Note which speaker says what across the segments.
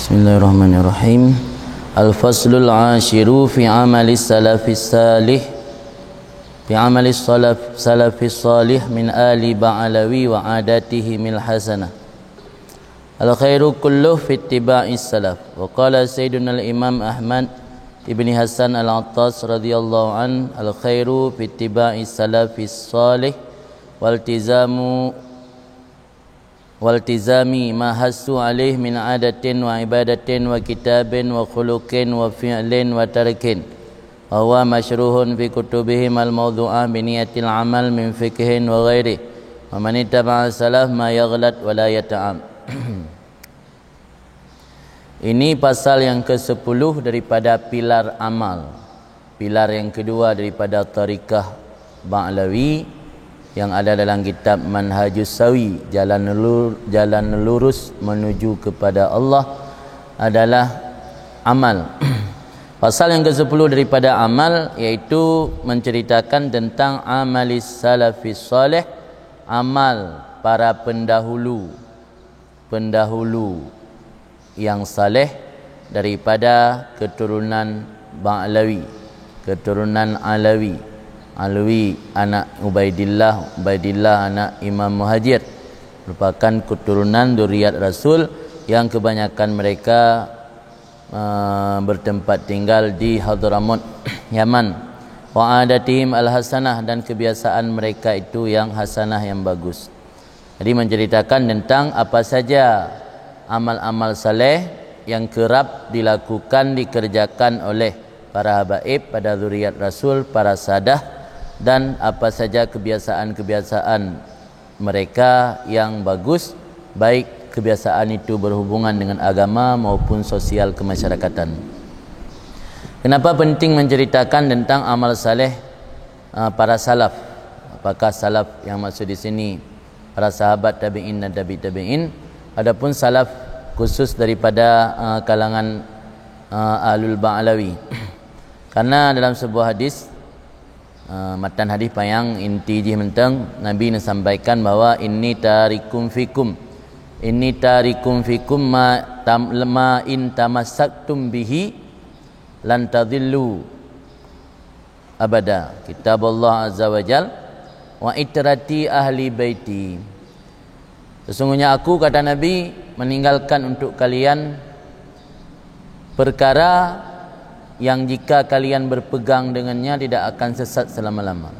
Speaker 1: Bismillahirrahmanirrahim. Al-faslul ashiru fi amali salafis salih fi amali salafis salih min ali ba'alawi wa adatihi mil hasanah. Al-khairu kulluh fi ittiba'is salaf. Wa qala sayyiduna al-imam Ahmad ibni Hasan al-Attas radhiyallahu an, al-khairu fi ittiba'is salafis salih waltizami ma hasu alaih min adatin wa ibadatin wa kitabin wa khuluqin wa fi'lin wa tarkin wa huwa masyruhun fi kutubihim al-mawdu'ah bi niyatil amal min fiqhin wa ghairi wa man ittaba'a salaf ma yaghlat wa la yata'am. Ini pasal yang ke-10 daripada pilar amal. Pilar yang kedua daripada tarikah Ba'lawi yang ada dalam kitab Manhajus Sawi, jalan lurus menuju kepada Allah, adalah amal. Pasal yang ke-10 daripada amal iaitu menceritakan tentang amalis salafis salih, amal para pendahulu yang saleh daripada keturunan Ba'lawi, keturunan Alawi anak Ubaidillah anak Imam Muhajir, merupakan keturunan zuriat Rasul yang kebanyakan mereka bertempat tinggal di Hadramaut, Yaman. Wa adatihim al-hasanah, dan kebiasaan mereka itu yang hasanah, yang bagus. Jadi menceritakan tentang apa saja amal-amal saleh yang kerap dikerjakan oleh para habaib pada zuriat Rasul, para sadah, dan apa saja kebiasaan-kebiasaan mereka yang bagus, baik kebiasaan itu berhubungan dengan agama maupun sosial kemasyarakatan. Kenapa penting menceritakan tentang amal saleh para salaf? Apakah salaf yang maksud di sini para sahabat tabi'in dan tabi'in? Adapun salaf khusus daripada kalangan Ahlul Ba'lawi. Karena dalam sebuah hadis, matan hadis payang inti jih mentang, Nabi nak sampaikan bahawa inni tarikum fikum ma in tamassaktum bihi lan tadhillu abada, kitab Allah azza wajal wa itrati ahli baiti. Sesungguhnya aku, kata Nabi, meninggalkan untuk kalian perkara yang jika kalian berpegang dengannya tidak akan sesat selama-lama.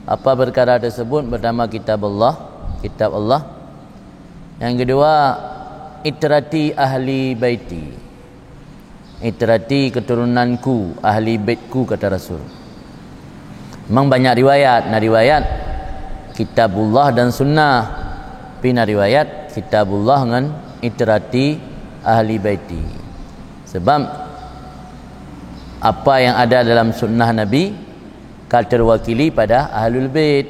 Speaker 1: Apa perkara tersebut? Pertama, kitab Allah. Yang kedua, itrati ahli baiti, itrati keturunanku, ahli baitku, kata Rasul. Memang banyak riwayat kitabullah dan sunnah, pina riwayat kitabullah dengan itrati ahli baiti. Sebab apa yang ada dalam sunnah Nabi terwakili pada Ahlul Bait.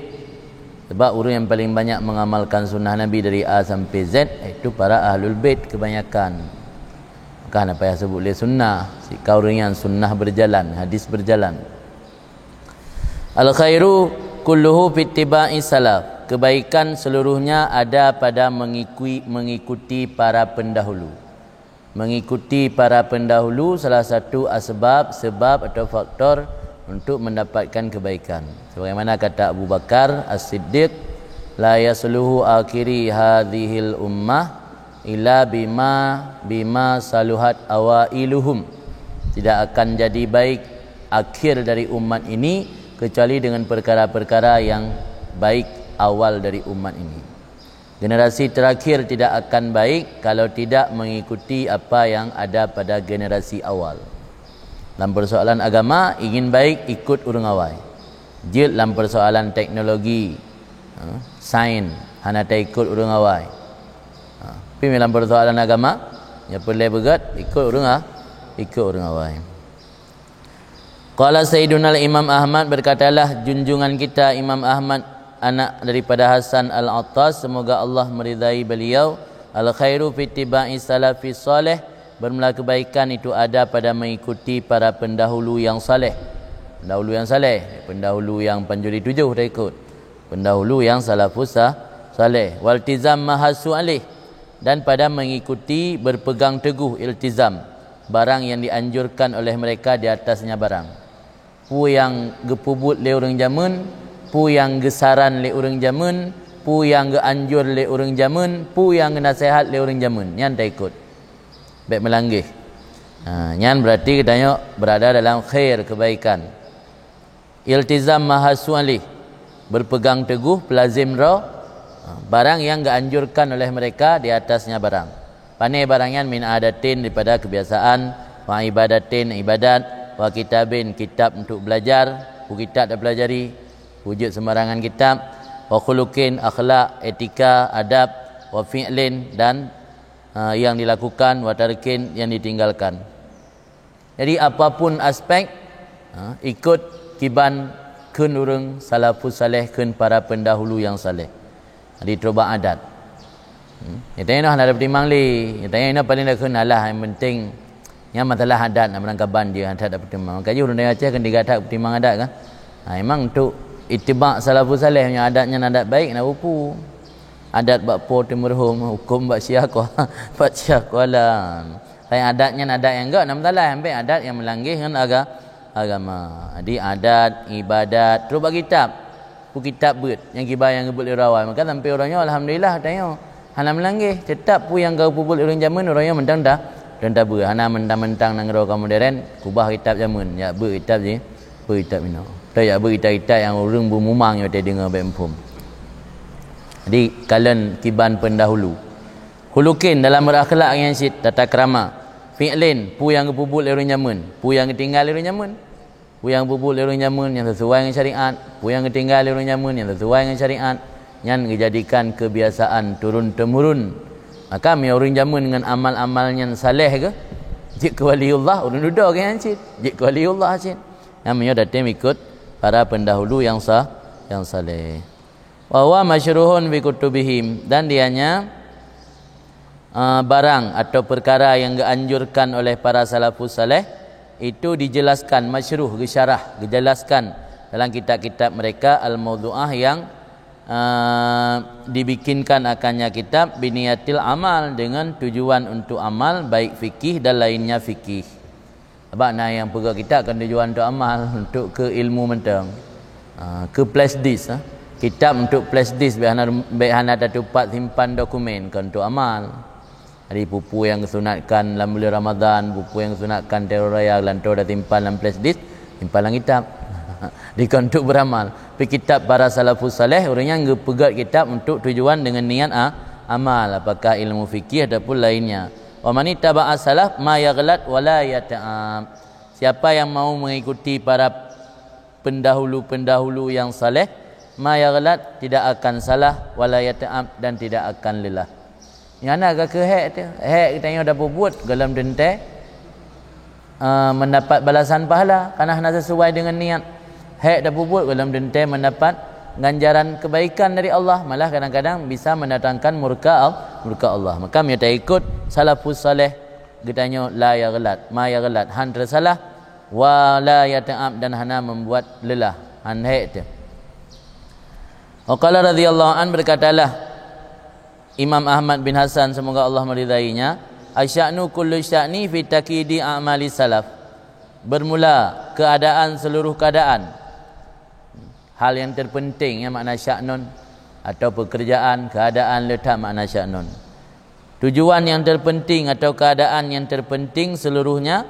Speaker 1: Sebab orang yang paling banyak mengamalkan sunnah Nabi dari A sampai Z itu para Ahlul Bait kebanyakan. Maka apa yang sebut oleh sunnah, sikau ringan sunnah berjalan, hadis berjalan. Al-khairu kulluhu fi ittiba'i salaf. Kebaikan seluruhnya ada pada mengikuti para pendahulu. Mengikuti para pendahulu salah satu sebab atau faktor untuk mendapatkan kebaikan. Sebagaimana kata Abu Bakar As-Siddiq, la yasluhu akhiri hadhil ummah illa bima saluhat awailuhum. Tidak akan jadi baik akhir dari umat ini kecuali dengan perkara-perkara yang baik awal dari umat ini. Generasi terakhir tidak akan baik kalau tidak mengikuti apa yang ada pada generasi awal. Dalam persoalan agama, ingin baik, ikut urang awal. Jil dalam persoalan teknologi, sains, hana tak ikut urang awal. Tapi dalam persoalan agama, ya boleh begat, ikut urang awal. Qala Sayyiduna Imam Ahmad, berkatalah junjungan kita Imam Ahmad anak daripada Hasan al-Attas, semoga Allah meridai beliau, al-khairu fi ittiba'i salafis salih, bermula kebaikan itu ada pada mengikuti para pendahulu yang saleh. Pendahulu yang Panjuri 7 dah ikut, pendahulu yang salafus saleh. Waltizam mahasu alih, dan pada mengikuti berpegang teguh iltizam barang yang dianjurkan oleh mereka di atasnya barang. Pu yang gepubut le orang jamun, pu yang gesaran le orang jamun, pu yang geanjur le orang jamun, pu yang nasihat le orang jamun, nyan tak ikut. Baik melanggih. Nyan berarti katanya berada dalam khair, kebaikan. Iltizam mahasualih, berpegang teguh pelazim ra barang yang dianjurkan oleh mereka di atasnya barang. Pandai barangnya min adatin daripada kebiasaan, wa ibadatin ibadat, wa kitabin kitab untuk belajar, kitab dah pelajari, wujud sembarangan kitab, wa khuluqin akhlak, etika, adab, wa fi'lin dan yang dilakukan, wa tarkin yang ditinggalkan. Jadi apapun aspek ikut kiban keun urang salafus saleh, keun para pendahulu yang saleh. Di terubah adat. Tanya nak ada pertimbangan li. Tanya nak paling dah kenalah, yang penting yang masalah adat nak menangkaban dia tak ada pertimbangan. Kaji urang dari Aceh kan digatak pertimbangan adat kan. Memang untuk itibak salafus saleh punya adatnya adat baik nak upu. Adat bakpo timurhum, hukum bak syiakwa, bak syiakwa lah. Lain adatnya adat yang enggak nak masalah, sampai adat yang melanggar dengan agama. Jadi adat, ibadat, terubah kitab. Kitab bet yang kibar yang gebut lirawai, maka sampai orangnya alhamdulillah tanya hana melanggar tetap pu yang kau pubul orang zaman orangnya mentang dah dan dah ber hana mentang-mentang nang ro kamu modern kubah kitab zaman ya ber kitab je ber kitab ino tak ya ber kitab yang orang bermumang yo dengar bempum. Jadi kalian kiban pendahulu hulukin dalam berakhlak yang syit tata krama, fi'lin pu yang pubul orang zaman, pu yang tinggal orang zaman, pu yang pupul orang nyamun yang sesuai dengan syariat, pu yang ketinggal orang nyamun yang sesuai dengan syariat, yang dijadikan kebiasaan turun temurun. Maka orang nyamun dengan amal-amalnya saleh ke, jik ke waliullah orang duduk ke yang cit, jik ke waliullah cit. Namanya datang ikut para pendahulu yang saleh. Wa huwa masyruhun bi kutubihim, dan dianya barang atau perkara yang dianjurkan oleh para salafus saleh itu dijelaskan masyruh, disyarah, dijelaskan dalam kitab-kitab mereka al-mawdu'ah yang dibikinkan akannya kitab biniyatil amal, dengan tujuan untuk amal baik fikih dan lainnya fikih. Sebab yang pegang kitab kan tujuan untuk amal, untuk ke ilmu mentang, ke flash disk, kitab untuk flash disk baik hana dapat simpan dokumen kan untuk amal. Ada pupu yang sunatkan dalam bulan Ramadan, pupu yang sunatkan teror raya lantar dah timpan dalam flash disk, timpan dalam kitab. Dikon untuk beramal. Tapi kitab para salafus saleh orangnya pegat kitab untuk tujuan dengan niat amal, apakah ilmu fikih ataupun lainnya. Wa man ittaba'a salaf ma yaghlat wa la yata'am. Siapa yang mau mengikuti para pendahulu-pendahulu yang saleh, ma yaghlat, tidak akan salah, wa la yata'am, dan tidak akan lelah. Yang nak ke hek tu, hek kita dah buat dalam dentai mendapat balasan pahala kerana hanya sesuai dengan niat. Hek dah buat dalam dentai mendapat ganjaran kebaikan dari Allah, malah kadang-kadang bisa mendatangkan murka Allah. Maka kita ikut salafus saleh, kitanya la yaghlat, ma yaghlat, han tersalah, wa la yata'am, dan hana membuat lelah, han hek tu. Wa qala radhiyallahu an, berkatalah Imam Ahmad bin Hasan, semoga Allah meridainya, asya'nu kullu sya'ni fi takidi a'mali salaf. Bermula keadaan, seluruh keadaan, hal yang terpenting, yang makna sya'nun, atau pekerjaan, keadaan, letak makna sya'nun. Tujuan yang terpenting atau keadaan yang terpenting seluruhnya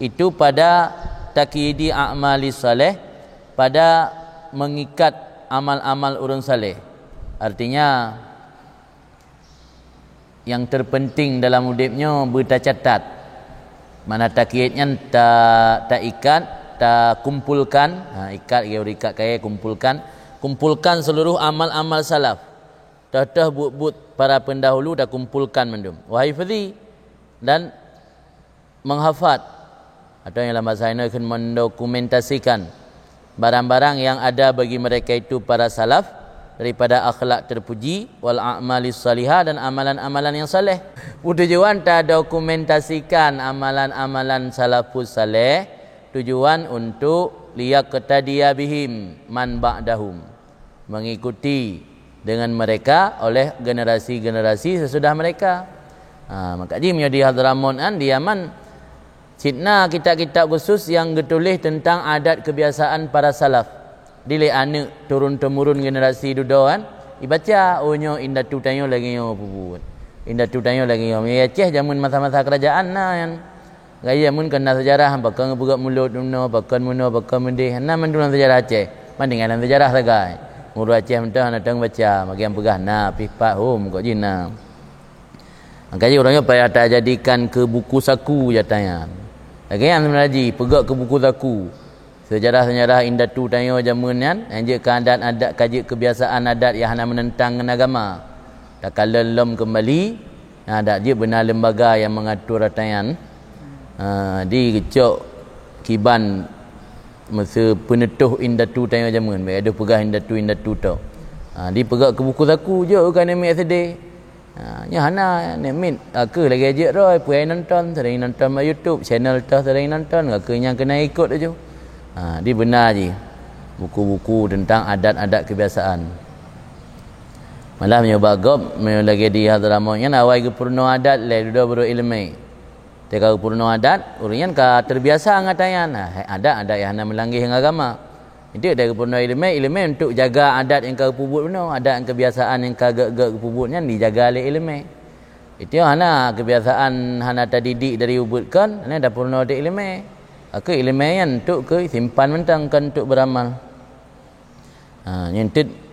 Speaker 1: itu pada takidi a'mali saleh, pada mengikat amal-amal orang saleh. Artinya yang terpenting dalam hidupnya bercatat, mana takiatnya tak ikat, tak kumpulkan, ikat kaya kumpulkan seluruh amal-amal salaf. Dah buat para pendahulu dah kumpulkan mendum. Wahifadhi, dan menghafad, atau yang dalam bahasa ini akan mendokumentasikan barang-barang yang ada bagi mereka itu para salaf, daripada akhlak terpuji, wal a'malis salihah, dan amalan-amalan yang saleh. Tujuan tak dokumentasikan amalan-amalan salafus saleh, tujuan untuk liyaqtadiya bihim man ba'dahum, mengikuti dengan mereka oleh generasi-generasi sesudah mereka. Maka ji di Hadramaut kan di Yaman citna kitab-kitab khusus yang ditulis tentang adat kebiasaan para salaf. Dile anak turun temurun generasi duda kan dibaca onyo inda tu tanyo lagi yo puput. Inda tu tanyo lagi yo ya Aceh zaman masa-masa kerajaan nah yang gaya mun kena sejarah bakal ngebuka mulut muno bakal mendih nah mendulang sejarah Aceh mandingan sejarah sagai muru Aceh mentah datang baca bagi yang pegah nah pipat hom kok jina makanya orangnya payah tak jadikan ke buku saku jatanya lagi yang mengaji pegak ke buku saku sejarah-sejarah indah tu tanyo zaman kan anjek adat kaji kebiasaan adat yang hana menentang agama tak kala lem kembali ada je benar lembaga yang mengatur ratayan di kecok kiban masa penetuh indatu tanya zaman baik ada pegah indatu tau di pegak ke buku saku je kan ambil sedih nya hana nemit ke lagi ajak roy puai nonton sering nonton kat YouTube channel tah sering nonton ke yang kena ikut aja di benar je buku-buku tentang adat-adat kebiasaan malah menyoba gop lagi di Hadramaut yang awal ke purno adat le duda bero ilmu teka purno adat urian ka terbiasa ngatayan ada yang hana melanggar agama itu dari purno ilmu untuk jaga adat yang ka pubut beno adat yang kebiasaan yang ka gak pubutnya dijaga oleh ilmu itu hana kebiasaan hana tadidik dari ubutkan hana ada purno de ilmu ke ilmu yang untuk ke simpan mentang kan untuk beramal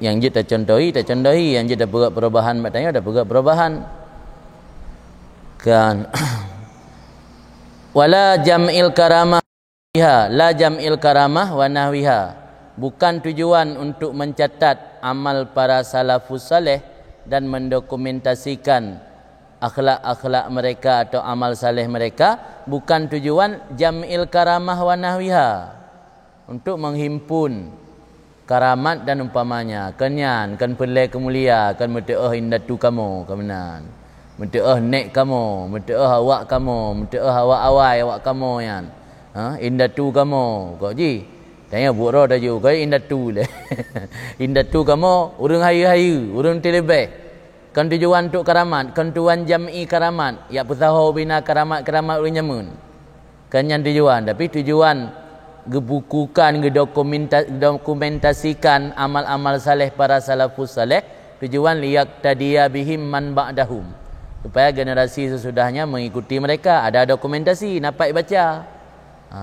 Speaker 1: yang jit tak contohi yang jit dah perubahan matanya dah perubahan kan wala jam'il karamah la jam'il karamah wa nahwiha bukan tujuan untuk mencatat amal para salafus saleh dan mendokumentasikan akhlak-akhlak mereka atau amal saleh mereka bukan tujuan jam'il karamah wa nahwiha untuk menghimpun karamat dan umpamanya kenyan kan pelai kemulia kan metaah indatu kamu kemenan metaah nek kamu metaah awak kamu metaah awak awak kamu yan indatu kamu kok ji tanya buat dah ju kau indatu le indatu kamu urang hayu-hayu urang telebeh kan tujuan untuk karamat kan tujuan jam'i karamat ya pusaho bina karamat urang nyamun kan yang tujuan tapi tujuan gebukukan dokumentasikan amal-amal saleh para salafus saleh tujuan liyak tadiya bihim man ba'dahum supaya generasi sesudahnya mengikuti mereka ada dokumentasi napak baca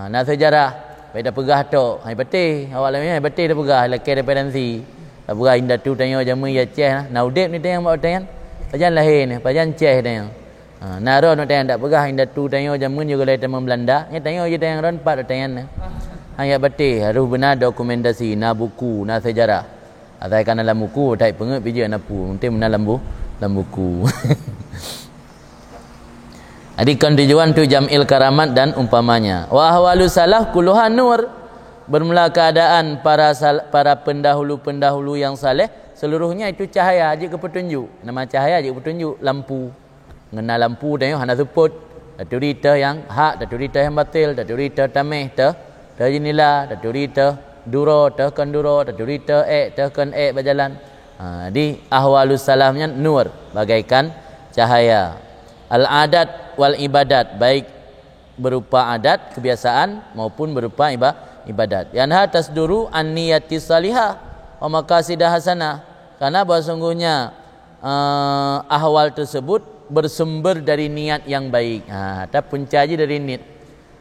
Speaker 1: nak sejarah pada pegah tok hai betih awak lamanya betih dah pegah laki daripada nanti dah pegah indah tu tanya jamu ya ceh naudep ni tanya mak tanya pajan lahir ni pajan ceh tanya naro nak tanya dak pegah indah tu tanya jamu juga lai teman Belanda ni tanya je tanya ron pat tanya hanya betih harus benar dokumentasi na buku na sejarah atau kan dalam buku tak pengat biji napu nanti benar dalam buku Adikan tujuan tu jam'il karamat dan umpamanya. Wa ahwalu salaf kulluhan nur. Bermula keadaan para pendahulu-pendahulu yang saleh seluruhnya itu cahaya aja ke petunjuk. Nama cahaya aja ke petunjuk lampu. Ngena lampu tengok hana support. Datu rita yang hak, datu rita yang batil, datu rita tameh teh jinila, datu rita duro teh kan duro, datu rita teh kan berjalan. Di ahwalus salafnya nur bagaikan cahaya. Al-adat wal ibadat baik berupa adat kebiasaan maupun berupa ibadat. Yanha tasduru an niyati salihah wa maqasidah hasanah. Karena sungguhnya ahwal tersebut bersumber dari niat yang baik. Ada punca je dari niat.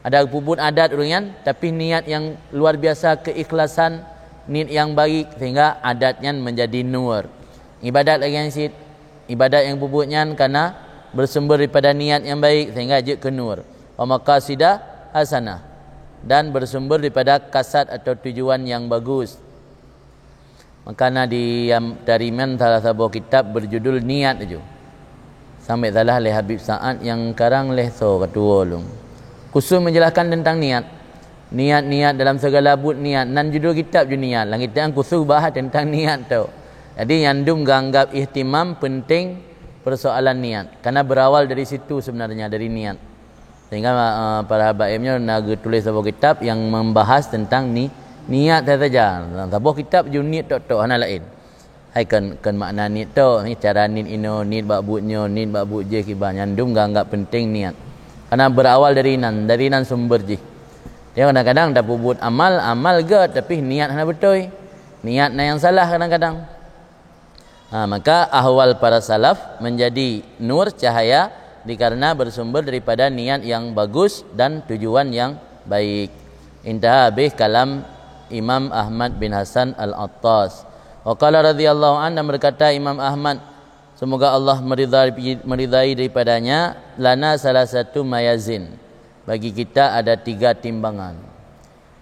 Speaker 1: Ada puput adat uringan tapi niat yang luar biasa keikhlasan niat yang baik sehingga adatnya menjadi nur. Ibadat lagi yang sit ibadat yang puputnya karena bersumber daripada niat yang baik sehingga je ke nur wa maqasidah hasanah dan bersumber daripada kasad atau tujuan yang bagus. Makanya dari salah sebuah kitab berjudul Niat tu sampai salah oleh Habib Sa'ad yang karang leh so ketua long khusus menjelaskan tentang niat dalam segala bud niat nan judul kitab je niat langit yang khusus bahas tentang niat tu. Jadi nyandum ganggap ihtimam penting persoalan niat karena berawal dari situ sebenarnya dari niat sehingga para habaibnya nak tulis sebuah kitab yang membahas tentang niat saja dalam sebuah kitab je niat tok hana lain hai kan makna niat tu ni cara niat ino niat bak buatnya niat bak buat je kibah nyandum enggak penting niat karena berawal dari nan sumber je dia kadang-kadang dah buat amal ke tapi niat hana betul niat yang salah kadang-kadang maka ahwal para salaf menjadi nur cahaya dikarena bersumber daripada niat yang bagus dan tujuan yang baik. Intaha habis kalam Imam Ahmad bin Hasan Al-Attas. Wa qala radhiyallahu anhu berkata Imam Ahmad semoga Allah meridai daripadanya lana salah satu mayazin bagi kita ada 3 timbangan.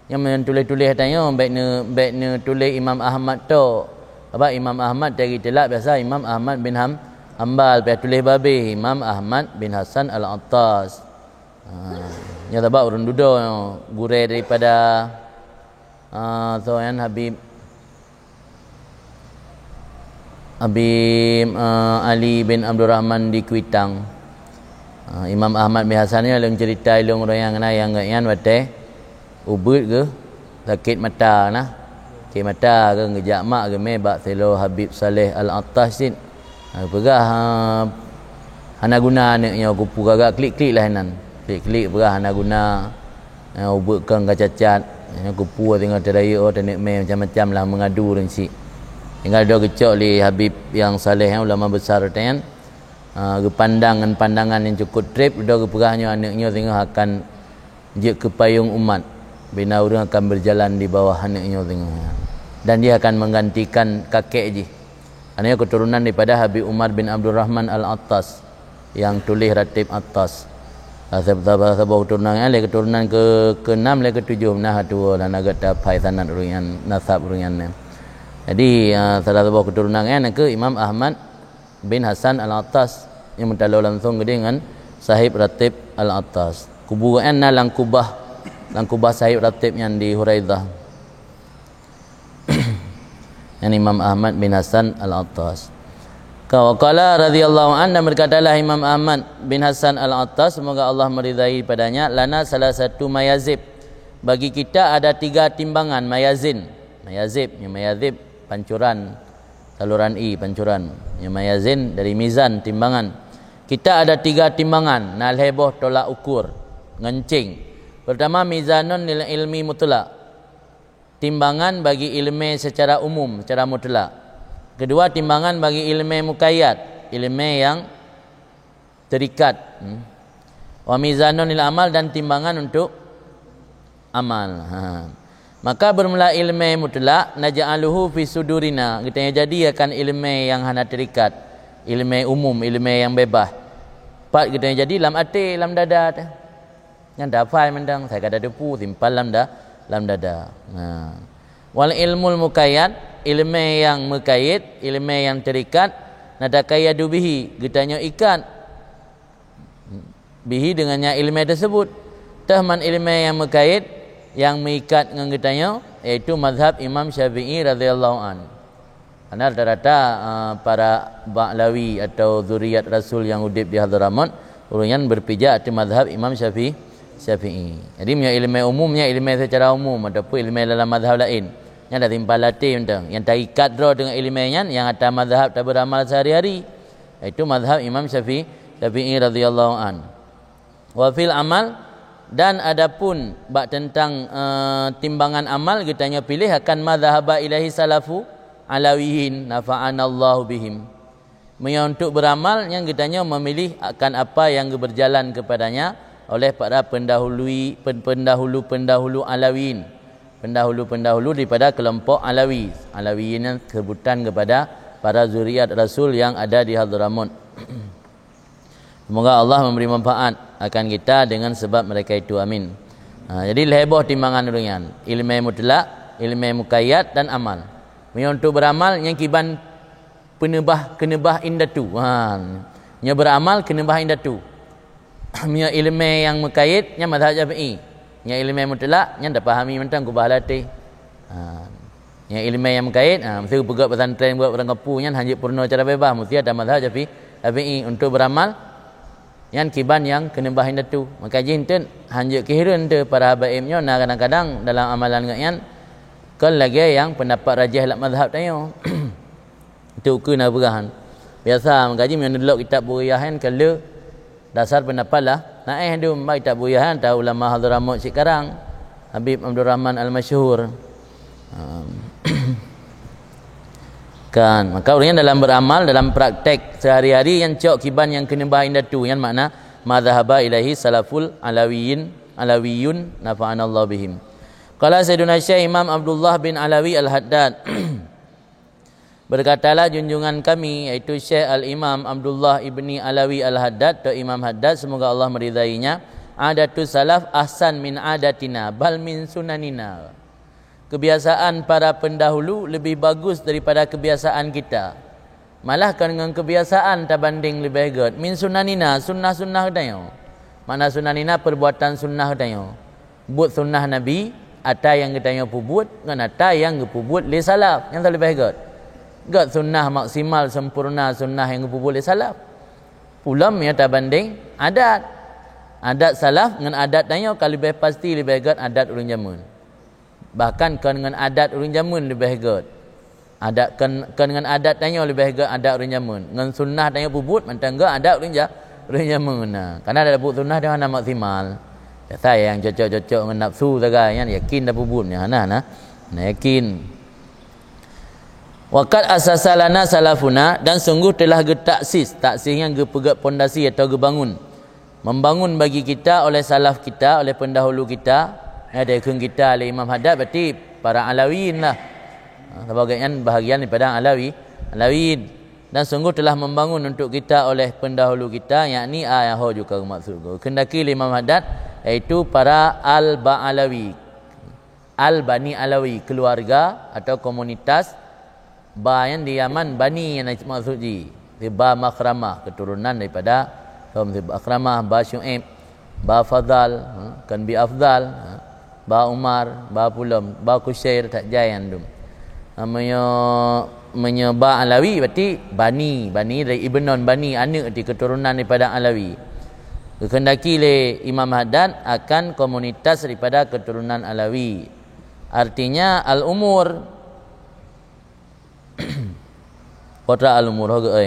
Speaker 1: Yang menulis-tulis tanya baiknya tulis Imam Ahmad tu apa Imam Ahmad dari telak biasa Imam Ahmad bin Hanbal biasa tulis babi Imam Ahmad bin Hasan Al-Attas. Nya tabak urun dudo gure daripada Tuan Habib Ali bin Abdul Rahman di Kuitang. Imam Ahmad bin Hasan ni dalam cerita ilung orang yang yan wate ubud ke sakit mata nah. Sakit mata ke ngejak mak ke mebak selo Habib Saleh Al-Attas sin. Pegah hana guna anaknya kupu gagak klik-klik lah nan. Klik-klik pegah hana guna ubud kan cacat. Kupu tengok teraya tenek me macam-macam lah mengadu dengan si. Tinggal dia kecok li Habib yang saleh yang ulama besar kan. Pandangan yang cukup trip dia kepegahnya anaknya tengok akan je ke payung umat. Bina orang akan berjalan di bawah anaknya tengok. Dan dia akan menggantikan kakek je. Anaknya keturunan daripada Habib Umar bin Abdul Rahman Al-Attas yang tulis Ratib Attas. Sebab keturunan keturunan ke-6 le ke-7 nah dua dan agak dapai sanad ruyan nasab ruyan. Jadi salah satu keturunan ke Imam Ahmad bin Hasan Al-Attas yang mentalo langsung dengan Sahib Ratib Al-Attas. Kuburan lang kubah Sahib Ratib yang di Huraidah. Yang Imam Ahmad bin Hasan Al-Attas. Qala radhiyallahu anhu berkatalah Imam Ahmad bin Hasan Al-Attas semoga Allah meridai padanya lana salah satu mayazib bagi kita ada 3 timbangan mayazin. Mayazib pancuran saluran pancuran. Mayazin dari mizan timbangan. Kita ada 3 timbangan nal heboh tolak ukur ngencing. Pertama mizanun nil ilmi mutlak. Timbangan bagi ilmu secara umum, secara mutlak. Kedua timbangan bagi ilmu muqayyad, ilmu yang terikat. Wa mizanun lil amal dan timbangan untuk amal. Maka bermula ilmu mutlak naj'aluhu fi sudurina. Kita jadi akan ilmu yang hana terikat, ilmu umum, ilmu yang bebas. Part kita jadi lam hati, lam dada. Yang dapat mendang saya kada depu timpal lam dada. Wal ilmul muqayyad ilmu yang muqayyid, ilmu yang terikat nadakayadu bihi getanya ikat bihi dengannya ilmu tersebut. Tahman ilmu yang muqayyid yang mengikat dengan getanya iaitu mazhab Imam Syafi'i radhiyallahu an. Karena rata-rata para Ba'lawi atau zuriat Rasul yang hidup di Hadramaut urunyan berpijak ke mazhab Imam Syafi'i. Jadi punya ilmu umumnya ilmu secara umum ataupun ilmu dalam mazhab lain. Yang dah timpal latih tentang yang terikat draw dengan ilmunya yang atas mazhab tak beramal sehari-hari. Itu mazhab Imam Syafi'i radhiyallahu an. Wa fil amal dan adapun bab tentang timbangan amal kitanya pilih akan mazhab ilahi salafu alawiyin nafa'anallahu bihim. Untuk beramal yang kitanya memilih akan apa yang berjalan kepadanya oleh para pendahulu Alawiyin, pendahulu daripada kelompok Alawi. Alawiyin sebutan kepada para zuriat Rasul yang ada di Hadramaut. Semoga Allah memberi manfaat akan kita dengan sebab mereka itu, amin. Jadi leboh timbangan durian, ilmu mutlak, ilmu muqayyad dan amal. Untuk beramal yang kiban kenebah indatu. Nya beramal kenebah indatu. Nya ilmu yang muqayyid nya mazhab Syafi'i. Nya ilmu mutlak nya dah fahami mentang kubah latih. Nya ilmu yang muqayyid mesti pegang pesantren buat orang kampung nya hanya purna cara bebas mesti ada mazhab Syafi'i. Untuk beramal yang kiban yang kenebah indatu. Maka jinten hanya kehirun tu para habaibnya kadang-kadang dalam amalan ngakyan kan lagi yang pendapat rajih dalam mazhab tayo. Itu kena berahan. Biasa mengaji menelok kitab buriahan kalau dasar pendapat lah. Naik tu baik kitab buriahan tahu ulama Hadramaut sekarang. Habib Abdul Rahman Al-Masyhur. Kan, maka orangnya dalam beramal, dalam praktek sehari-hari yang cok kiban yang kena bahain datu, yang makna madhaba ilahi salaful alawiyun nafa'anallahu bihim. Qala Sayyiduna Syekh Imam Abdullah bin Alawi Al-Haddad berkatalah junjungan kami iaitu Syekh Al-Imam Abdullah ibni Alawi Al-Haddad atau Imam Haddad, semoga Allah meridainya, adatus salaf ahsan min adatina bal min sunanina. Kebiasaan para pendahulu lebih bagus daripada kebiasaan kita. Malah dengan kebiasaan tak banding lebih bagus. Min sunanina, sunnah-sunnah dayo. Mana sunanina perbuatan sunnah dayo. Buat sunnah Nabi, ada yang kita yang pubut, dengan ada yang pubut li salaf, yang tak lebih bagus. Gak sunnah maksimal sempurna sunnah yang pubut li salaf. Ulam ya tak banding adat. Adat salaf dengan adat dayo kalau lebih pasti lebih bagus adat ulun jamun. Bahkan dengan adat urang jamun lebih hebat. Adat dengan adat tanya lebih hebat adat urang jamun. Dengan sunnah tanya pubut macam enggak adat urang jamun. Nah, karena ada pubut sunnah dia mana maksimal. Saya yang cocok-cocok dengan nafsu saja yang yakin dah pubutnya. Nah yakin. Waqad asasalana salafuna, dan sungguh telah getaksis, taksis yang gepegak pondasi atau gebangun. Membangun bagi kita oleh salaf kita, oleh pendahulu kita. Ada ikun kita oleh Imam Haddad, berarti para Alawiyin lah. Sebagian bahagian daripada Alawiyin. Dan sungguh telah membangun untuk kita oleh pendahulu kita, yakni ayaho juga maksud. Kendaki Imam Haddad iaitu para Al-Ba'alawi, Al-Bani Alawi, keluarga atau komunitas Ba yang di Yaman, Bani yang maksud di Ba Makhramah, keturunan daripada kaum Makhramah, Ba Syu'ib, Ba Fadal, kan Bi Afdal, Ba Umar, Ba Pulam, Ba Kusyair tak jayan tu. Namanya Ba Alawi berarti Bani dari Ibnon Bani, anak di keturunan daripada Alawi. Kehendaki le Imam Haddad akan komunitas daripada keturunan Alawi. Artinya al-umur Qatra al-umur hoga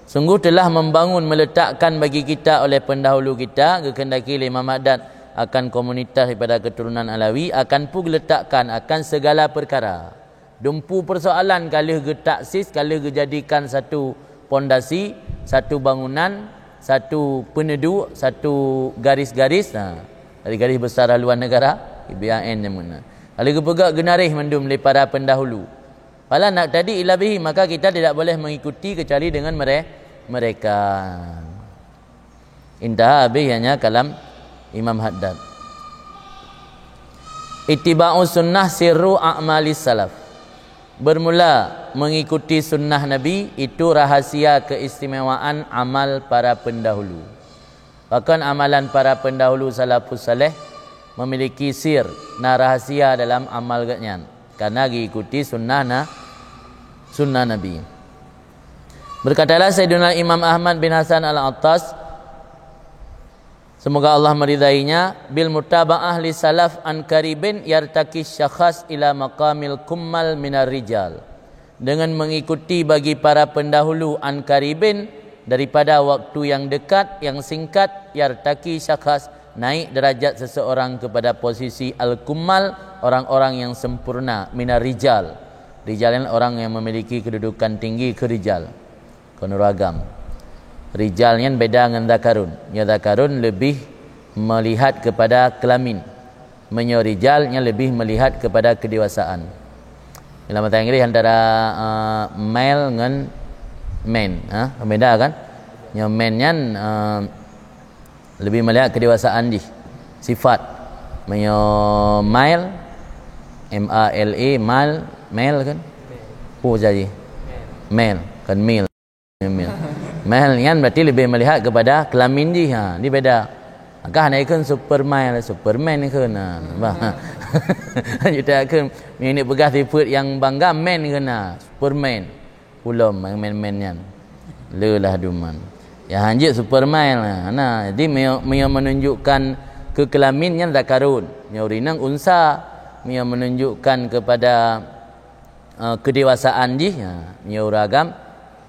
Speaker 1: sungguh telah membangun, meletakkan bagi kita oleh pendahulu kita. Kehendaki le Imam Haddad akan komunitas daripada keturunan Alawi, akan pun letakkan akan segala perkara. Dumpu persoalan kalau getaksis, kalau dijadikan satu pondasi, satu bangunan, satu penedu, satu garis-garis. Dari garis besar haluan negara, IBAN yang mana. Kalau kepegak genarih mendum oleh para pendahulu. Kalau nak tadi ilabihi, maka kita tidak boleh mengikuti kecuali dengan mereka. Intah habis hanya kalam Imam Haddad. Ittiba'u sunnah sirru a'malis salaf. Bermula mengikuti sunnah Nabi itu rahasia keistimewaan amal para pendahulu. Bahkan amalan para pendahulu salafus saleh memiliki sir, rahasia dalam amal gatnya, karena diikuti sunnah Nabi. Berkatalah Sayyidina Imam Ahmad bin Hasan Al-Attas, semoga Allah meridainya, bil mutaba'ah li salaf an karibin yartaki syakhas ila maqamil kummal minar rijal. Dengan mengikuti bagi para pendahulu an karibin, daripada waktu yang dekat, yang singkat, yartaki syakhas, naik derajat seseorang kepada posisi al-kummal, orang-orang yang sempurna, minar rijal. Rijal yang orang yang memiliki kedudukan tinggi ke rijal. Konuragam. Rijalnya beda dengan zakarun. Ya zakarun lebih melihat kepada kelamin. Menyo rijalnya lebih melihat kepada kedewasaan. Dalam bahasa Inggeris antara male dengan man, beda kan? Yang man-nya lebih melihat kedewasaan di sifat. Menyo male, M-A-L-A, male kan? Jadi male kan male. Male kan berarti lebih melihat kepada kelamin di. Ni beda. Maka hanya kan superman ni kena. Kita akan ini pegang sifat yang bangga man kena. Superman. Pulam man-man-nya. Lelah duman. Ya hanjit superman lah. Nah, jadi dia menunjukkan ke kelaminnya zakarun. Yang rinang unsa. Dia menunjukkan kepada kedewasaan dia. Dia ragam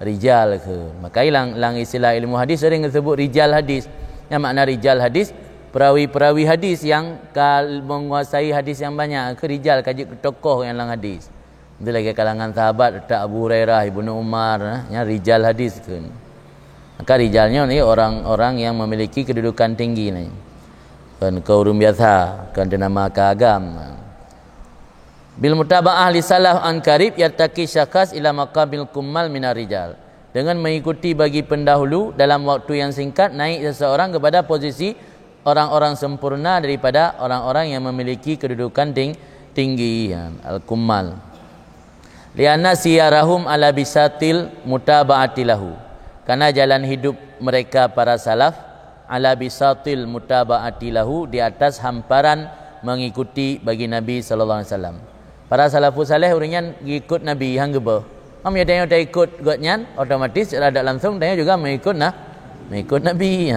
Speaker 1: rijal ke. Maka lang istilah ilmu hadis sering disebut rijal hadis. Yang makna rijal hadis, perawi-perawi hadis yang menguasai hadis yang banyak ke rijal, kaji tokoh yang lang hadis. Itu lagi kalangan sahabat tak Abu Hurairah, Ibnu Umar, yang rijal hadis ke. Maka rijalnya ni orang-orang yang memiliki kedudukan tinggi ni. Kan kaurum biasa, kan nama agam. Bil mutaba'ah li salaf an karib yartaqi syakhs ila maqabil kummal minar rijal. Dengan mengikuti bagi pendahulu dalam waktu yang singkat naik seseorang kepada posisi orang-orang sempurna daripada orang-orang yang memiliki kedudukan tinggi, al-kummal. Lianna siyarahum ala bisatil mutaba'ati lahu. Karena jalan hidup mereka para salaf ala bisatil mutaba'ati lahu, di atas hamparan mengikuti bagi Nabi sallallahu alaihi wasallam. Para salafus saleh orangnya ikut Nabi hang geba. Am ya tengok tak ikut gotnyan otomatis ada langsung tengok juga mengikut Nabi.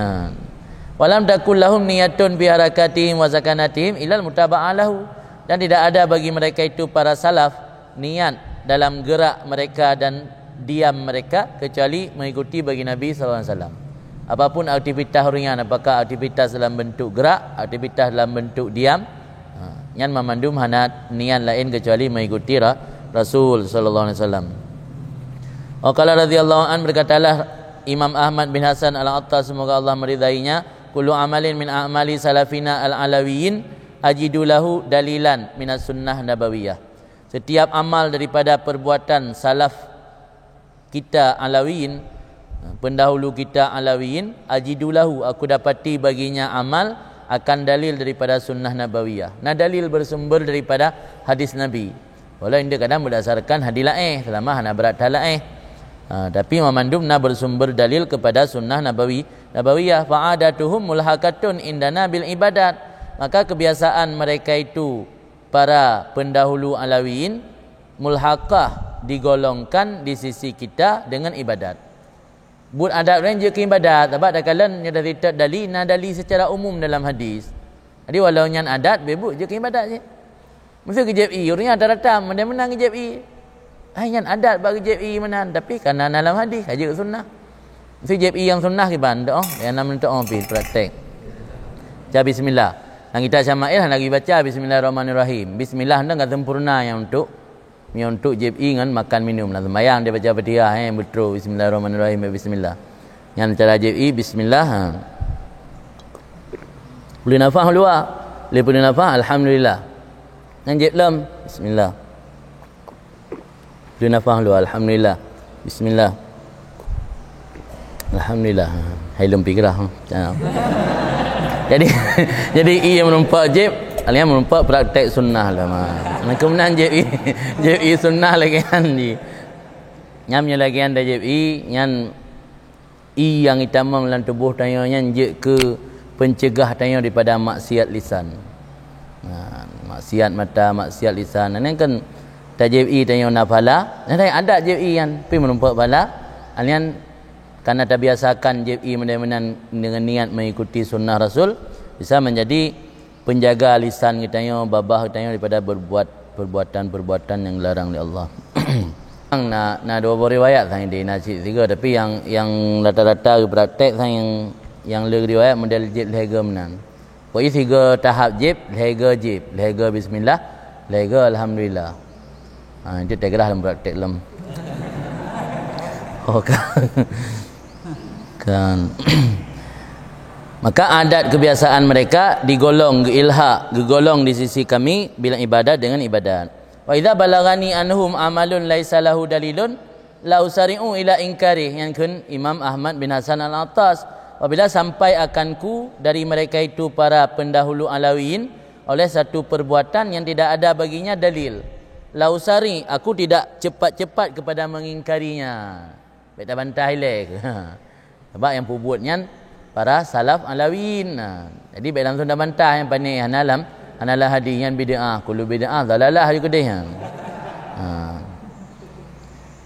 Speaker 1: Walam takul lahum niyatun bi harakatihim wa sakanatihim ilal mutaba'ah lahu. Dan tidak ada bagi mereka itu para salaf niat dalam gerak mereka dan diam mereka kecuali mengikuti bagi Nabi sallallahu alaihi wasallam. Apapun aktivitas orangnya, apakah aktivitas dalam bentuk gerak, aktivitas dalam bentuk diam, yang memandum hanat niat lain kecuali mengikuti Rasul sallallahu alaihi wasallam. Qala radhiyallahu an, berkatalah Imam Ahmad bin Hasan Al-Attas, semoga Allah meridainya, kullu amalin min a'mali salafina al-alawiyyin ajidu lahu dalilan minas sunnah nabawiyah. Setiap amal daripada perbuatan salaf kita alawiyin, pendahulu kita alawiyin, ajidu lahu, aku dapati baginya amal akan dalil daripada sunnah nabawiyah. Nah, dalil bersumber daripada hadis Nabi. Walau ini kadang berdasarkan hadis lain, selama hana berat lain. Tapi memandum na bersumber dalil kepada sunnah nabawiyah. Fa'adatuhum mulhaqatun indana bil ibadat. Maka kebiasaan mereka itu para pendahulu alawiyin mulhaqah, digolongkan di sisi kita dengan ibadat. Buat adat orang je ke ibadat, sebab dah kalian yang dari dalil na dalil secara umum dalam hadis. Jadi walau nyan adat bebuk je ke ibadat je. Mesti ke JFI orangnya rata-rata menang ke JFI. Nyan adat bagi JFI menang, tapi kerana dalam hadis kaji sunnah. Mesti JFI yang sunnah ke bandar yang nam untuk orang pergi praktek. Baca bismillah. Nang kita syama'il lagi baca bismillahirrahmanirrahim. Bismillah hendak sempurna yang untuk JFI kan makan minum lah sembahyang dia baca Fatihah betul bismillahirrahmanirrahim bismillah. Yang cara JFI bismillah. Boleh nafas luar. Boleh nafas alhamdulillah. Yang JFLam bismillah. Boleh nafas luar alhamdulillah. Bismillah. Alhamdulillah. Hai lempi gerah. Jadi ia menumpak JF, kalian menumpak praktek sunnah lah mah. Kemudian JFI sunnah lagi andi. Nyamnya lagi anda JFI nyan yang utama dalam tubuh tanya nyan je ke pencegah tanya daripada maksiat lisan. Maksiat mata, maksiat lisan. Ini kan JFI tanya nafala. Nanti ada JFI yang pergi menumpak bala. Kalian karena tak biasakan JFI dengan niat mengikuti sunnah Rasul, bisa menjadi penjaga lisan kita babah kita daripada berbuat perbuatan-perbuatan yang dilarang oleh Allah. Nak dua riwayat sang di nasi tiga, tapi yang rata-rata praktek sang yang lebih riwayat model jib lega menan. Pokoknya tiga tahap jib, lega bismillah, lega alhamdulillah. Itu tak gerah dalam praktek dalam. Kan. Maka adat kebiasaan mereka digolong di sisi kami bila ibadat dengan ibadat. Wa idza balagani anhum amalun laisa lahu dalilun la usari'u ila inkari, yang kun Imam Ahmad bin Hasan Al-Attas, apabila sampai akanku dari mereka itu para pendahulu alawiyin oleh satu perbuatan yang tidak ada baginya dalil, la usari, aku tidak cepat-cepat kepada mengingkarinya. Baik bantah hilek. Sebab yang pembuatnya para salaf alawiyin. Jadi baik langsung dah bantah yang pandai hanalah hadis yang bid'ah, kullu bid'ah dalalah juga dia.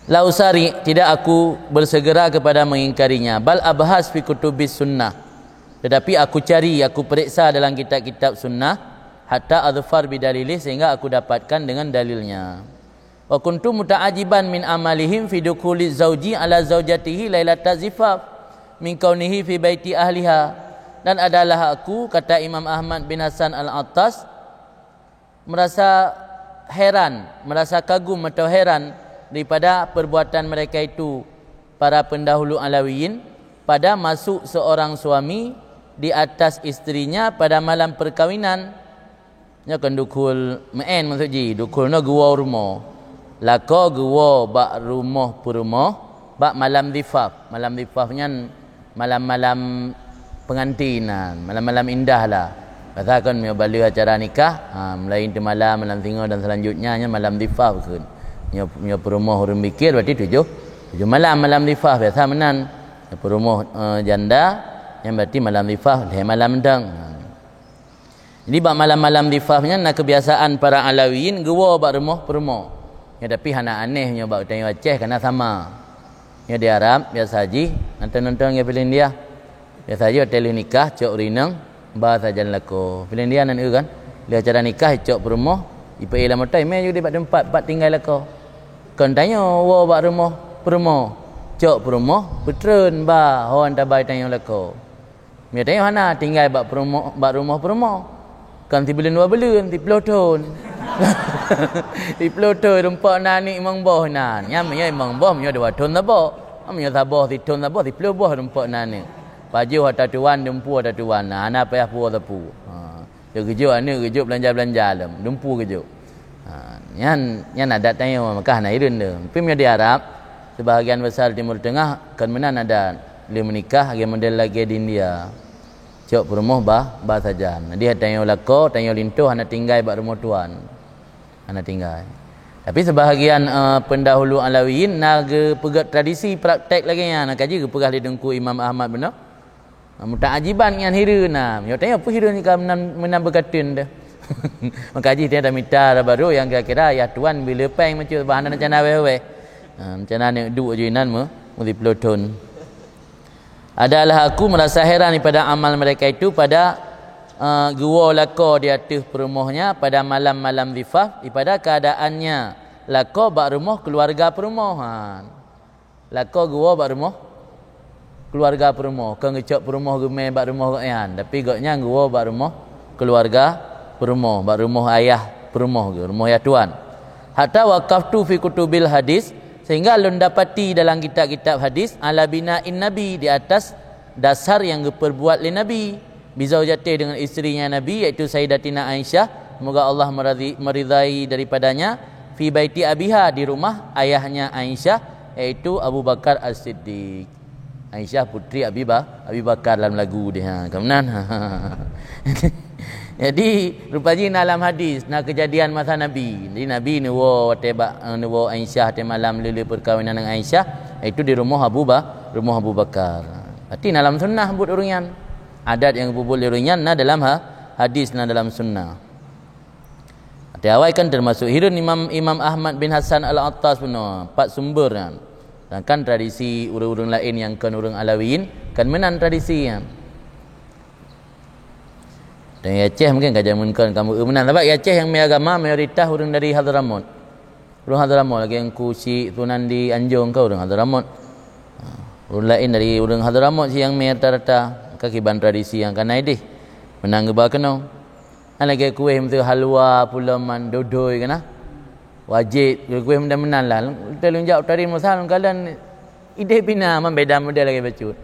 Speaker 1: La usari, tidak aku bersegera kepada mengingkarinya, bal abhas fi kutubis sunnah, tetapi aku periksa dalam kitab-kitab sunnah hatta adfar bidalilih, sehingga aku dapatkan dengan dalilnya. Wa kuntu muta'ajiban min amalihim fi dukuli zauji ala zaujatihi lailata zifaf min kaunihi fi baiti ahliha. Dan adalah aku, kata Imam Ahmad bin Hasan Al-Attas, merasa heran, merasa kagum atau heran daripada perbuatan mereka itu, para pendahulu Alawiyin, pada masuk seorang suami di atas isterinya pada malam perkawinan. Nya kan dukul main maksud ji, dukul no gua rumah. Lako gua bak rumah perumah, bak malam difaf. Malam difafnya malam-malam pengantinan, malam-malam indah lah. Katakan mio balik acara nikah, melain tu malam tengah dan selanjutnya malam difaf kan. Mio perumah orang mikir berarti tujuh malam difaf biasa menan. Perumah janda yang berarti malam difaf, malam dang. Jadi bak malam-malam difafnya nak kebiasaan para Alawiyin gua bak rumah perumah. Ya tapi hana anehnya bak tanya Aceh kerana sama. Ya di Arab biasa haji, nonton-nonton ya filem dia. Biasa haji hotel nikah cok rinang ba sajan lako. Filem dia nan kan. Dia acara nikah cok perumah, ipa ila motai me juga di tempat tinggal lako. Kan tanya wa bak rumah perumah. Cok perumah petren ba orang tabai tanya lako. Dia tanya hana tinggal bak rumah perumah. Kan ti bulan 2 bulan ti peloton. Di peloton rumpak nani mang boh nan. Nyam nya mang boh nya dua ton tabo. Amnya tabo ti ton tabo ti pelo boh rumpak nani. Paju hata tuan dumpu hata tuan. Ana payah pu tapu. Yo gejo ane gejo belanja-belanja lam. Dumpu gejo. Nyan ada tanya Mekah na irun de. Pim di Arab sebahagian besar Timur Tengah kan menan ada dia menikah age model lagi di India. Cok perumah bah sajan. Dia tanya lako, tanya lintuh ana tinggal bak rumah tuan. Ana tinggal. Tapi sebahagian pendahulu Alawiyin naga pegat tradisi praktek lagi nya nak kaji ke pegah di dengku Imam Ahmad benar. Muta'ajiban ngan hira na. Yo tanya apa hira ni kan menam berkatun dah. Makaji dia dah minta baru yang kira-kira ya tuan bila peng macam bahan nak cana we. Macam mana duk je nan mesti peloton. Adalah aku merasa heran daripada amal mereka itu pada gua lako di atas perumahnya pada malam-malam zifaf daripada keadaannya lako bak rumah keluarga perumahan. Lako gua bak rumah keluarga perumah. Kan ngecok perumah gemai bak rumah kan. Tapi gaknya gua bak rumah keluarga perumah, bak rumah ayah perumah ke, rumah ayah tuan. Hatta waqaftu fi kutubil hadis, sehingga lun dapati dalam kitab-kitab hadis ala bina'in nabi, di atas dasar yang diperbuat oleh nabi bizaujati dengan isterinya nabi iaitu Sayyidatina Aisyah, semoga Allah meridai daripadanya, fi baiti abiha, di rumah ayahnya Aisyah iaitu Abu Bakar As-Siddiq. Aisyah putri Abi Bakar dalam lagu dia. Kemudian jadi rupanya dalam hadis nak kejadian masa Nabi. Jadi Nabi ni wo Aisyah te malam lili perkahwinan dengan Aisyah itu di rumah Abu Bakar. Berarti dalam sunnah buat uringan. Adat yang boleh uringan dalam hadis dalam sunnah. Di awal kan termasuk hirun Imam Ahmad bin Hasan Al-Attas benar. 4 sumber kan. Sedangkan tradisi urang-urang lain yang kan urang Alawiyin kan menan tradisi kan. Dan Aceh mungkin kajian mungkin kamu menan sebab Aceh yang agama mayoritas orang dari Hadramut. Orang Hadramut lagi yang kusi tunan di Anjung kau orang Hadramut. Orang lain dari orang Hadramut si yang rata-rata kakiban tradisi yang kanai deh. Menang gebal kena. Lagi kuih mesti halwa pula man dodoi kana. Wajib kuih menang lah. Telunjuk tadi masal kalian ide bina membeda model lagi bacut.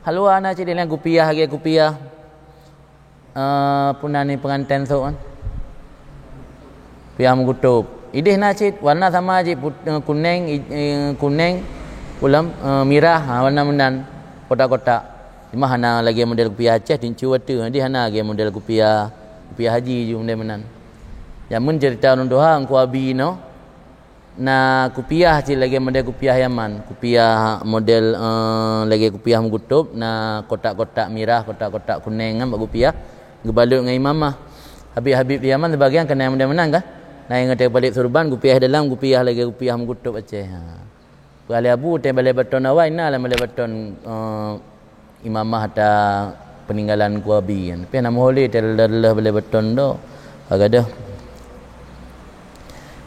Speaker 1: Halwa na cik dia kupiah lagi kupiah. Punani pengantin tu kan. Piah mengutup. Ideh nacit warna sama aja kuning ulam merah warna menan kotak-kotak. Cuma hana lagi model kupiah Aceh tincu watu. Dia hana lagi model kupiah haji je model menan. Jamun cerita orang doa angku abi no. Na kupiah cik lagi model kupiah Yaman. Kupiah model lagi kupiah mengutup na kotak-kotak merah, kotak-kotak kuning kan kupiah. Gebalut dengan imamah. Habib-habib di Yaman sebagian kena yang menang kan. Nah yang ada balik surban kupiah dalam kupiah lagi kupiah mengutup Aceh. Balik abu teh balik beton awal nah lah balik beton imamah ada peninggalan kuabi kan. Tapi nama holi teh lelah balik beton do. Agak dah.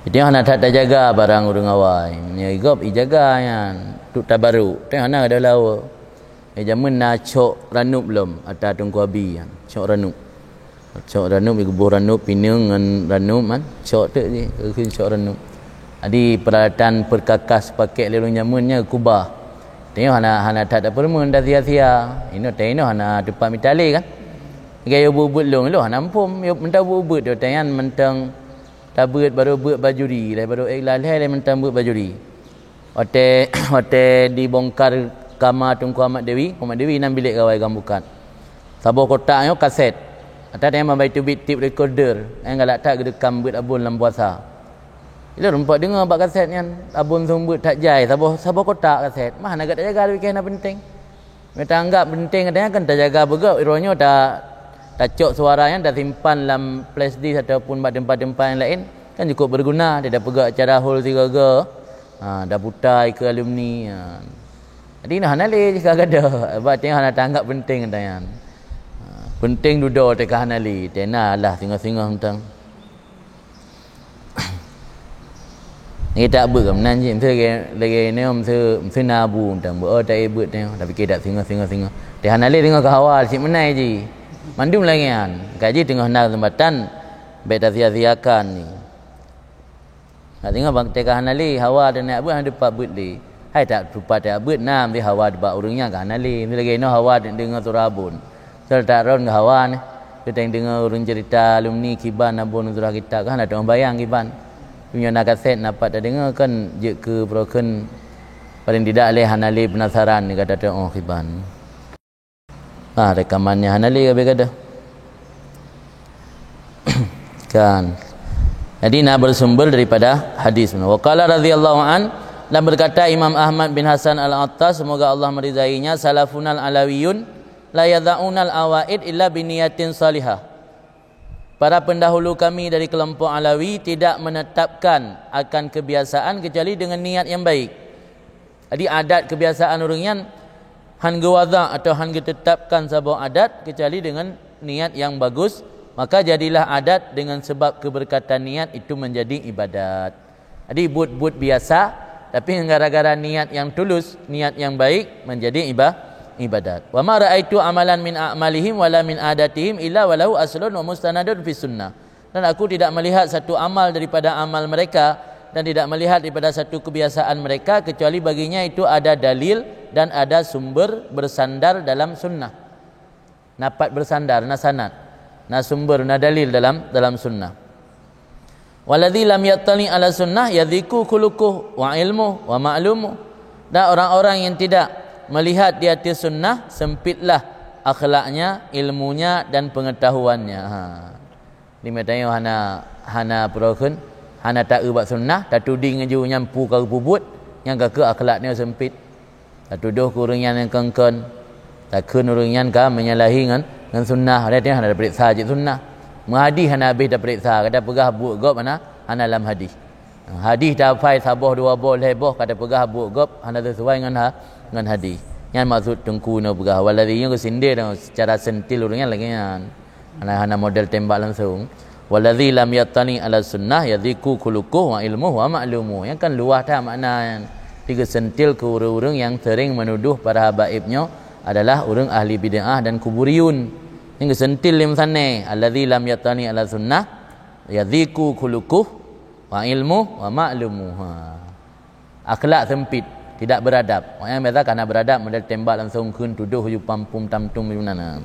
Speaker 1: Tengok hana tak jaga barang urang awai. Nya igop jaga yan. Tu tabaruk. Tengok hana ada lawa. Jamun nak cok ranup belum atau tungku abi yan. Cok ranup. Cok ranup ibu ranup pinang dengan ranup man. Cok tu je. Cok ranup. Adi peralatan perkakas pakai lelung jamunnya kubah. Tengok hana tak ada permen dah sia-sia. Ini tengok hana tempat mitali kan. Gaya bubut long lo hana ampum. Yo mentang bubut tu tengok mentang tabut baru buat bajuri lah baru iklan hai mentang buat bajuri. Hotel dibongkar kamar Tunku Ahmad Dewi 6 bilik kawai gambukan. Sabah kotaknya kaset. Atau yang membaik tu beat tip recorder. Yang galak tak gedekam buat abun dalam puasa. Bila rumpak dengar bak kaset yang abun sumbut tak jai. Sabah kotak kaset. Mah nak tak jaga lebih kena penting. Mereka anggap penting katanya kan tak jaga bergerak. Ironya tak cok suara yang dah simpan dalam flash disk ataupun tempat-tempat yang lain. Kan cukup berguna. Dia dah pegang cara hole 3G. Dah putai ke alumni. Jadi nak hanali jika ada. Sebab tengok nak anggap penting katanya. Penting duduk dekat hanali. Tena lah singa-singa tentang. Ni tak ber ke menan je. Lagi ni mesti nabu tentang. Tak ebut tengok. Tapi kita singa-singa. Teh hanali tengok ke awal cik menai je. Mandum lagi kan. Kaji tengok hendak tempatan. Baik dah sia-siakan ni. Nak tengok bang teh hanali hawa dan nak buat hang depan but li. Hai tak rupa tak but nam di hawa debat urangnya kan hanali. Ni lagi no hawa dengar turabun. Sel tak ron ke hawa ni. Kita dengar urang cerita alumni kiban abun surah kita kan ada orang bayang kiban. Punya nak kaset dapat tak dengar kan je ke broken paling tidak oleh hanali penasaran ni kata oh kiban. Rekamannya hanali ke kata. Kan. Jadi nak bersumber daripada hadis. Wa qala radhiyallahu an dan berkata Imam Ahmad bin Hasan Al-Attas semoga Allah meridainya salafunal alawiyun la yad'unal awaid illa biniyatin salihah. Para pendahulu kami dari kelompok Alawi tidak menetapkan akan kebiasaan kecuali dengan niat yang baik. Jadi adat kebiasaan orang yang han gewaza atau han ditetapkan sebuah adat kecuali dengan niat yang bagus, maka jadilah adat dengan sebab keberkatan niat itu menjadi ibadat. Jadi but biasa tapi gara-gara niat yang tulus, niat yang baik menjadi ibadat. Wa ma raaitu amalan min a'malihim wala min adatihim illa walahu aslun wa mustanadun fi sunnah. Dan aku tidak melihat satu amal daripada amal mereka dan tidak melihat daripada satu kebiasaan mereka kecuali baginya itu ada dalil dan ada sumber bersandar dalam sunnah. Napat bersandar, nasanad, na sumber, na dalil dalam sunnah. Waladzi lam yattali ala sunnah yadhiku khuluquh wa ilmu wa ma'lumu. Dan orang-orang yang tidak melihat di atas sunnah sempitlah akhlaknya, ilmunya dan pengetahuannya. Ni matanya hana proken, hana tak ubat sunnah, tak tuding ngaju nyampu ke pubut yang ke akhlaknya sempit. Tak tuduh kurang yang kengken. Tak kun urang yang ka menyalahi dengan sunnah. Dia tengah ada periksa je sunnah. Menghadis hana habis dah periksa, kata pegah buat gop mana hana dalam hadis. Hadis dah fai sabah dua bol heboh kata pegah buat gop hana sesuai dengan hadis. Yang maksud tengku no pegah waladhi yang kesindir secara sentil urangnya lagi hana model tembak langsung. Waladhi lam yattani ala sunnah yadhiku khuluquh wa ilmuhu wa ma'lumu. Yang kan luah tak makna tiga sentil ke urang-urang yang sering menuduh para habaibnya adalah orang ahli bid'ah dan kuburiyun. Yang sentil lim sanai allazi lam yatani ala sunnah yadhiku khuluquh wa ilmu wa ma'lumu. Akhlak sempit, tidak beradab. Orang yang biasa kana beradab model tembak langsung kun tuduh you pampum tamtum mana.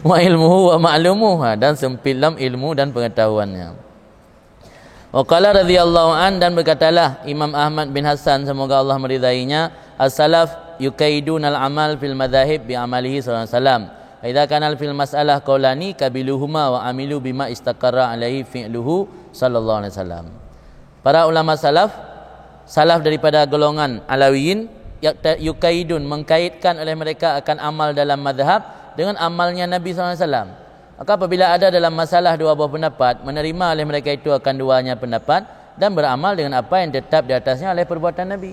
Speaker 1: Wa ilmuhu wa ma'lumu dan sempit dalam ilmu dan pengetahuannya. Wa qala radhiyallahu an dan berkatalah Imam Ahmad bin Hasan semoga Allah meridainya as-salaf yukaidunal amal fil madzahib bi amalihi sallallahu alaihi wasallam. Idza kana fil mas'alah qaulani kabiluhuma wa amilu bima istaqarra alaihi fi'luhu sallallahu alaihi wasallam. Para ulama salaf daripada golongan Alawiyin yukaidun mengkaitkan oleh mereka akan amal dalam mazhab dengan amalnya Nabi sallallahu alaihi wasallam. Maka apabila ada dalam masalah dua buah pendapat, menerima oleh mereka itu akan duanya pendapat dan beramal dengan apa yang tetap di atasnya oleh perbuatan Nabi.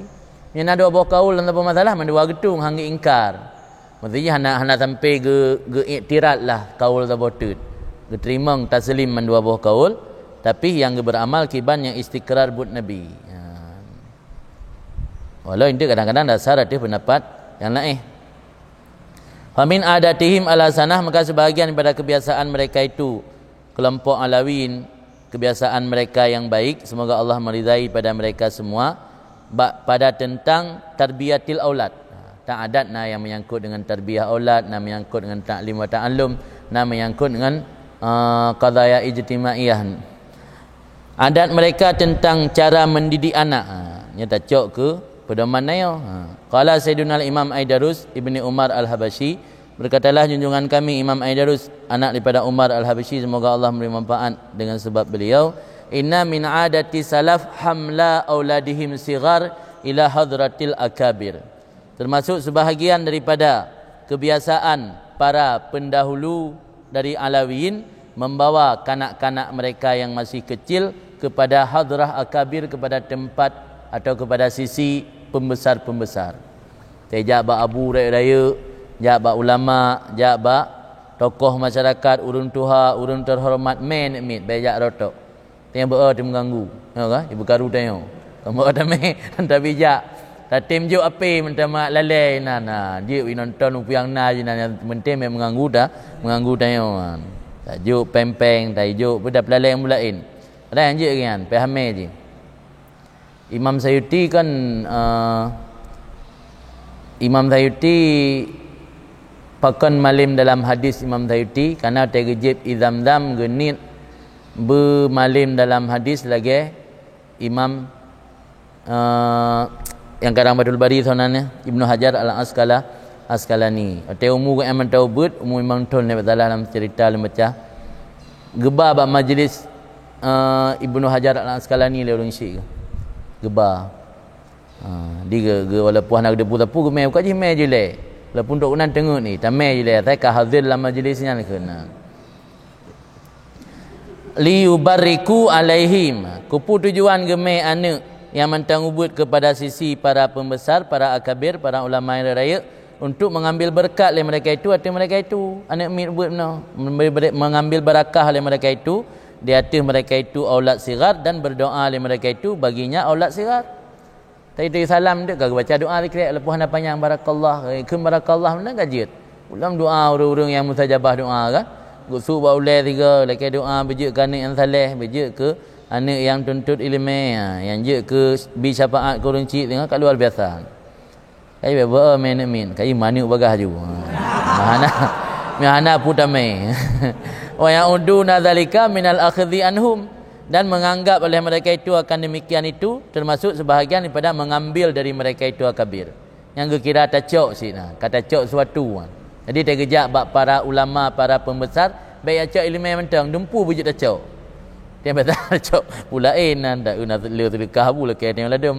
Speaker 1: Yang ada dua buah kaul dalam masalah mendua getung hanggi ingkar. Maksudnya hana sampai ge iktirat lah kaul tersebut. Ge terima taslim mendua buah kaul tapi yang beramal kiban yang istikrar buat Nabi. Walau itu kadang-kadang dasar ada pendapat yang lain. Famin adatihim ala sanah, maka sebahagian daripada kebiasaan mereka itu, kelompok Alawin, kebiasaan mereka yang baik, semoga Allah meridai pada mereka semua, pada tentang tarbiyatil aulad. Tak adat yang menyangkut dengan tarbiyah aulad, menyangkut dengan ta'lim wa ta'allum, menyangkut dengan qadaya ijtimaiyah. Adat mereka tentang cara mendidik anak. Nya tak cok ke pedoman nayo. Qala Sayyiduna Imam Aidarus Ibni Umar Al-Habashi, berkatalah junjungan kami Imam Aidarus, anak daripada Umar Al-Habashi, semoga Allah memberi manfaat dengan sebab beliau, inna min adati salaf hamla auladihim sigar ila hadratil akabir. Termasuk sebahagian daripada kebiasaan para pendahulu dari Alawiyin membawa kanak-kanak mereka yang masih kecil kepada hadrah akabir, kepada tempat atau kepada sisi pembesar-pembesar. Jak bak abu raya-raya, jak bak ulama, jak bak tokoh masyarakat, urun tuha, urun terhormat, men mit bejak rotok. Tengok ber dia mengganggu. Tengok ah, ibu karu tengok. Kamu ada me hantar bijak. Tatim juk ape mentah mak lalai nana. Dia nonton upiang na je nana menteh mengganggu dah, mengganggu tengok. Tak juk pempeng, tak juk budak pelalai yang mulain. Ada yang je kan, pahame je. Imam Sayuti kan Imam Sayuti pakon malim dalam hadis Imam Sayuti, karena tergejib idam-dam genit bermalim dalam hadis lagi Imam yang kadang Badul Bari sonannya Ibnu Hajar Al-Asqalani. Ate umur yang mentaubat, umur Imam Tun dalam cerita lembaca geba bab majlis Ibnu Hajar Al-Asqalani le urang syik geba. Dia walaupun nak debu tapu gemai buka je mai je le. Walaupun dok nan tengok ni, tamai je le. Tak ka hadir dalam majlisnya kena. Li yubarriku alaihim. Kupu tujuan gemai anak yang mentang ubud kepada sisi para pembesar, para akabir, para ulama yang raya, untuk mengambil berkat oleh mereka itu, hati mereka itu anak mit buat mengambil barakah oleh mereka itu di hati mereka itu aulad sigar, dan berdoa oleh mereka itu baginya aulad sigar. Tadi salam dia kagak baca doa zikir lepas hana panjang barakallah ke barakallah mana gajit. Ulam doa orang-orang yang mustajabah doa kan. Gusu ba ulai tiga laki doa bejek ke anak yang saleh, bejek ke anak yang tuntut ilmu, yang je ke bi syafaat ke orang cik tengok kat luar biasa. Kai ba min kai manu bagah ju. Mahana putame. Wa yauduna zalika minal akhdhi anhum, dan menganggap oleh mereka itu akan demikian itu termasuk sebahagian daripada mengambil dari mereka itu akabir. Yang kira tacok sih nah, kata cok suatu. Jadi tergejak bab para ulama, para pembesar, baik acok ilmu yang mentang dempu wujud tacok. Dia betul tacok pulain ndak una lekah bu lekah tengok ladum.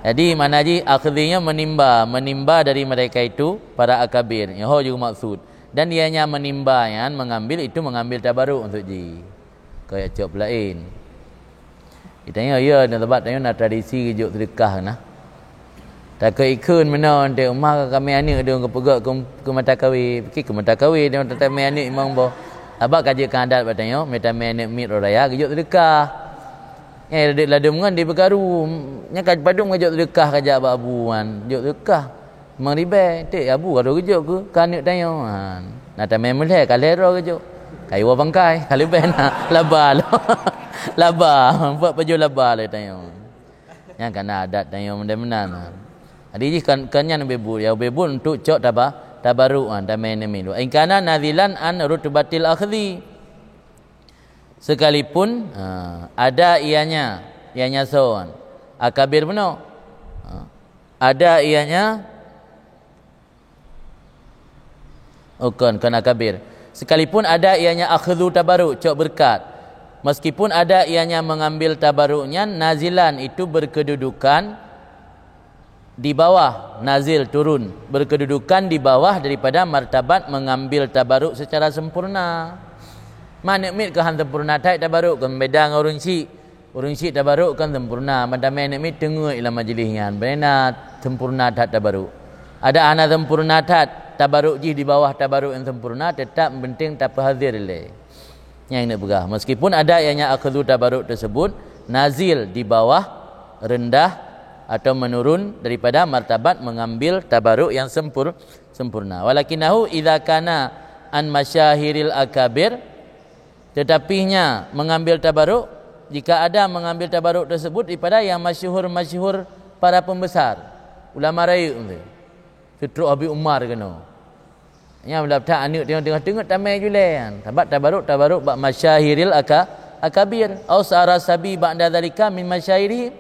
Speaker 1: Jadi mana ji akhirnya menimba dari mereka itu para akabir. Yang ho juga maksud. Dan ianya menimba yang mengambil itu mengambil tabaruk untuk ji. Kayak cok lain. Kita tanya ya nak tempat tanya nak tradisi juk sedekah nah. Tak ke ikun mana ante umah kami anak dia ke ke mata kawi, pergi ke mata kawi dia tak mai anak imang bo. Abak kaji kandat batanya meta mai anak mit raya juk sedekah. Dedik ladum kan dia bergaru. Nya kaj padung juk sedekah kaja abak abuan, juk sedekah. Meribe tek abu garu juk ke kanak tanya. Nak tak mai meleh kalero juk. Kayu bangkai kalau bena laba buat baju laba le tanya yang kena adat tanya mendan-mendan jadi kan bebu ya bebu untuk cok tabaruan tamai nemi in kana nazilan an rutbatil akhdhi, sekalipun ada ianya soan akabir benar ada ianya kan akabir, sekalipun ada ianya akhdhu tabaruk, cok berkat. Meskipun ada ianya mengambil tabaruknya, nazilan itu berkedudukan di bawah, nazil turun, berkedudukan di bawah daripada martabat mengambil tabaruk secara sempurna. Mana mit ke han sempurna tai tabaruk kan beda dengan orang syik tabaruk kan sempurna. Madam nak mit tengok dalam majlisnya, bena sempurna tak tabaruk. Ada ana sempurna tak tabaruk ji di bawah tabaruk yang sempurna tetap penting tak hadir le. yang nak pegah. Meskipun ada yang akhdhu tabarruk tersebut nazil di bawah, rendah atau menurun daripada martabat mengambil tabarruk yang sempurna. Walakinahu idza kana an masyahiril akabir, tetapinya mengambil tabarruk jika ada mengambil tabarruk tersebut daripada yang masyhur-masyhur para pembesar ulama raya tu. Fitruk Abi Umar kena. Yang bila tak anak tengok-tengok tamai julan. Tabat tabarruk bak masyahiril akabir au sara sabi ba'da zalika min masyahirihim,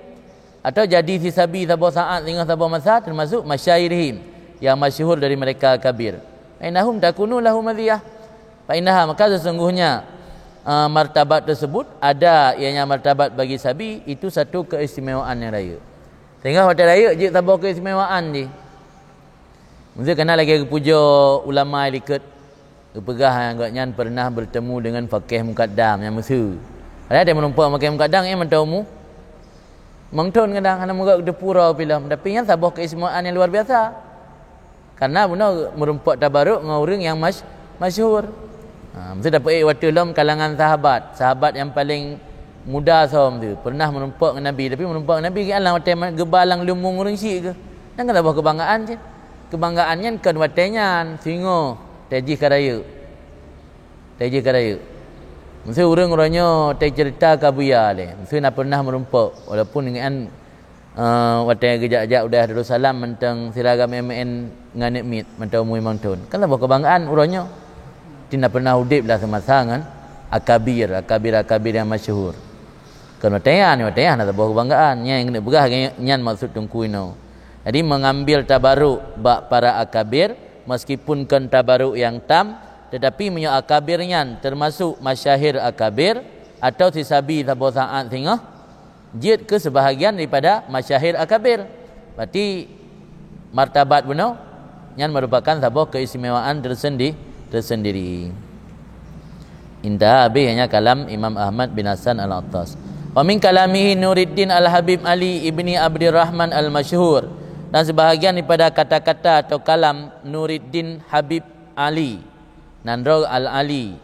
Speaker 1: atau jadi si sabi sabah saat dengan sabah masa termasuk masyahirihim yang masyhur dari mereka akabir. Ainahum takunu lahum madhiyah. Fa innaha, maka sesungguhnya martabat tersebut ada ianya martabat bagi sabi, itu satu keistimewaan yang raya. Sehingga hotel raya je sabah keistimewaan je. Mesti kena lagi puja ulama liket kepegah yang agaknya pernah bertemu dengan Faqih Muqaddam yang Mesir. Ada yang menumpak Faqih Muqaddam yang mentaumu mengton kadang hana muka depura film, tapi yang sabah keistimewaan yang luar biasa. Karena benar merumpak tabaruk dengan orang yang masyhur. Mesti dapat waktu dalam kalangan sahabat yang paling muda saum tu pernah menumpak dengan Nabi, tapi menumpak dengan Nabi ke alam waktu gebalang lumung orang syik ke. Dan kan sabah kebanggaan je. Kebanggaannya kan watenya singo teji karaya. Mesti orang-orangnya te cerita kabuya le. Mesti nak pernah merumpak walaupun dengan watenya gejak-gejak udah Darussalam mentang siragam MN nganek mit mentang umui mangtun. Kan lah kebanggaan orangnya. Tidak pernah udip lah semasa kan akabir yang masyhur. Kan watenya nak sebuah kebanggaan yang kena begah nyan maksud tungku ino. Jadi mengambil tabaruk bak para akabir meskipun kan tabaruk yang tam, tetapi menyo akabirnya termasuk masyahir akabir atau sisabi sabah saat tengah jid ke sebahagian daripada masyahir akabir. Berarti martabat benar yang merupakan sabah keistimewaan tersendiri. Indah habis hanya kalam Imam Ahmad bin Hasan Al-Attas. Wa min kalamihi Nuruddin Al-Habib Ali ibni Abdurrahman Al-Masyhur, dan sebahagian daripada kata-kata atau kalam Nuruddin Habib Ali Nandro Ali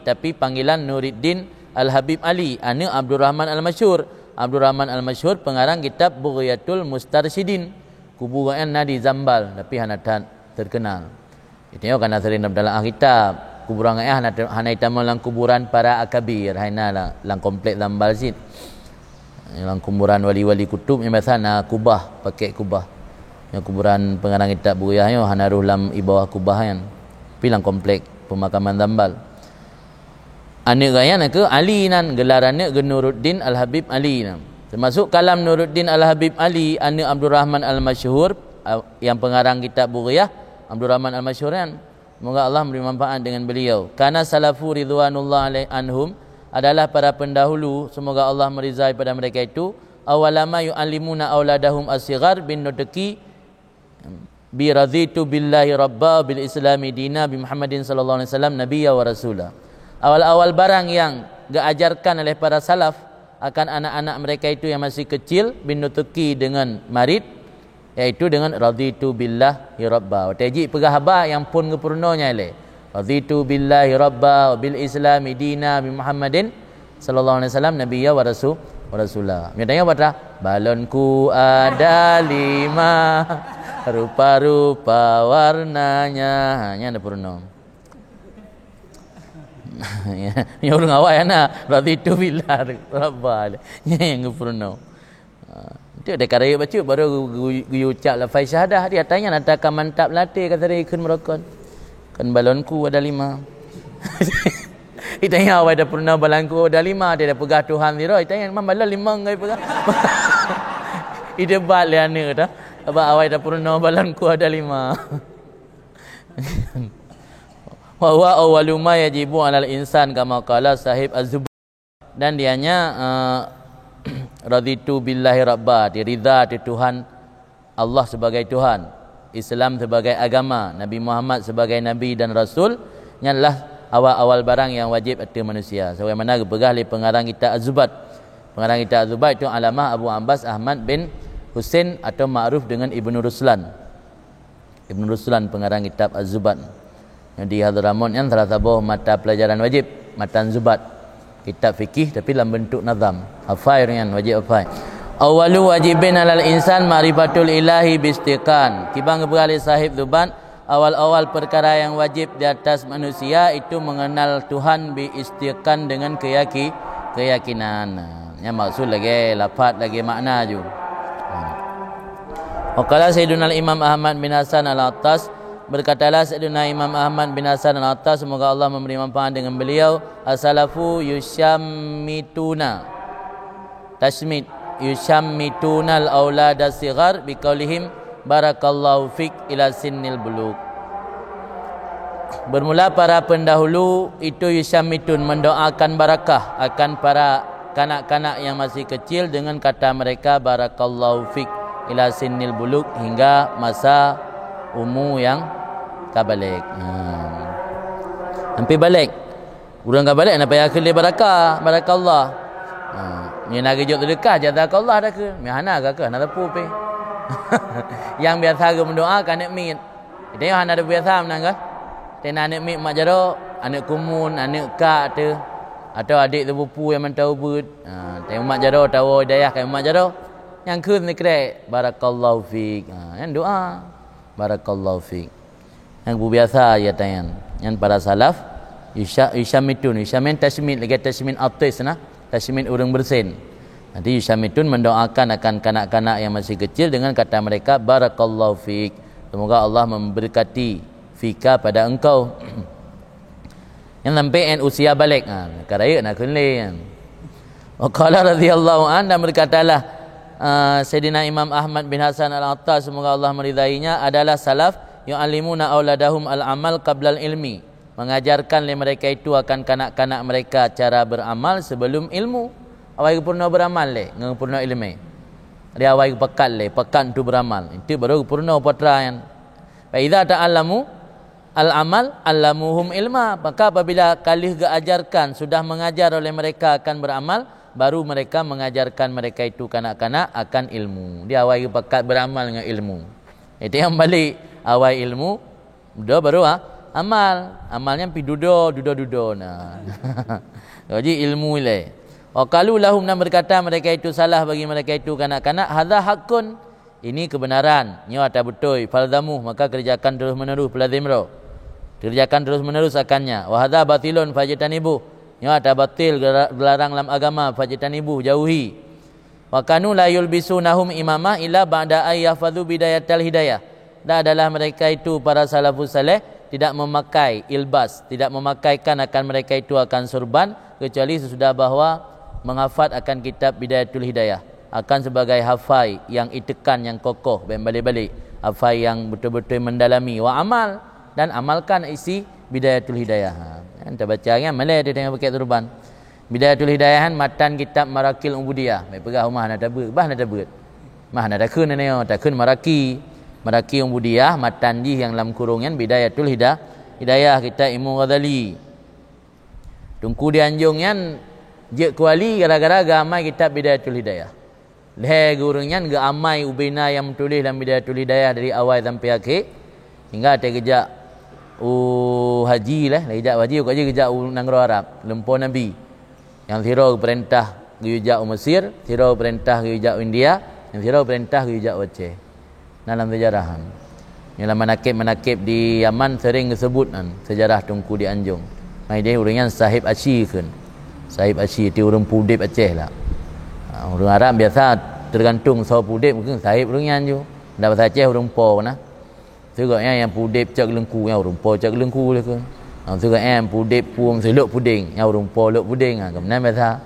Speaker 1: tapi panggilan Nuruddin Al-Habib Ali anu Abdurrahman Al-Masyhur. Abdurrahman Al-Masyhur pengarang kitab Bughyatul Mustarsyidin, kuburan Nadi Zambal tapi hana terkenal. Itu kan sering dalam kitab kuburan hana itamal kuburan para akabir hana lang komplek Zambal sit. Yang kuburan wali-wali kutub yang biasa nak kubah, pakai kubah. Yang kuburan pengarang kitab Bughiyah hana rulam ibawah kubah kan. Pilang komplek pemakaman Zambal. Anak gaya nak ke Ali nan gelarannya Nuruddin Al-Habib Ali nan. Termasuk kalam Nuruddin Al-Habib Ali anak Abdurrahman Al-Masyhur yang pengarang kitab Bughiyah Abdurrahman Al-Masyhur kan. Semoga Allah memberi manfaat dengan beliau. Kana salafu ridwanullah alaihi anhum, adalah para pendahulu semoga Allah meridai pada mereka itu, awalama yu'allimuna auladahum as-sighar bin nutqi bi raditu billahi rabba bil islami dina bi Muhammadin sallallahu alaihi wasallam nabiyya wa rasula. Awal-awal barang yang diajarkan oleh para salaf akan anak-anak mereka itu yang masih kecil bin nutqi dengan marid, iaitu dengan raditu billahi rabba. Taji pegah haba yang pun kepurnonya le. Raditu billahi rabba wa bil islami dina bi Muhammadin sallallahu alaihi wasallam nabiyya wa rasulah. Minatnya apa? Balonku ada 5 rupa-rupa warnanya. Hanya ada purno. Ini orang awak ya raditu billahi rabba. Yang purno. Itu ada karya baca baru guyu ucap lafaz syahadah dia tanya nak tak mantap latih kata dia ikut merokon. Kan balonku ada 5. Ditanya awak dah pernah balonku ada 5, dia dah pegah Tuhan dia. Ditanya memang balon 5 ngai pegah. Ide bat le ana dah. Apa awak dah pernah balonku ada 5. Wa huwa awwalu ma yajibu 'alal insan kama qala sahib Az-Zubair. Dan dianya raditu billahi rabba, dia ridha di Tuhan Allah sebagai Tuhan, Islam sebagai agama, Nabi Muhammad sebagai Nabi dan Rasul, nyalah awal-awal barang yang wajib atas manusia. Sebagaimana pegah oleh pengarang kitab Az-Zubat. Pengarang kitab Az-Zubat itu Alamah Abu Abbas Ahmad bin Husain atau ma'ruf dengan Ibnu Ruslan. Ibnu Ruslan pengarang kitab Az-Zubat. Yang di Hadramaut yang salah satu mata pelajaran wajib Matan Zubat, kitab fikih tapi dalam bentuk nazam. Hafal kan, wajib hafal. Awalu wajibin alal insan ma'rifatul ilahi bistiqan. Kibang beralih sahib Zubat, awal-awal perkara yang wajib di atas manusia itu mengenal Tuhan bi istiqan dengan keyakinan. Yang maksud lagi lafaz lagi makna ju. Waqala Sayyiduna Imam Ahmad bin Hasan Al-Attas, berkatalah Sayyiduna Imam Ahmad bin Hasan Al-Attas, semoga Allah memberi manfaat dengan beliau, as-salafu yushammituna tasmit yushammituna al-aulad as-sighar biqaulihim barakallahu fik ila sinnil bulugh. Bermula para pendahulu itu yushammitun, mendoakan barakah akan para kanak-kanak yang masih kecil dengan kata mereka barakallahu fik ila sinnil bulugh, hingga masa umur yang kabalik. Hampir balik. Urang kabalik nak payah kele barakah, barakallah. Ni nak kejut sedekah jazakallah dah ke? Mi hana ke nak tepu pe. Yang biasa ke mendoakan anak mit. Kita yang hana ada biasa menang kan? Tena anak mit mak jaro, anak kumun, anak kak tu, atau adik sepupu yang mentau but. Tengok mak jaro tahu hidayah kan mak jaro. Yang kun ni kerek barakallahu fik. Yang doa barakallahu fik. Yang biasa ya tayan. Yang para salaf yushamitun, yushamin tasmin lagi tasmin atis nah, tasmin urang bersin. Nanti yushamitun mendoakan akan kanak-kanak yang masih kecil dengan kata mereka barakallahu fik. Semoga Allah memberkati fika pada engkau. Yang sampai usia balik karaya nak kenle kan. Wa qala radhiyallahu an, dan berkatalah Sayyidina Imam Ahmad bin Hasan Al-Attas, semoga Allah meridainya, adalah salaf yang alimuna auladahum al-amal qabla al-ilmi, mengajarkan mereka itu akan kanak-kanak mereka cara beramal sebelum ilmu. Awal purna beramal ngeng purna ilmu. Dia awal pekan tu beramal. Itu baru purna patra yang. Fa idza ta'allamu al-amal allamuhum ilma. Maka apabila kali keajarkan sudah mengajar oleh mereka akan beramal, baru mereka mengajarkan mereka itu kanak-kanak akan ilmu. Dia awal pekat beramal dengan ilmu. Itu yang balik awal ilmu, dah baru amal. Amalnya pi dudo nah. Jadi ilmu le. Wa qalu lahum, dan berkata mereka itu salah bagi mereka itu kanak-kanak, hadza haqqun, ini kebenaran, nyo ada betul, falzamu, maka kerjakan terus-menerus, pelazimro. Kerjakan terus-menerus akannya. Wa hadza batilun fajtanibu, nyo ada batil, dilarang dalam agama, fajtanibu, jauhi. Wa kanu la yulbisunahum imamah illa ba'da ayyafadhu bidayatal hidayah. Dan adalah mereka itu para salafus saleh tidak memakai ilbas, tidak memakaikan akan mereka itu akan surban kecuali sesudah bahwa menghafal akan kitab Bidayatul Hidayah, akan sebagai hafai yang itekan, yang kokoh, balik-balik, hafai yang betul-betul mendalami, wa amal, dan amalkan isi Bidayatul Hidayah. Anda baca kan malai dia tengok pakai turban. Bidayatul Hidayah kan matan kitab Marakil Ubudiyah. Mai pegah rumah nak tabut, bah nak tabut. Mah nak dakun neo, takun Maraki Ubudiyah matan di yang dalam kurungan Bidayatul Hidayah kita Imam Ghazali. Tungku di Anjung kan je kuali gara-gara gamai kitab Bidayatul Hidayah. Leh gurunya ga amai ubina yang menulis dalam Bidayatul Hidayah dari awal sampai akhir, hingga ada kejak haji lah, kejak haji kok je kejak nangro Arab, lempon Nabi. Yang thiro perintah kejak Mesir, thiro perintah kejak India, yang thiro perintah kejak Aceh. Dalam sejarah. Yang manakib di Yaman sering disebut sejarah Tungku di Anjung. Mai dia urangnya Sahib Ashi kan. Sahib Ashi itu orang Pudip Aceh lah. Orang Arab biasa tergantung sahib Pudip, mungkin sahib orangnya je. Dah bahasa Aceh orang Po nah. Segaknya yang Pudip cak lengku, yang orang Po cak lengku lah kan. Segaknya yang Pudip puang seluk puding, yang orang Po luk puding. Kemudian bahasa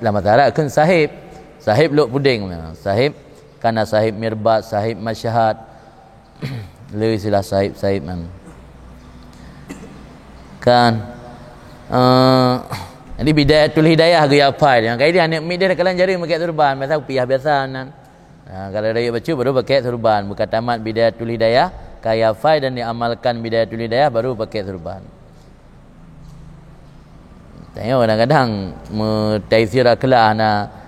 Speaker 1: lama Arab kan sahib luk puding. Sahib karena sahib mirbat, sahib masyahad. Le istilah sahib kan. Jadi Bidayatul Hidayah gaya apa dia? Kai dia anak mid dia kalan jari pakai turban, biasa nan. Kalau dia baca baru pakai turban, bukan tamat Bidayatul Hidayah, kaya fai dan diamalkan Bidayatul Hidayah baru pakai turban. Tengok kadang-kadang taisir akhlak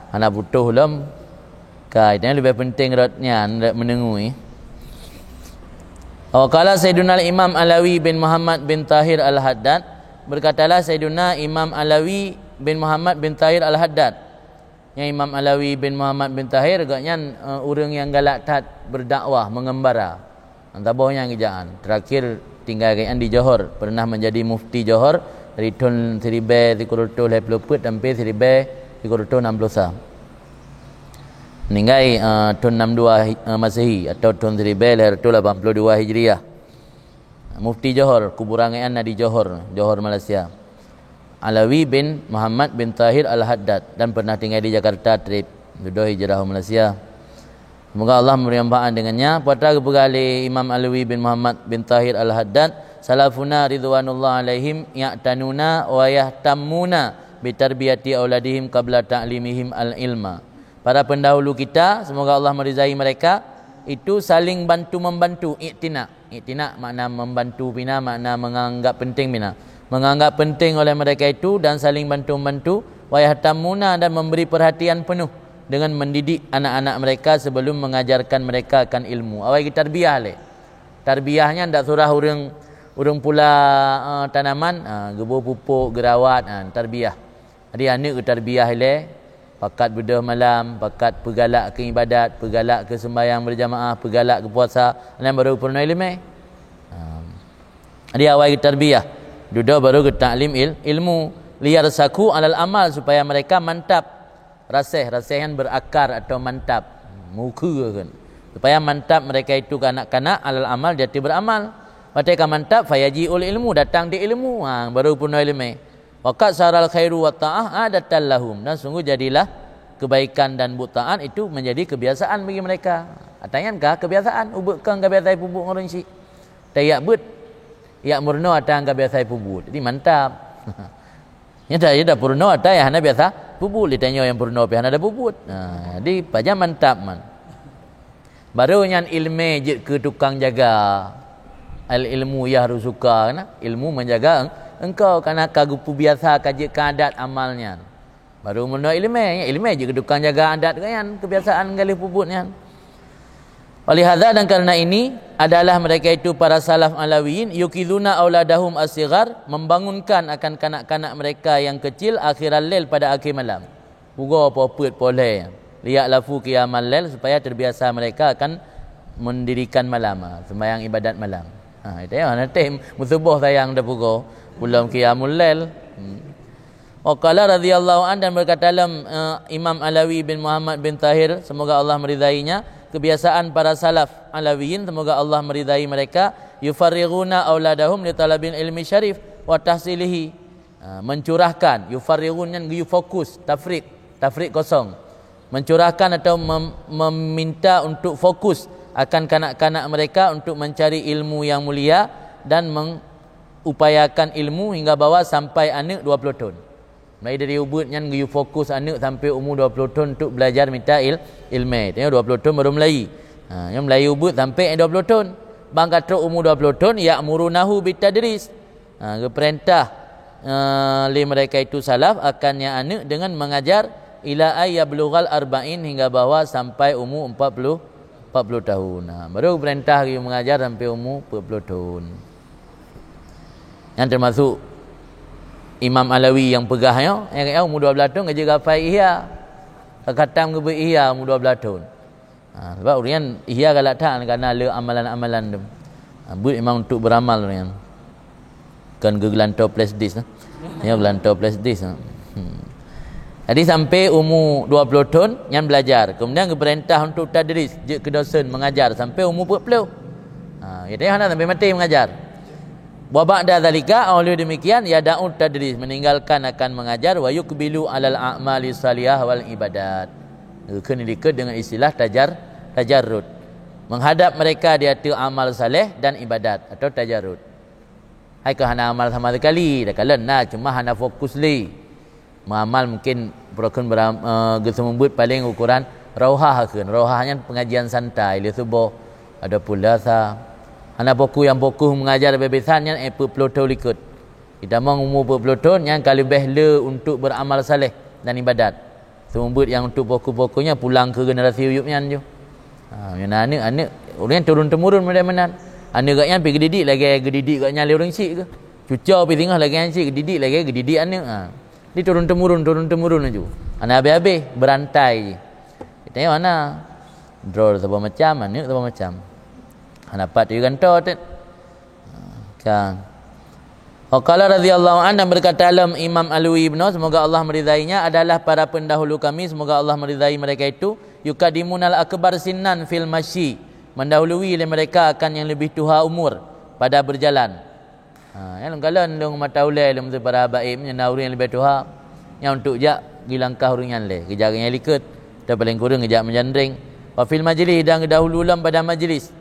Speaker 1: ana butuh lam. Kai dia lebih penting ratnya menengui. Qala Sayyiduna Imam Alawi bin Muhammad bin Tahir Al-Haddad, berkatalah Sayyiduna Imam Alawi bin Muhammad bin Tahir Al-Haddad. Yang Imam Alawi bin Muhammad bin Tahir agaknya orang yang galak tat berdakwah, mengembara. Antabahnya kerjaan. Terakhir tinggal kayaan di Johor, pernah menjadi mufti Johor dari tahun 1380 sampai 1360. Meninggal tahun 62 Masehi atau tahun 1382 Hijriah. Mufti Johor, kuburan kayaan di Johor, Malaysia. Alawi bin Muhammad bin Tahir Al-Haddad dan pernah tinggal di Jakarta, trip duduk hijrah Malaysia. Semoga Allah memberi manfaat dengannya. Pada kepegali Imam Alawi bin Muhammad bin Tahir Al-Haddad, salafuna ridwanullah alaihim ya'tanuna wa yahtammuna bitarbiyati auladihim qabla ta'limihim al-ilma. Para pendahulu kita, semoga Allah meridai mereka, itu saling bantu-membantu. Iktina makna membantu, bina makna menganggap penting, bina menganggap penting oleh mereka itu dan saling bantu-membantu. Wa yahtamuna, dan memberi perhatian penuh dengan mendidik anak-anak mereka sebelum mengajarkan mereka akan ilmu. Awal kita tarbiyah le. Tarbiyahnya ndak surah urang pula tanaman, gebur pupuk, gerawat, tarbiyah. Jadi anak ke tarbiyah le, pakat berdoa malam, pakat pergalak ke ibadat, pergalak ke sembahyang berjamaah, pergalak ke puasa, dan baru purna ilmu. Dia awal tarbiyah, duduk baru ke taklim ilmu, liyar saku alal amal, supaya mereka mantap, rasih yang berakar atau mantap, muka kan, supaya mantap mereka itu kanak-kanak alal amal, jati beramal. Mereka mantap, fayaji'ul ilmu, datang di ilmu, baru purna ilmu. Waqad saral khairu wa ta'ah adatan lahum, dan sungguh jadilah kebaikan dan butaan itu menjadi kebiasaan bagi mereka. Atanyankah kebiasaan ubekkan kebiasaan pupuk orang si. Tayak but yak murno atang kebiasaan pupuk. Jadi mantap. Ya dah purno atang ya hana biasa pupuk, ditanya yang purno pi hana ada pupuk. Jadi paja mantap man. Baru nyan ilmu je ke tukang jaga. Al ilmu ya harus suka na, ilmu menjaga engkau karena kagupu biasa kaji adat amalnya. Baru mula ilmu je kedukaan jaga adat kan, kebiasaan galih puputnya. Oleh hadza, dan karena ini adalah mereka itu para salaf alawiyin yukiduna auladahum as-sighar, membangunkan akan kanak-kanak mereka yang kecil akhiral lail, pada akhir malam. Pugo poput poleh liyak lafu qiyamal lail, supaya terbiasa mereka akan mendirikan malam, sembahyang ibadat malam. Itu ya nanti musubuh sayang dah pugo bulan qiyamul lail. Waqala radhiyallahu an, dan berkata dalam Imam Alawi bin Muhammad bin Tahir, semoga Allah meridainya, kebiasaan para salaf alawiyin, semoga Allah meridai mereka, yufarrighuna auladahum li talabil ilmi syarif wa tahsilihi, mencurahkan, yufarrighun yang fokus, tafriq kosong, mencurahkan atau meminta untuk fokus akan kanak-kanak mereka untuk mencari ilmu yang mulia dan upayakan ilmu hingga bawah sampai anak 20 tahun. Mulai dari ubud yang you fokus anak sampai umur 20 tahun untuk belajar minta ilmu. Tengok 20 tahun baru mulai. Yang mulai ubud sampai 20 tahun. Bang kata umur 20 tahun ya'murunahu bitadris. Perintah li mereka itu salaf akannya anak dengan mengajar ila ayyablughal arba'in, hingga bawah sampai umur 40 tahun. Baru perintah you mengajar sampai umur 40 tahun. Yang termasuk Imam Alawi yang pegahnya, yang umur 12 tahun kerja gapai ihya, khatam ke ihya umur 12 tahun. Sebab orang ihya galak tak kerana le amalan-amalan tu. Buat memang untuk beramal orang. Kan gelantar flash disk. Ya gelantar flash disk. Jadi sampai umur 20 tahun yang belajar. Kemudian keperintah untuk tadris, je ke dosen mengajar sampai umur 40. Ya dia hendak sampai mati mengajar. Wa ba'da zalika, oleh demikian ya da'ud tadris, meninggalkan akan mengajar, wa yukbilu alal a'mali salihah wal ibadat. Kena diket dengan istilah tajarrud. Menghadap mereka di atas amal saleh dan ibadat atau tajarrud. Hai ke hana amal sama sekali, dah kala nah cuma hana fokus li. Mengamal mungkin broken gesembut paling ukuran rauhah kan. Rauhahnya pengajian santai, li subuh ada pula sa. Anak boku yang mengajar bebesannya pelotau likut. Kita mau umur pelotau yang kali behla untuk beramal saleh dan ibadat. Sembut yang untuk boku-bokunya pulang ke generasi uyupnya je. Yang anak orang turun temurun mana-mana. Anak gaknya pergi didik lagi gedidik gaknya le orang sik ke. Cuca pergi tengah lagi hancik, gedidik anak. Dia turun temurun aja. Anak habis-habis berantai je. Dia tanya mana? Draw sebab macam, anak sebab macam. Dapat tu kantor tu. Kan. Waqala radhiyallahu anhu berkata alam Imam Alwi ibn, semoga Allah meridainya, adalah para pendahulu kami, semoga Allah meridai mereka itu, yukadimunal akbar sinnan fil masyi, mendahului oleh mereka akan yang lebih tua umur pada berjalan. Yang kalau ndung mata ulai lem para baik menyana orang yang lebih tua, yang untuk jak gilangkah orang yang le, kejak yang likut, dan paling kurang kejak menjandring. Wa fil majlis dan dahulu lam pada majlis.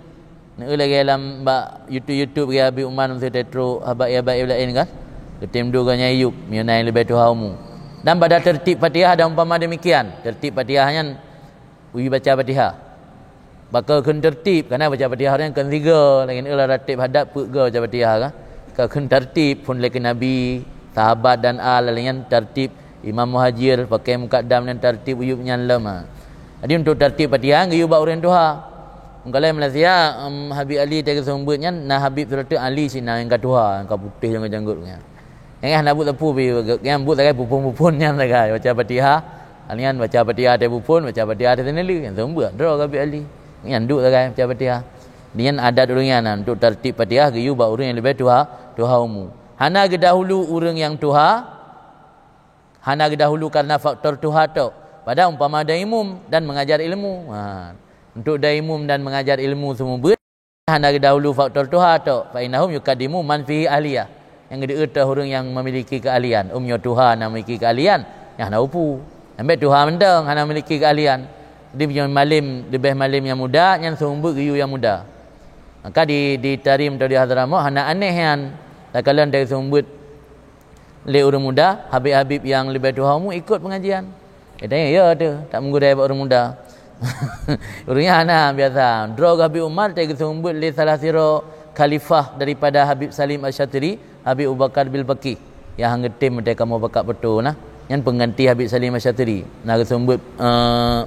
Speaker 1: Nak lagi dalam YouTube ya Abi Umar mesti tetro habai lain kan. Ketim dua kan Ayub mengenai lebih tuhamu. Dan pada tertib Fatihah ada umpama demikian. Tertib Fatihahnya uji baca Fatihah. Bakal kun tertib kerana baca Fatihah yang kan tiga, lain ulah tertib hadap pega baca Fatihah kan. Kalau kun tertib pun lagi Nabi, sahabat dan al lain tertib Imam Muhajir pakai mukaddam dan tertib uyubnya lama. Jadi untuk tertib Fatihah ngayu ba orang tuha. Kalau Malaysia Habib Ali tak sembutnya nah Habib Sultan Ali sina yang katuha yang putih yang janggut yang nak buat tepu yang buat tak pupun-pupun yang tak baca Fatihah alian baca Fatihah tak pupun baca Fatihah tak tenali yang sembut draw Habib Ali yang duk tak baca Fatihah dia adat orangnya untuk tertib Fatihah gayu ba orang yang lebih tua umum hana gedahulu orang yang tua hana gedahulu karena faktor tua tu pada umpama ada imam dan mengajar ilmu untuk daimum dan mengajar ilmu semua hana dahulu faktor tuha tu fa innahum yukadimu man fihi aliyah yang diutah orang yang memiliki keahlian tuha nak memiliki keahlian yang nak upu ambil tuha mendang hana memiliki keahlian dia punya malim lebih malim yang muda yang sumber giyu yang muda maka di tarim atau di Hadramaut hana aneh yang tak kalian dari sumber le orang muda habib-habib yang lebih tuha mu ikut pengajian tanya ya tu tak menggodai orang muda orangnya anak biasa drog Habib Umar tak sembut li salah siro khalifah daripada Habib Salim Asy-Syatiri Habib Abu Bakar bil Baqi yang ngetim mereka mau bakat betul nah yang pengganti Habib Salim Asy-Syatiri nak sembut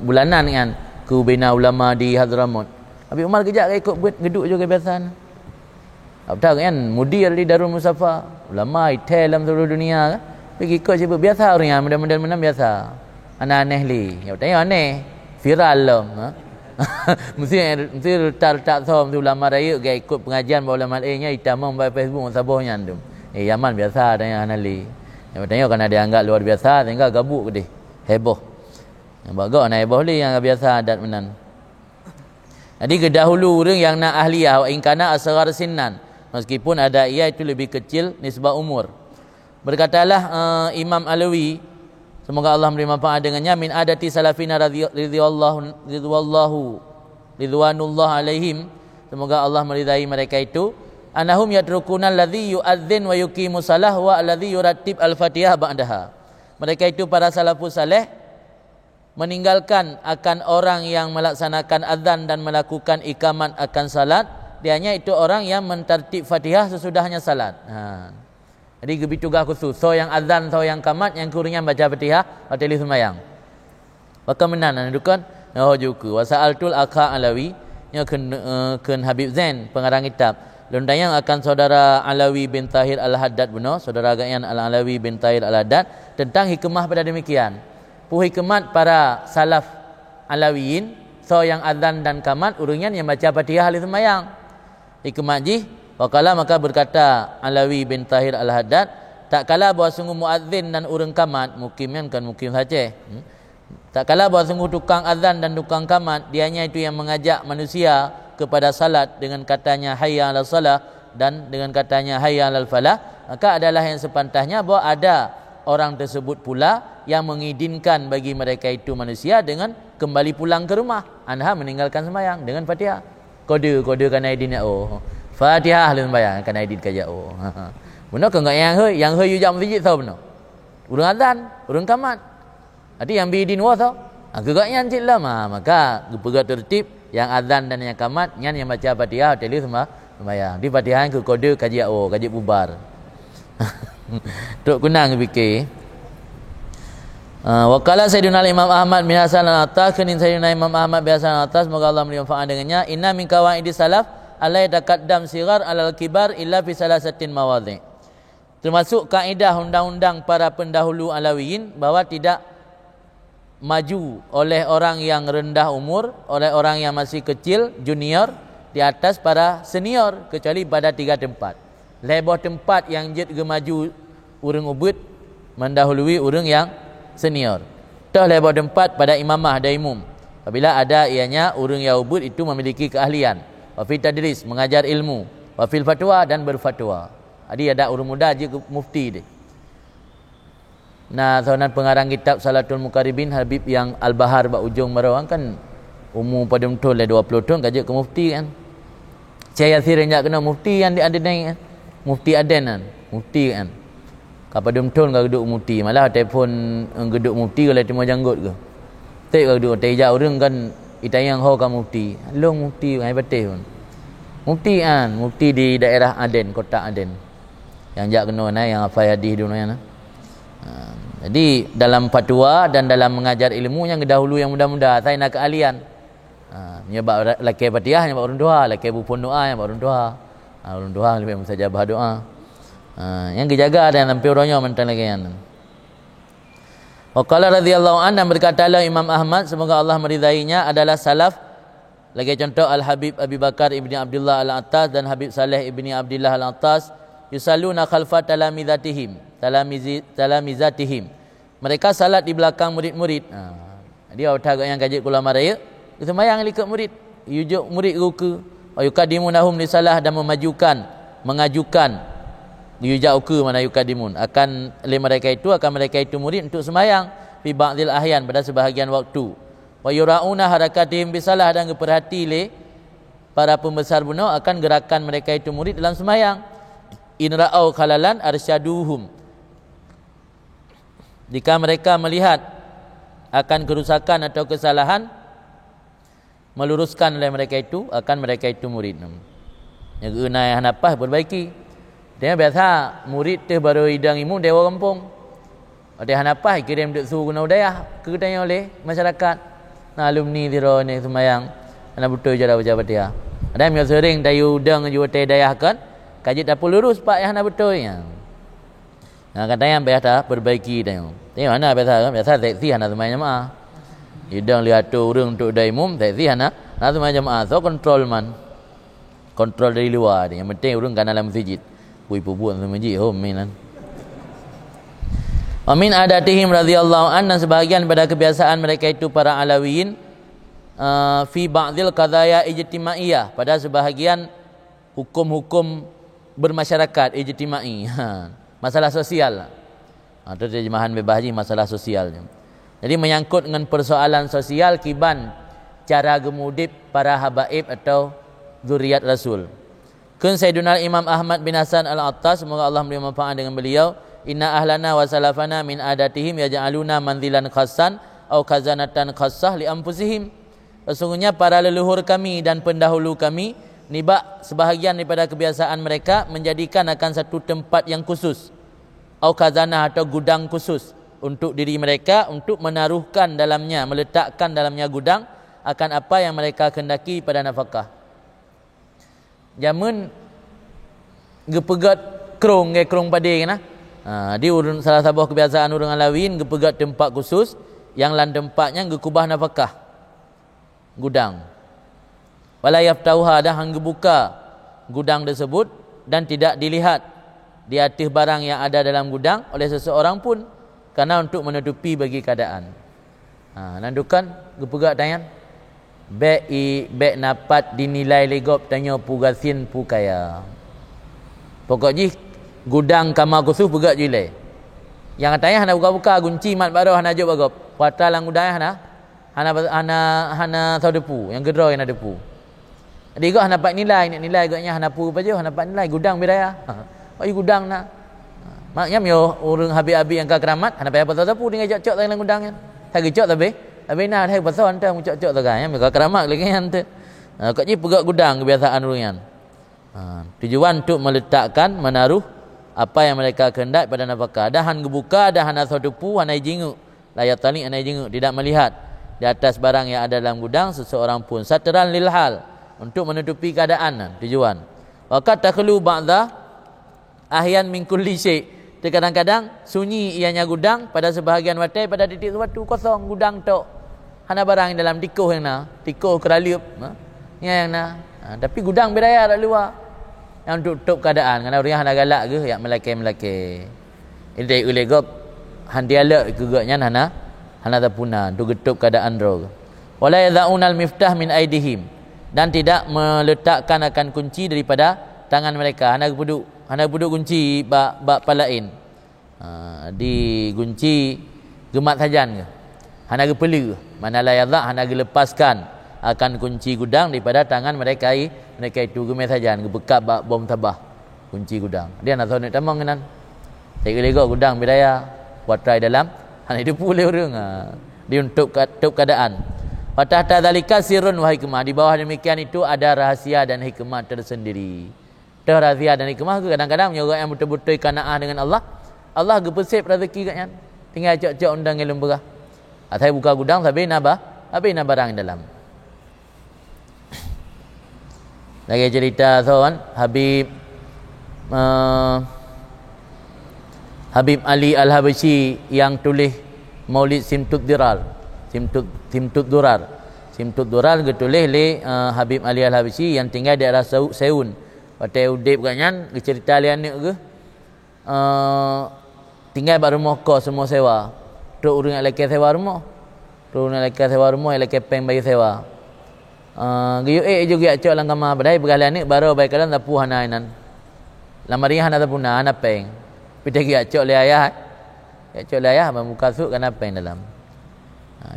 Speaker 1: bulanan kan ke bina ulama di Hadramaut Habib Umar kejak ikut buat geduk juga biasa apa kan mudir di Darul Musafa ulama itel dalam seluruh dunia kan pergi ikut sebab biasa orang yang mudah-mudahan biasa aneh-aneh li ya tanya aneh viral lah mesti tak som tu ulama raya gaya ikut pengajian bawa ulama lainnya hitamam by Facebook sabahnya tu Yaman biasa tanya anali yang tanya kan ada anggap luar biasa tinggal gabuk ke dia heboh yang bagus nak heboh li yang biasa adat menan jadi kedahulu orang yang nak ahliyah wa ingkana asghar sinnan meskipun ada ia itu lebih kecil nisbah umur berkatalah Imam Alawi semoga Allah memberi manfaat dengannya min adati salafina ridwanullah alaihim semoga Allah meridai mereka itu anahum yatrukuna alladhi yu'adzin wa yuqimu salah wa alladhi yurattib al-fatihah ba'daha mereka itu para salafus saleh meninggalkan akan orang yang melaksanakan azan dan melakukan ikamat akan salat dianya itu orang yang mentertib Fatihah sesudahnya salat jadi gebi tugas khusus. So yang azan, so yang kamat, yang kurangnya baca Fatihah, atau sembahyang. Maka menan dukan. Oh juga. Wasa'altul Akha Alawi yang ken Habib Zain pengarang kitab. Lundayang akan saudara Alawi bin Tahir Al-Haddad benar, saudara Gayan Al-Alawi bin Tahir Al-Haddad tentang hikmah pada demikian. Hikmat para salaf Alawiyin, so yang azan dan kamat urangnya yang baca Fatihah ahli sembahyang. Hikmah ji Wakala maka berkata Alawi bin Tahir Al-Haddad tak kala bahawa sungguh muazzin dan urang kamat mukim kan mukim saja tak kala bahawa sungguh tukang azan dan tukang kamat dianya itu yang mengajak manusia kepada salat dengan katanya hayya 'alas salah dan dengan katanya hayya 'alal falah maka adalah yang sepantasnya bahawa ada orang tersebut pula yang mengizinkan bagi mereka itu manusia dengan kembali pulang ke rumah anha meninggalkan sembahyang dengan Fatihah kode kan idin Fatihah ahli sembahyang kan idin kajak benar ke enggak yang he you jam masjid tahu benar urang azan urang kamat ada yang bidin wa tahu agaknya cik lama maka pegat tertib yang azan dan yang kamat yang baca Fatihah teli sembahyang di Fatihah ke kode kajak kajak bubar tok kunang fikir Wakala Sayyidina Imam Ahmad bin Hasan al-Atas kenin Sayyidina Imam Ahmad bin Hasan al-Atas semoga Allah memberi manfaat dengannya inna min qawaidi salaf alai taqaddam sigar alal kibar illa fi salasatin mawadhi Termasuk kaedah undang-undang para pendahulu Alawiyin bahawa tidak maju oleh orang yang rendah umur, oleh orang yang masih kecil, junior, di atas para senior, kecuali pada 3 tempat. Lebih tempat yang jet ke maju urang ubud mendahului urang yang senior. Dah lebih tempat pada imamah dan imam. Apabila ada ianya urang yang ubud itu memiliki keahlian. Wa fi tadris, mengajar ilmu. Wa fil fatwa, dan berfatwa. Jadi ada urang muda je mufti dia. Nah, sahabat pengarang kitab Salatul Mukaribin Habib yang Al-Bahar bak ujung Merawang kan umur pada betul 20 tahun kajak ke mufti kan. Saya sirnya kena mufti yang di Aden kan. Mufti Aden kan. Mufti kan. Pada betul kau duduk mufti, malah telefon geduk mufti kalau temu janggut ke. Tak kau duduk tejak orang kan itayang ho ka mufti. Long mufti ai betih pun. Mufti kan, mufti di daerah Aden, kota Aden. Yang jak kena yang hafal hadis dunia. Jadi dalam fatwa dan dalam mengajar ilmu yang dahulu yang muda-muda saya nak keahlian. Menyebab laki Fatihah, menyebab orang doa, laki bupun doa, menyebab orang doa. Orang doa lebih mustajabah doa. Yang dijaga dan sampai orangnya mentang lagi kan. Wa qala radhiyallahu anhu, dan berkatalah Imam Ahmad semoga Allah meridainya adalah salaf. Lagi contoh Al-Habib Abi Bakar ibni Abdullah Al-Attas dan Habib Saleh ibni Abdullah Al-Attas, yusalluna khalfa talamizatihim. Mereka salat di belakang murid-murid. Dia otak yang kaji ulama raya, itu sembahyang ikut murid. Yujuk murid ruku, wa yuqaddimunahum li salah, dan mengajukan yujauku mana yuqaddimun akan mereka itu murid untuk sembahyang fi ba'dil ahyan, pada sebahagian waktu. Wa yurauna harakatihim bisalah, dan keperhati le para pembesar bunuh akan gerakan mereka itu murid dalam sembahyang. In ra'au khalalan arsyaduhum, jika mereka melihat akan kerusakan atau kesalahan, meluruskan oleh mereka itu, akan mereka itu murid. Yang unai hanapah perbaiki. Dia biasa murid tu baru hidang ilmu dewa kampung. Ada hanapah kirim duk suruh guna udayah ketanya oleh masyarakat. Nah alumni tiro ni semayang ana betul cara baca Fatihah. Ada yang sering dayu udang juga teh dayah kan. Kaji tak lurus pak yang nak betul ya. Nah katanya biasa perbaiki dah. Tengok mana biasa kan, biasa seksi hana semayang jemaah. Hidang lihat tu urang untuk daimum seksi hana semayang jemaah. So kontrol man. Kontrol dari luar dia. Yang penting urang kan dalam masjid. Puan sama masjid home mainan. Amin adatihim radhiyallahu an, dan sebahagian pada kebiasaan mereka itu para Alawiyin fi ba'dil qadaya ijtimaiyah, pada sebahagian hukum-hukum bermasyarakat ijtimai, masalah sosial. Itu terjemahan bebas haji, masalah sosial. Jadi menyangkut dengan persoalan sosial kiban cara gemudip para habaib atau zuriat Rasul. Kun Sayyiduna Imam Ahmad bin Hasan Al-Attas, semoga Allah memberi manfaat dengan beliau, inna ahlana wa salafana min adatihim yaj'aluna manzilan khassan au khazanatan khassah li anfusihim. Sesungguhnya para leluhur kami dan pendahulu kami, nibak sebahagian daripada kebiasaan mereka menjadikan akan satu tempat yang khusus, au khazanah atau gudang khusus untuk diri mereka, untuk menaruhkan dalamnya, meletakkan dalamnya gudang akan apa yang mereka kehendaki pada nafkah. Jamun gepegat krong pading nah. Di salah satu kebiasaan orang Alawiyin gepegat tempat khusus yang lan tempatnya gekubah nafkah. Gudang. Wala yaftauha, dah hang buka gudang tersebut dan tidak dilihat di atas barang yang ada dalam gudang oleh seseorang pun, karena untuk menutupi bagi keadaan. Nandukan gepegat tangan. Bek napat dinilai legop tanya pugasin pu kaya. Pokoknya gudang kamar khusus pegat jilai. Yang katanya hana buka-buka kunci mat baru hana jok bagop. Pata lang gudang hana saudepu yang gedro yang ada pu. Jadi gak hana dapat nilai gaknya hana pu baje hana dapat nilai gudang bidaya. Oh gudang nak. Maknya yo urang habis-habis yang ka keramat hana payah pasal pu dengan cok-cok dalam gudang kan. Tak gejok tapi nak hai pasal anta cok-cok tu kan yang ka keramat lagi kan tu. Katnya pegat gudang kebiasaan urang. Tujuan untuk meletakkan, menaruh apa yang mereka kehendak pada nafkah. Dahan gebuka, dahan asadupu, hanai jinguk. Layat tali hanai jinguk, tidak melihat di atas barang yang ada dalam gudang seseorang pun. Satran lil hal, untuk menutupi keadaan tujuan. Waqad takhlu ba'da ahyan min kulli syai. Kadang-kadang sunyi ianya gudang pada sebahagian watai, pada titik suatu kosong gudang tok. Hana barang dalam tikuh yang na, tikuh keraliup, yang na. Tapi gudang beraya tak luar. Yang tutup keadaan, kerana orang hana galak ke, yang melaki-melaki. Ini ulegop handialak kegaknya hana tapunan, tu getup keadaan roh. Wala yadhaunal miftah min aidihim, dan tidak meletakkan akan kunci daripada tangan mereka. Hana puduk kunci bak palain. Di kunci gemat sajan ke. Hana gepeli ke. Manalah yadha hana lepaskan akan kunci gudang daripada tangan mereka itu gemet sajan, gebekap bak bom tabah kunci gudang. Dia nak tahu nak tamang kenan. Saya legok gudang bidaya buat try dalam hana hidup boleh orang. Dia untuk keadaan. Wa tahta dzalika sirrun wa hikmah. Di bawah demikian itu ada rahsia dan hikmah tersendiri. Dah rahsia dan hikmah ke kadang-kadang orang yang betul-betul qanaah dengan Allah, Allah gepesip rezeki katnya. Tinggal cok-cok undang ngelum berah. Atai buka gudang tapi nabah barang dalam. Lagi cerita kawan, Habib Ali Al-Habsyi yang tulis Maulid Simtud Durar ditulis oleh Habib Ali Al-Habsyi yang tinggal di daerah Seun. Patai udip katnya cerita lian ni ke. Tinggal kat rumah kos semua sewa. Tok urang lelaki sewa rumah. Lelaki peng bagi sewa. Giyu juga acok lang kamar badai bergalian ni baru baik kadang tapu hanainan. Lamariah hana tapuna hana peng. Pitagi acok le ayah. Acok le ayah membuka suk kana peng dalam.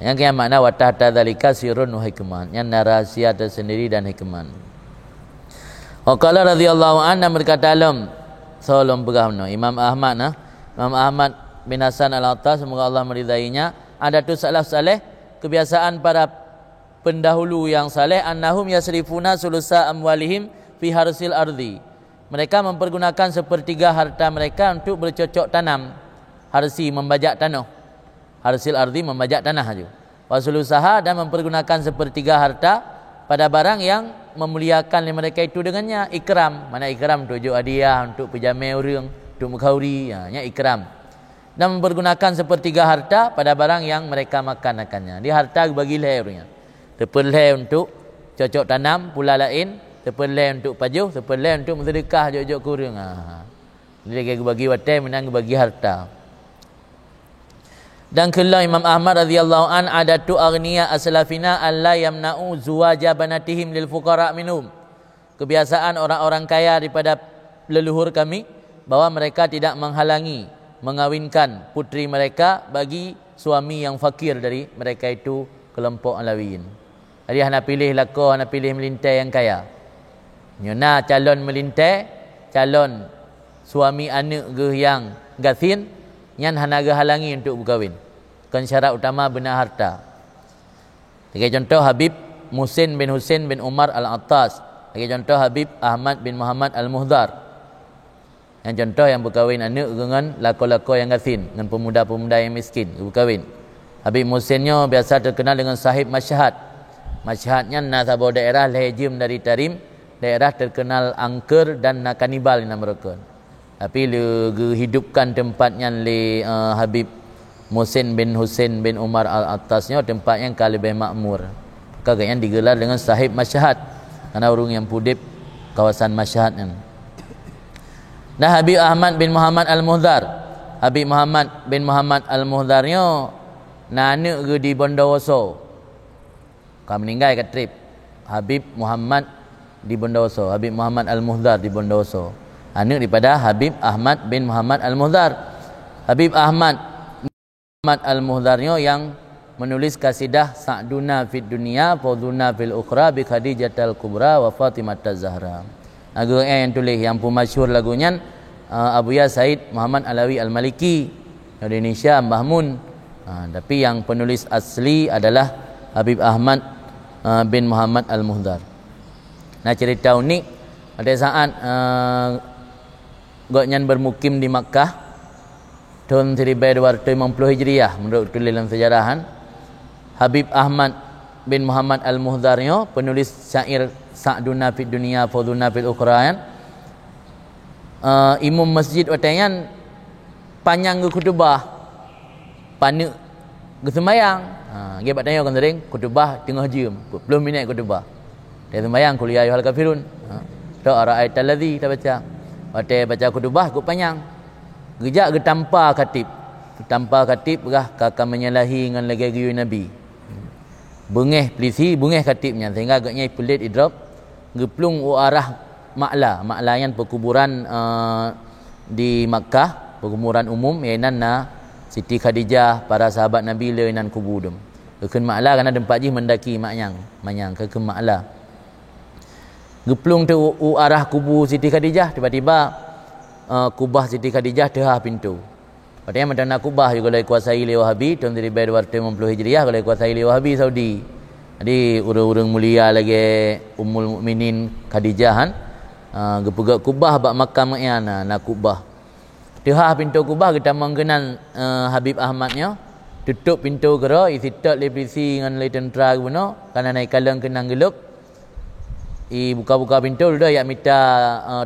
Speaker 1: Yang kian makna wa tahta dzalika sirrun wa hikmah. Yang rahsia tersendiri dan hikmah. Wa qala radhiyallahu anhu berkata dalam salam berahno Imam Ahmad bin Hasan Al-Attas, semoga Allah meridainya, ada tu salaf saleh, kebiasaan para pendahulu yang saleh, annahum yasrifuna sulusa amwalihim fi harsil ardi. Mereka mempergunakan sepertiga harta mereka untuk bercocok tanam. Harsi membajak tanah. Harsil ardi membajak tanah aja. Wa sulusaha, dan mempergunakan sepertiga harta pada barang yang memuliakan mereka itu dengannya. Ikram, mana ikram tujuh hadiah untuk pejamai orang, untuk mukhauri, nya ikram. Dan mempergunakan sepertiga harta pada barang yang mereka makan-akannya. Dia harta bagi lehernya. Terpelai untuk cocok tanam, pula lain terpelai untuk pajuh, terpelai untuk sedekah jok-jok kurang. Jadi bagi watai menang bagi harta. Dan kala Imam Ahmad radhiyallahu an adatu aghniya aslafina alla yamna'u zuwaja banatihim lil fuqara minhum. Kebiasaan orang-orang kaya daripada leluhur kami bahwa mereka tidak menghalangi mengawinkan putri mereka bagi suami yang fakir dari mereka itu kelompok Alawiyin. Jadi hana pilih lako, hana pilih melintai yang kaya. Nyona calon melintai, calon suami anak ge yang gathin, nyan hana ge halangi untuk berkahwin. Kan syarat utama benar harta. Sebagai contoh Habib Muhsin bin Husain bin Umar Al-Attas. Sebagai contoh Habib Ahmad bin Muhammad Al-Muhdar. Yang contoh yang berkahwin anak dengan lako-lako yang gathin, dengan pemuda-pemuda yang miskin berkahwin. Habib Muhsinnya biasa terkenal dengan sahib masyhad. Masyhadnya nasabah daerah lehjim dari Tarim, daerah terkenal angker dan kanibal nama mereka. Tapi le hidupkan tempatnya le Habib Muhsin bin Husain bin Umar Al-Attasnya tempat yang lebih makmur. Kagaknya digelar dengan sahib masyhad, karena orang yang pudip kawasan masyhad kan. Nah, Habib Ahmad bin Muhammad Al-Muhdar. Habib Muhammad bin Muhammad Al-Muhdarnya nana ke di Bondowoso. Kau meninggal kat trip. Habib Muhammad di Bondowoso, Habib Muhammad Al-Muhdar di Bondowoso. Anak daripada Habib Ahmad bin Muhammad Al-Muhdar. Habib Ahmad Al-Muhdarnya yang menulis kasidah Sa'duna fid dunya faduna fil ukhra bi Khadijatul Kubra wa Fatimah Az-Zahra. Lagu yang tulis yang pun masyhur lagunya Abuya Said Muhammad Alawi Al-Maliki Indonesia Mbah Mun. Tapi yang penulis asli adalah Habib Ahmad bin Muhammad Al-Muhdar. Nah, cerita unik pada saat Goknyan bermukim di Makkah tahun 1250 Hijriah menurut tulis dalam sejarahan. Habib Ahmad bin Muhammad Al-Muhdarnya penulis syair Sa'duna fid dunya faduna fil ukhra imam masjid watayan panjang ke khutbah panik ke sembahyang dia buat tanya orang sering khutbah tengah jam 10 minit khutbah dia sembahyang qul ya ayyuhal kafirun tak ara'aital ladzi tak baca waktu baca khutbah kut panjang gejak ke tanpa khatib berah akan menyalahi dengan lagi nabi bengeh pelisi bengeh khatibnya sehingga agaknya pelit idrop geplung arah Ma'la yang perkuburan di Makkah, perkuburan umum iainan Siti Khadijah, para sahabat Nabi leunan kubur dem. Keun Ma'la kerana tempat ji mendaki manyang ke Ma'la. Geplung tu arah kubur Siti Khadijah, tiba-tiba kubah Siti Khadijah terah pintu. Padahal macam nak kubah juga boleh kuasai oleh Wahabi tahun 1250 Hijriah boleh kuasai oleh Wahabi Saudi. Jadi urang-urang mulia lagi Ummul Mukminin Khadijah kan gepegak kubah bak makam nak kubah tehah pintu kubah kita mengkenal Habib Ahmadnya tutup pintu gera isi tak leprisi dengan le tentera guna kerana naik kalang kenang geluk buka-buka pintu dah yak minta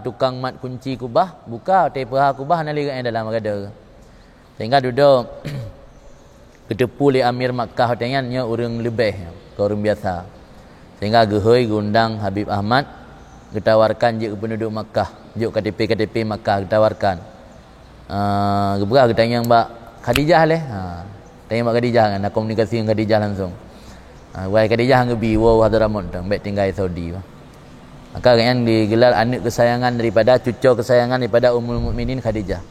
Speaker 1: tukang mat kunci kubah buka teperah kubah nali kat dalam ada sehingga duduk ketepu le Amir Makkah tanya orang lebih ke orang biasa sehingga gehoi gundang Habib Ahmad ditawarkan je ke penduduk Makkah juk KTP Makkah ditawarkan geberah kita tanya Mbak Khadijah leh tanya Mbak Khadijah kan nak komunikasi dengan Khadijah langsung wahai Khadijah ngebi wow Hadramut tang baik tinggal Saudi maka yang digelar anak kesayangan daripada cucu kesayangan daripada Ummul Mukminin Khadijah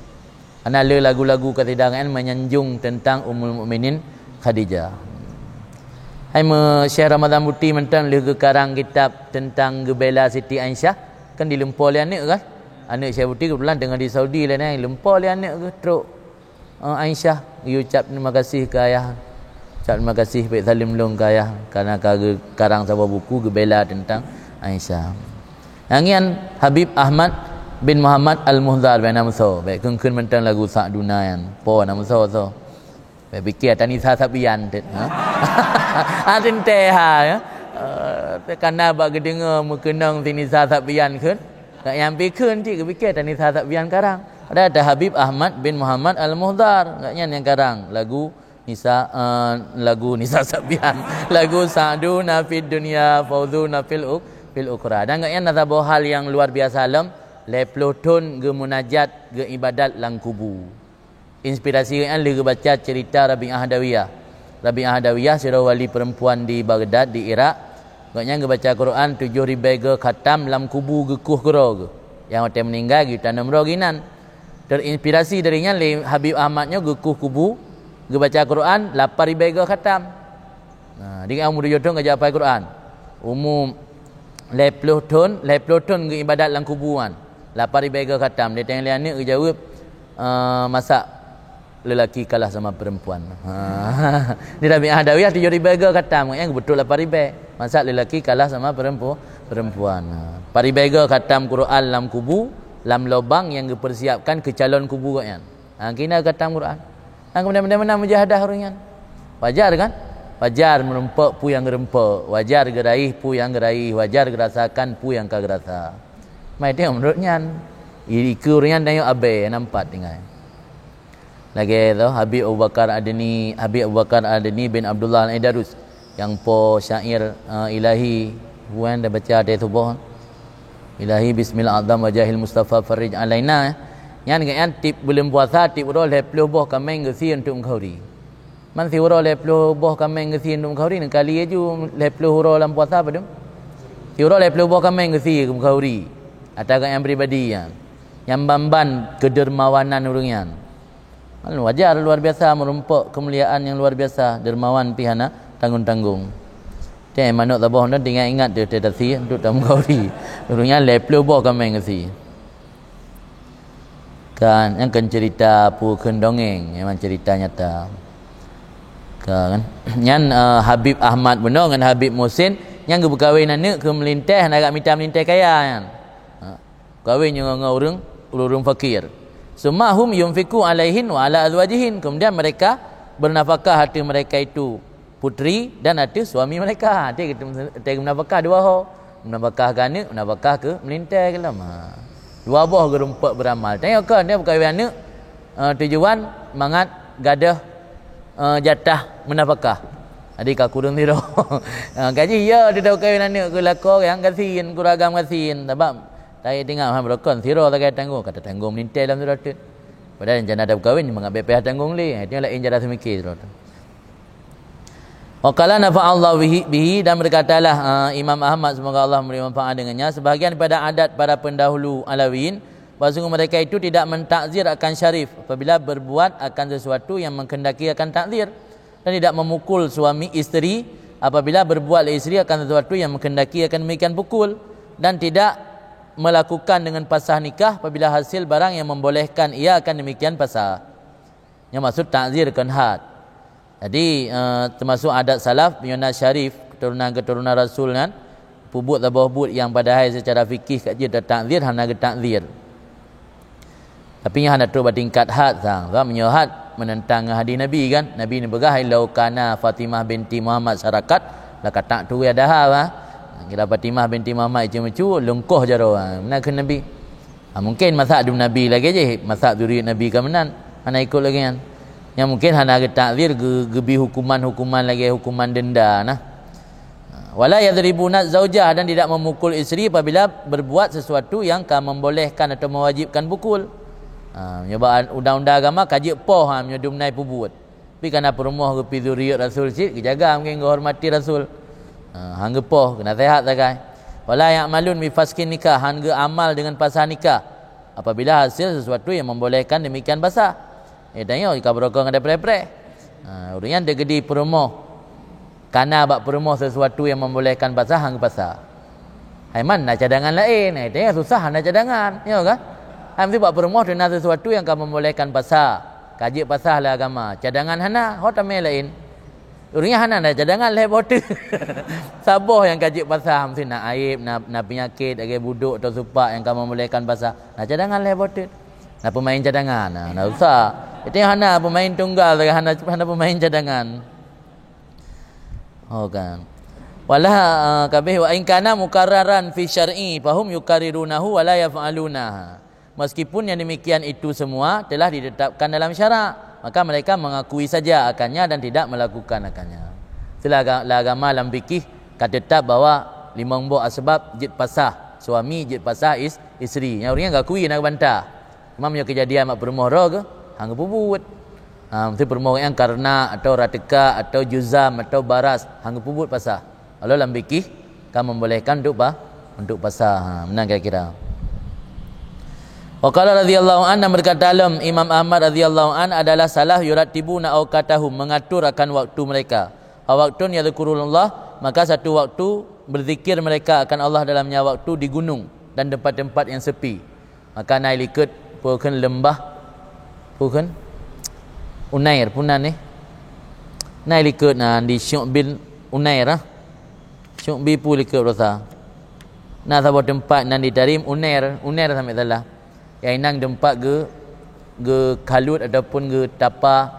Speaker 1: kerana lagu-lagu ketidangan menyanjung tentang Ummul Mukminin Khadijah. Hai Syekh Ramadan Buti mentang le ke karang kitab tentang gebela Siti Aisyah kan dilempar oleh anak kan anak Syekh Buti kebetulan tengah di Saudi lah ni lempar oleh anak ke teruk Aisyah dia ucap terima kasih ke ayah ucap terima kasih Pak Salim Long ke ayah kerana karang sebuah buku gebela tentang Aisyah yang Habib Ahmad bin Muhammad Al-Muhdar bin Namso baik keun mentang lagu Sa'duna yang po Namso so baik fikir tani sasabian tet tente ya kerana bak gedengar mekenang tini sasabian keun tak yang keun ti fikir tani sasabian karang ada Habib Ahmad bin Muhammad Al-Muhdar ngaknya yang karang lagu Nisa Sabian lagu Sa'duna fid dunya fauzuna fil ukhra dan ngaknya nazabah hal yang luar biasa alam le pelotun ge munajat ge ibadat lang kubu inspirasi kan le baca cerita Rabi'ah Adawiyah seorang wali perempuan di Baghdad di Iraq ngaknya ge baca Quran 7,000 ge khatam lam kubu ge kuh gero yang ada meninggal ge tanam roginan terinspirasi darinya le Habib Ahmadnya ge kuh kubu ge baca Quran 8,000 ge khatam dengan umur jodong ge apa Quran umum leploh ton ge ibadat lang kubuan 8,000 ge khatam dia tanya anak ge jawab masak lelaki kalah sama perempuan. Di Rabi'ah Adawiyah 7,000 ge khatam yang betul 8,000 masak lelaki kalah sama perempuan. 8,000 ge khatam Quran lam kubu lam lubang yang dipersiapkan ke calon kubu kan. Kena khatam Quran. Kemudian mujahadah orangnya. Wajar kan? Wajar merempak pu yang gerempak, wajar geraih pu yang geraih, wajar gerasakan pu yang kagerasa. Mai tengok menurutnya iku orangnya tengok abe nampak tinggal. Lagi tu Habib Abu Bakar Adni bin Abdullah Al-Idarus yang po syair ilahi buan dah baca ada subuh ilahi bismillah azam wajahil mustafa farij alaina yang kan tip bulan puasa tip ro le puluh boh kami ngesi untuk mengkhauri man si ro le puluh boh kami ngesi untuk mengkhauri kali aju le puluh ro dalam puasa apa tu si ro le puluh boh kami ngesi mengkhauri atau yang pribadi yang bamban kedermawanan orangnya wajar luar biasa merumpak kemuliaan yang luar biasa dermawan pihana tanggung-tanggung teh manuk tabah ndan tinggal ingat dia tadi untuk tamu kauri urungnya leplo boh kami ngasi kan yang kan cerita pu dongeng memang cerita nyata kan yang Habib Ahmad benar dengan Habib Musin yang berkahwin anak ke melinteh nak minta melinteh kaya kan kahwin dengan orang fakir Sumahum yunfiku alaihin wa ala azwajihin. Kemudian mereka bernafkah hati mereka itu putri dan hati suami mereka. Dia menafkah dua ho. Menafkah ke anak, menafkah ke melintai ke lama. Dua buah gerumpak beramal. Tengok kan dia berkahwin anak tujuan mangat gadah jatah menafkah. Adik ka kurang tiro. Gaji ya dia dah berkahwin anak ke lako yang kasihin kuragam kasihin sebab tak tinggal han berokon tiro tak tanggung kata tanggung menintai dalam tu. Padahal jana dah berkahwin mangat BPH tanggung li. Dia lain cara semikir tu. Wa qala nafa'allahu bihi dan berkatalah Imam Ahmad semoga Allah memberi manfaat dengannya sebahagian daripada adat para pendahulu Alawiyin bahawa mereka itu tidak mentakzir akan syarif apabila berbuat akan sesuatu yang menghendaki akan takzir dan tidak memukul suami isteri apabila berbuat oleh isteri akan sesuatu yang menghendaki akan demikian pukul dan tidak melakukan dengan pasah nikah apabila hasil barang yang membolehkan ia akan demikian pasah. Yang maksud takzirkan had. Jadi termasuk adat salaf menyunat syarif keturunan Rasul kan pubut tabah yang padahal secara fikih kat dia dah takzir hana ke takzir. Tapi yang hana tu bertingkat had sang sebab menyohat menentang hadis Nabi kan. Nabi ni begah lau kana Fatimah binti Muhammad syarakat la kata tu ya dah ha. Kira Fatimah binti Muhammad macam lengkoh jaro mana ke Nabi. Mungkin masak dum Nabi lagi je masak zuriat Nabi ke menan hana ikut lagi kan. Yang mungkin hana ke takzir gebi hukuman lagi hukuman denda nah. Wala yadribuna zaujah dan tidak memukul isteri apabila berbuat sesuatu yang membolehkan atau mewajibkan pukul. Nyoba undang-undang agama kajik poh menyodum naik pubut. Tapi kana perumah ke pizuriat Rasul sit jaga mungkin hormati Rasul. Hangga poh kena sehat sakai. Wala ya'malun bi faskin nikah hangga amal dengan pasah nikah apabila hasil sesuatu yang membolehkan demikian pasah. Tanya jika berokong ada pre-pre. Urang dia gedi perumah. Kana bak perumah sesuatu yang membolehkan pasah hang pasah. Haiman nak cadangan lain. Tanya susah nak cadangan. Ya kan? Hamzi bak perumah dengan sesuatu yang akan membolehkan pasah. Kaji pasah lah agama. Cadangan hana hotamai lain. Urang hana nak cadangan lah botol. Saboh yang kaji pasah hamzi nak aib, nak penyakit, agak buduk atau supak yang akan membolehkan pasah. Nak cadangan lah botol. Nak pemain cadangan. Nak usah. Itu yang hana pemain tunggal hana pemain cadangan. Oh kan. Wala kabeh wa in kana mukarraran fi syar'i fahum yukarrirunahu wala yaf'alunaha. Meskipun yang demikian itu semua telah ditetapkan dalam syarak, maka mereka mengakui saja akannya dan tidak melakukan akannya. Itulah agama dalam fikih kata tetap bahawa 5 buah asbab jid pasah suami jid pasah isteri. Yang orang enggak akui nak bantah. Imam punya kejadian mak perumah ke hang pubut. Mesti permohonan yang karena atau rateka atau juzam atau baras hang pubut pasah. Kalau dalam fikih kan membolehkan untuk pasah. Menang kira-kira. Wa qala radhiyallahu anhu berkata Imam Ahmad radhiyallahu an adalah salah yuratibuna awqatahum mengatur akan waktu mereka. Waktun yadhkurullah maka satu waktu berzikir mereka akan Allah dalamnya waktu di gunung dan tempat-tempat yang sepi. Maka naik likut pukan lembah pukan Unair punan ni naik likut di Syuk bin Unair Syuk bin pu likut rasa nah sabot tempat nan ditarim Unair sampai salah yang inang tempat ge kalut ataupun ge tapa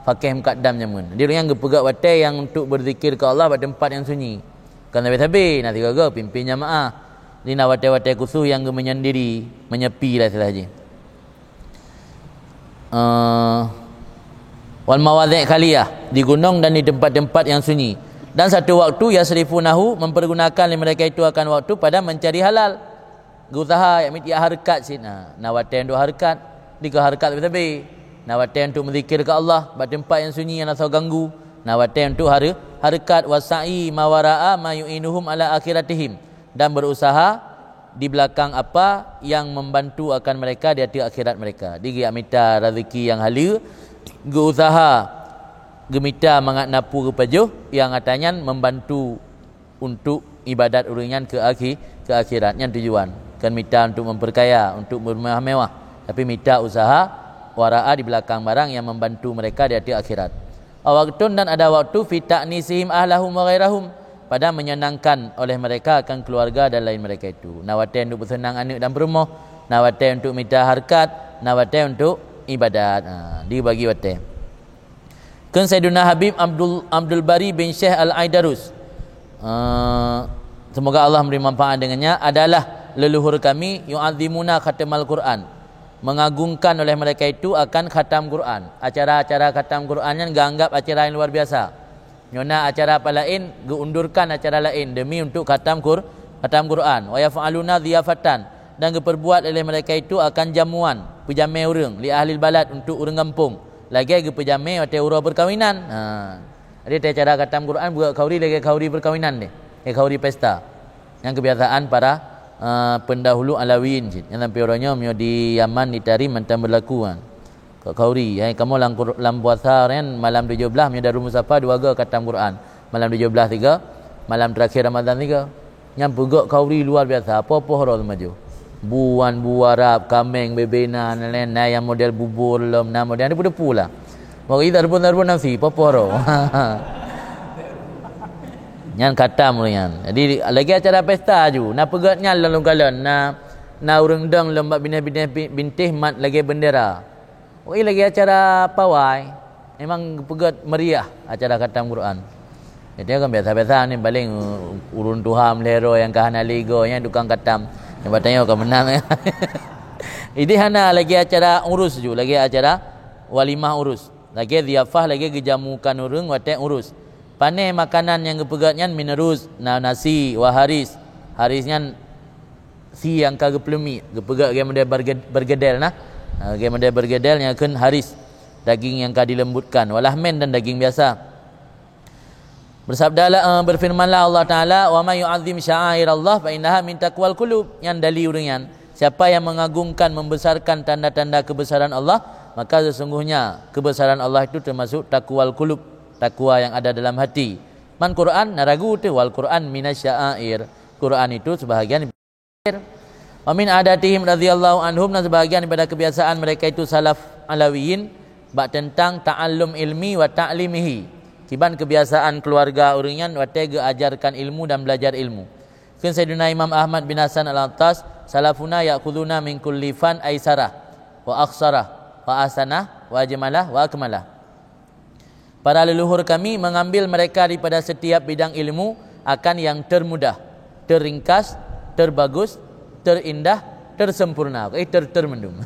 Speaker 1: fakih mukaddam nyamun dia yang ge pegak watai yang untuk berzikir ke Allah pada tempat yang sunyi kan habis nanti gaga pimpin jemaah ni nak watai-watai khusus yang ge menyendiri menyepi lah sahaja wal mawadhi' khaliyah di gunung dan di tempat-tempat yang sunyi dan satu waktu yasrifunahu mempergunakan mereka itu akan waktu pada mencari halal usaha ya harkat sina nawatan untuk harkat di ke harkat lebih nawatan untuk berzikir ke Allah pada tempat yang sunyi yang asal ganggu nawatan untuk harkat wasa'i mawara'a ma yu'inuhum ala akhiratihim dan berusaha di belakang apa yang membantu akan mereka di hati akhirat mereka di minta rezeki yang halal ge usaha gemita mangat napu kepajuh yang katanya membantu untuk ibadat uringan ke akhirat yang tujuan kan minta untuk memperkaya untuk bermewah-mewah tapi minta usaha wara'a di belakang barang yang membantu mereka di hati akhirat. Waktun dan ada waktu fi ta'nisihim ahlahum wa ghairahum pada menyenangkan oleh mereka akan keluarga dan lain mereka itu. Nawatan untuk bersenang anak dan berumah, nawatan untuk minta harkat, nawatan untuk ibadat. Dibagi watan. Kan Sayyiduna Habib Abdul Bari bin Syekh Al-Aidarus semoga Allah memberi manfaat dengannya adalah leluhur kami yu'azzimuna khatamal Quran, mengagungkan oleh mereka itu akan khatam Quran. Acara-acara khatam Quran yang ganggap acara yang luar biasa. Nyona acara apa lain, geundurkan acara lain demi untuk khatam Quran. Wa yaf'aluna dhiyafatan, dan keperbuat oleh mereka itu akan jamuan, pejamai orang li ahli balad, untuk orang kampung. Lagi ke pejamai atau urau perkahwinan. Ada acara khatam Quran buat kauri lagi kauri perkahwinan ni. Kauri pesta. Yang kebiasaan para pendahulu Alawiyin yang sampai orangnya mio di Yaman ditari mantan berlaku kan. Kauri kamu lam puasa kan malam 17 mio Darul Musafa 2 ga khatam Quran. Malam 17 3, malam terakhir Ramadan 3. Yang pegak kauri luar biasa. Apa-apa horo maju. Buan buarap, kameng, bebena, lain yang model bubur lem, model ada depu lah. Mau kita depu nasi, apa horo. Yang khatam orang. Jadi lagi acara pesta ju. Na pegatnya lalu kalan na urang dang lembak bintih mat lagi bendera. Oi lagi acara pawai. Memang pegat meriah acara khatam Quran. Jadi kan biasa-biasa ni paling urun Tuhan lero yang kahana ligo yang tukang khatam. Yang bertanya kau menang. Ini hana lagi acara urus ju, lagi acara walimah urus. Lagi ziyafah lagi gejamukan urang watek urus. Pane makanan yang kepegatnya minerus nasi waharis. Harisnya si yang kagak pelumi, kepegat game dia bergedel nah. Game dia bergedel yang kan haris. Daging yang kadi lembutkan, walahmen dan daging biasa. Bersabdalah berfirmanlah Allah Taala, wa may yu'azzim sya'airallah fa innaha min taqwal qulub. Yang dalil urian, siapa yang mengagungkan membesarkan tanda-tanda kebesaran Allah, maka sesungguhnya kebesaran Allah itu termasuk taqwal qulub, takwa yang ada dalam hati. Man Quran naragu tu wal Quran minasya'air. Quran itu sebahagian wa min adatihim radhiyallahu anhum, dan sebahagian daripada kebiasaan mereka itu salaf Alawiyin bab tentang ta'allum ilmi wa ta'limihi. Kiban kebiasaan keluarga uringan watega ajarkan ilmu dan belajar ilmu. Kan Sayyidina Imam Ahmad bin Hasan Al-Attas, salafuna ya'khuduna min kulli fan aisarah wa akhsarah wa asanah wa ajmalah wa akmalah. Para leluhur kami mengambil mereka daripada setiap bidang ilmu akan yang termudah, terringkas, terbagus, terindah, tersempurna. Termendum.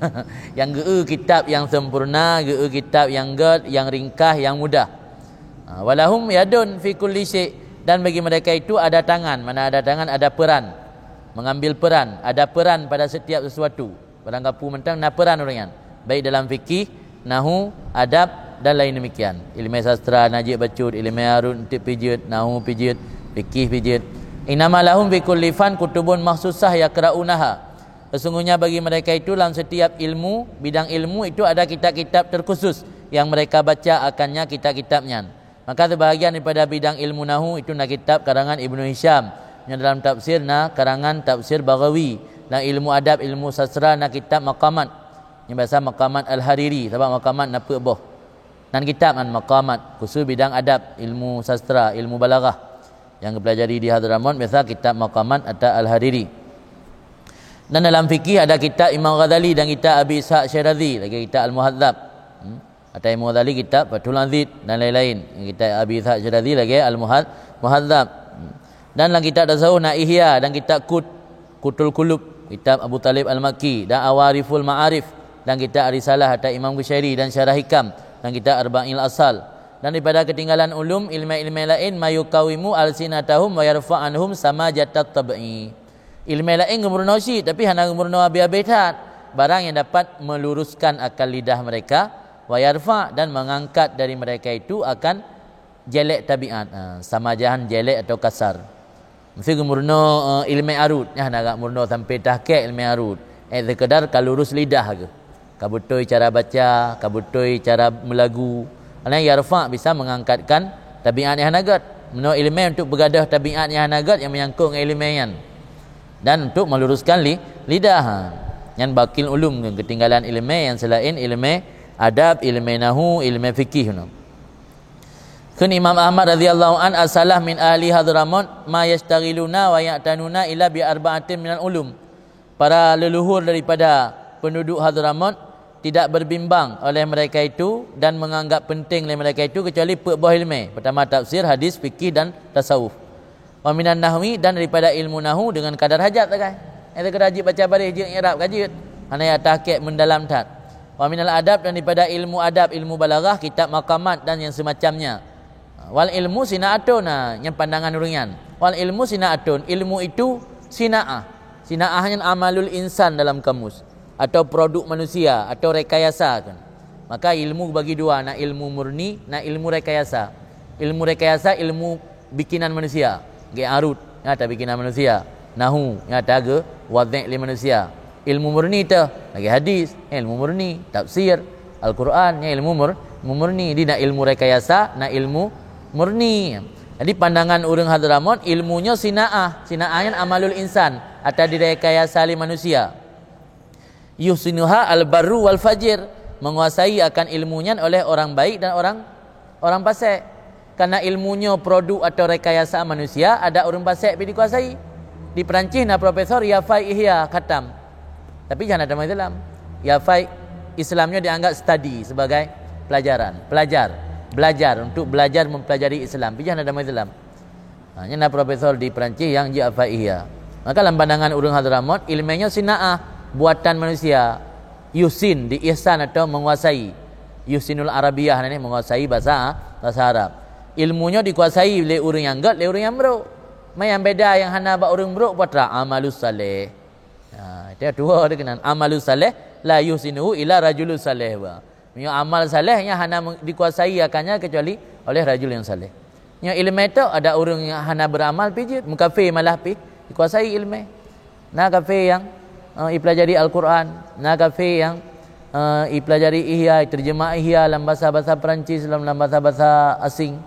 Speaker 1: Yang kitab yang sempurna, kitab yang yang ringkas, yang mudah. Walahum yadun fi kulli syai', dan bagi mereka itu ada tangan. Mana ada tangan ada peran, mengambil peran, ada peran pada setiap sesuatu. Barang kapu mentang na peran orangnya, baik dalam fikih, nahu, adab dan lain demikian. Ilmu sastra najib bacut, ilmu arut tip pijit, nahu pijit, fikih pijit. Innama lahum fi kulli fan kutubun makhsusah yaqra'unaha. Sesungguhnya bagi mereka itu dalam setiap ilmu, bidang ilmu itu ada kitab-kitab terkhusus yang mereka baca akannya kitab-kitabnya. Maka sebahagian daripada bidang ilmu nahu itu nak kitab karangan Ibnu Hisham, yang dalam tafsir nak karangan tafsir Baghawi, dan ilmu adab, ilmu sastra nak kitab Maqamat, yang biasa Maqamat Al-Hariri, sebab Maqamat nak boh. Dan kitab kan Maqamat khusus bidang adab, ilmu sastra, ilmu balaghah yang dipelajari di Hadramaut biasa kitab Maqamat atau Al-Hariri. Dan dalam fikih ada kitab Imam Ghazali dan kitab Abi Ishaq Syirazi, lagi kitab Al-Muhadzab. Atau Imam Ghazali kitab Fathul Aziz dan lain-lain. Kitab Abi Ishaq Syirazi lagi Al-Muhadzab. Dan dalam kitab Tasawuf na Ihya dan kitab Kutul Qulub, kitab Abu Talib Al-Makki dan Awariful Ma'arif dan kitab Risalah atau Imam Qushairi dan Syarah Hikam dan kitab Arba'il Asal. Dan daripada ketinggalan ulum ilmu-ilmu lain mayukawimu alsinatahum wa yarfa'anhum sama jatat tab'i. Ilmu lain gemurno si tapi hana gemurno abi-abitat, barang yang dapat meluruskan akal lidah mereka, wa yarfa, dan mengangkat dari mereka itu akan jelek tabiat, sama jahan jelek atau kasar. Mesti gemurno ilmu arut, ya nak murno sampai tahqiq ilmu arut. Sekadar kalurus lidah ke. Kabutoi cara baca, kabutoi cara melagu. Ana yarfa bisa mengangkatkan tabiat yang hanagat. Meno ilmu untuk bergadah tabiat yang hanagat yang menyangkut dengan ilmu yang, dan untuk meluruskan lidah. Yang bakil ulum ketinggalan ilmu yang selain ilmu adab, ilmu nahu, ilmu fikih. Kun Imam Ahmad radhiyallahu an asalah min ahli Hadramaut ma yastaghiluna wa ya'tanuna ila bi arba'atin minal ulum. Para leluhur daripada penduduk Hadramaut tidak berbimbang oleh mereka itu dan menganggap penting oleh mereka itu kecuali buah ilmu. Pertama tafsir, hadis, fikih dan tasawuf. Wa minan nahwi, dan daripada ilmu nahu dengan kadar hajat kan. Yang kerajit baca baris je i'rab kajit. Ana ya tahqiq mendalam tat. Wa minal adab, dan daripada ilmu adab, ilmu balaghah, kitab maqamat dan yang semacamnya. Wal ilmu sinaatun, yang pandangan urungan. Wal ilmu sinaatun, ilmu itu sinaah. Sinaahnya amalul insan dalam kamus, atau produk manusia, atau rekayasa kan. Maka ilmu bagi dua, nak ilmu murni, nak ilmu rekayasa. Ilmu rekayasa ilmu bikinan manusia, ge arut ya tak bikinan manusia, nahu ya tak ge wadhi' li manusia. Ilmu murni tu lagi hadis, ilmu murni, tafsir Al-Quran, ya ilmu murni. Dia nak ilmu rekayasa, nak ilmu murni. Jadi pandangan orang Hadramut, ilmunya sinaah. Sinaahnya amalul insan, atau direkayasa li manusia. Yusinuha al-barru wal fajir, menguasai akan ilmunya oleh orang baik dan orang fasik. Karena ilmunya produk atau rekayasa manusia, ada orang fasik pergi dikuasai. Di Perancis na Profesor Yafai Ihya khatam. Tapi jangan ada Islam. Yafai Islamnya dianggap study sebagai pelajaran, belajar untuk belajar mempelajari Islam. Tapi jangan ada Islam. Hanya na profesor di Perancis yang Yafai Ihya. Maka dalam pandangan orang Hadramut, ilmunya sinaah, buatan manusia. Yusin, di ihsan atau menguasai. Yusinul Arabiyah ni menguasai bahasa Arab. Ilmunya dikuasai oleh orang yang gad, oleh orang yang buruk. Yang beda yang hana bak orang buruk putra amalus saleh. Dia dua dia kenal amalus saleh la yusinuhu ila rajulus saleh. Yang amal saleh yang hana dikuasai akannya kecuali oleh rajul yang saleh. Yang ilmu itu ada orang yang hana beramal pijit, mukafir malah pi dikuasai ilmu. Nah kafir yang pelajari Al-Quran, nah kafir yang pelajari ihya, terjemah ihya dalam bahasa-bahasa Perancis, dalam bahasa-bahasa asing.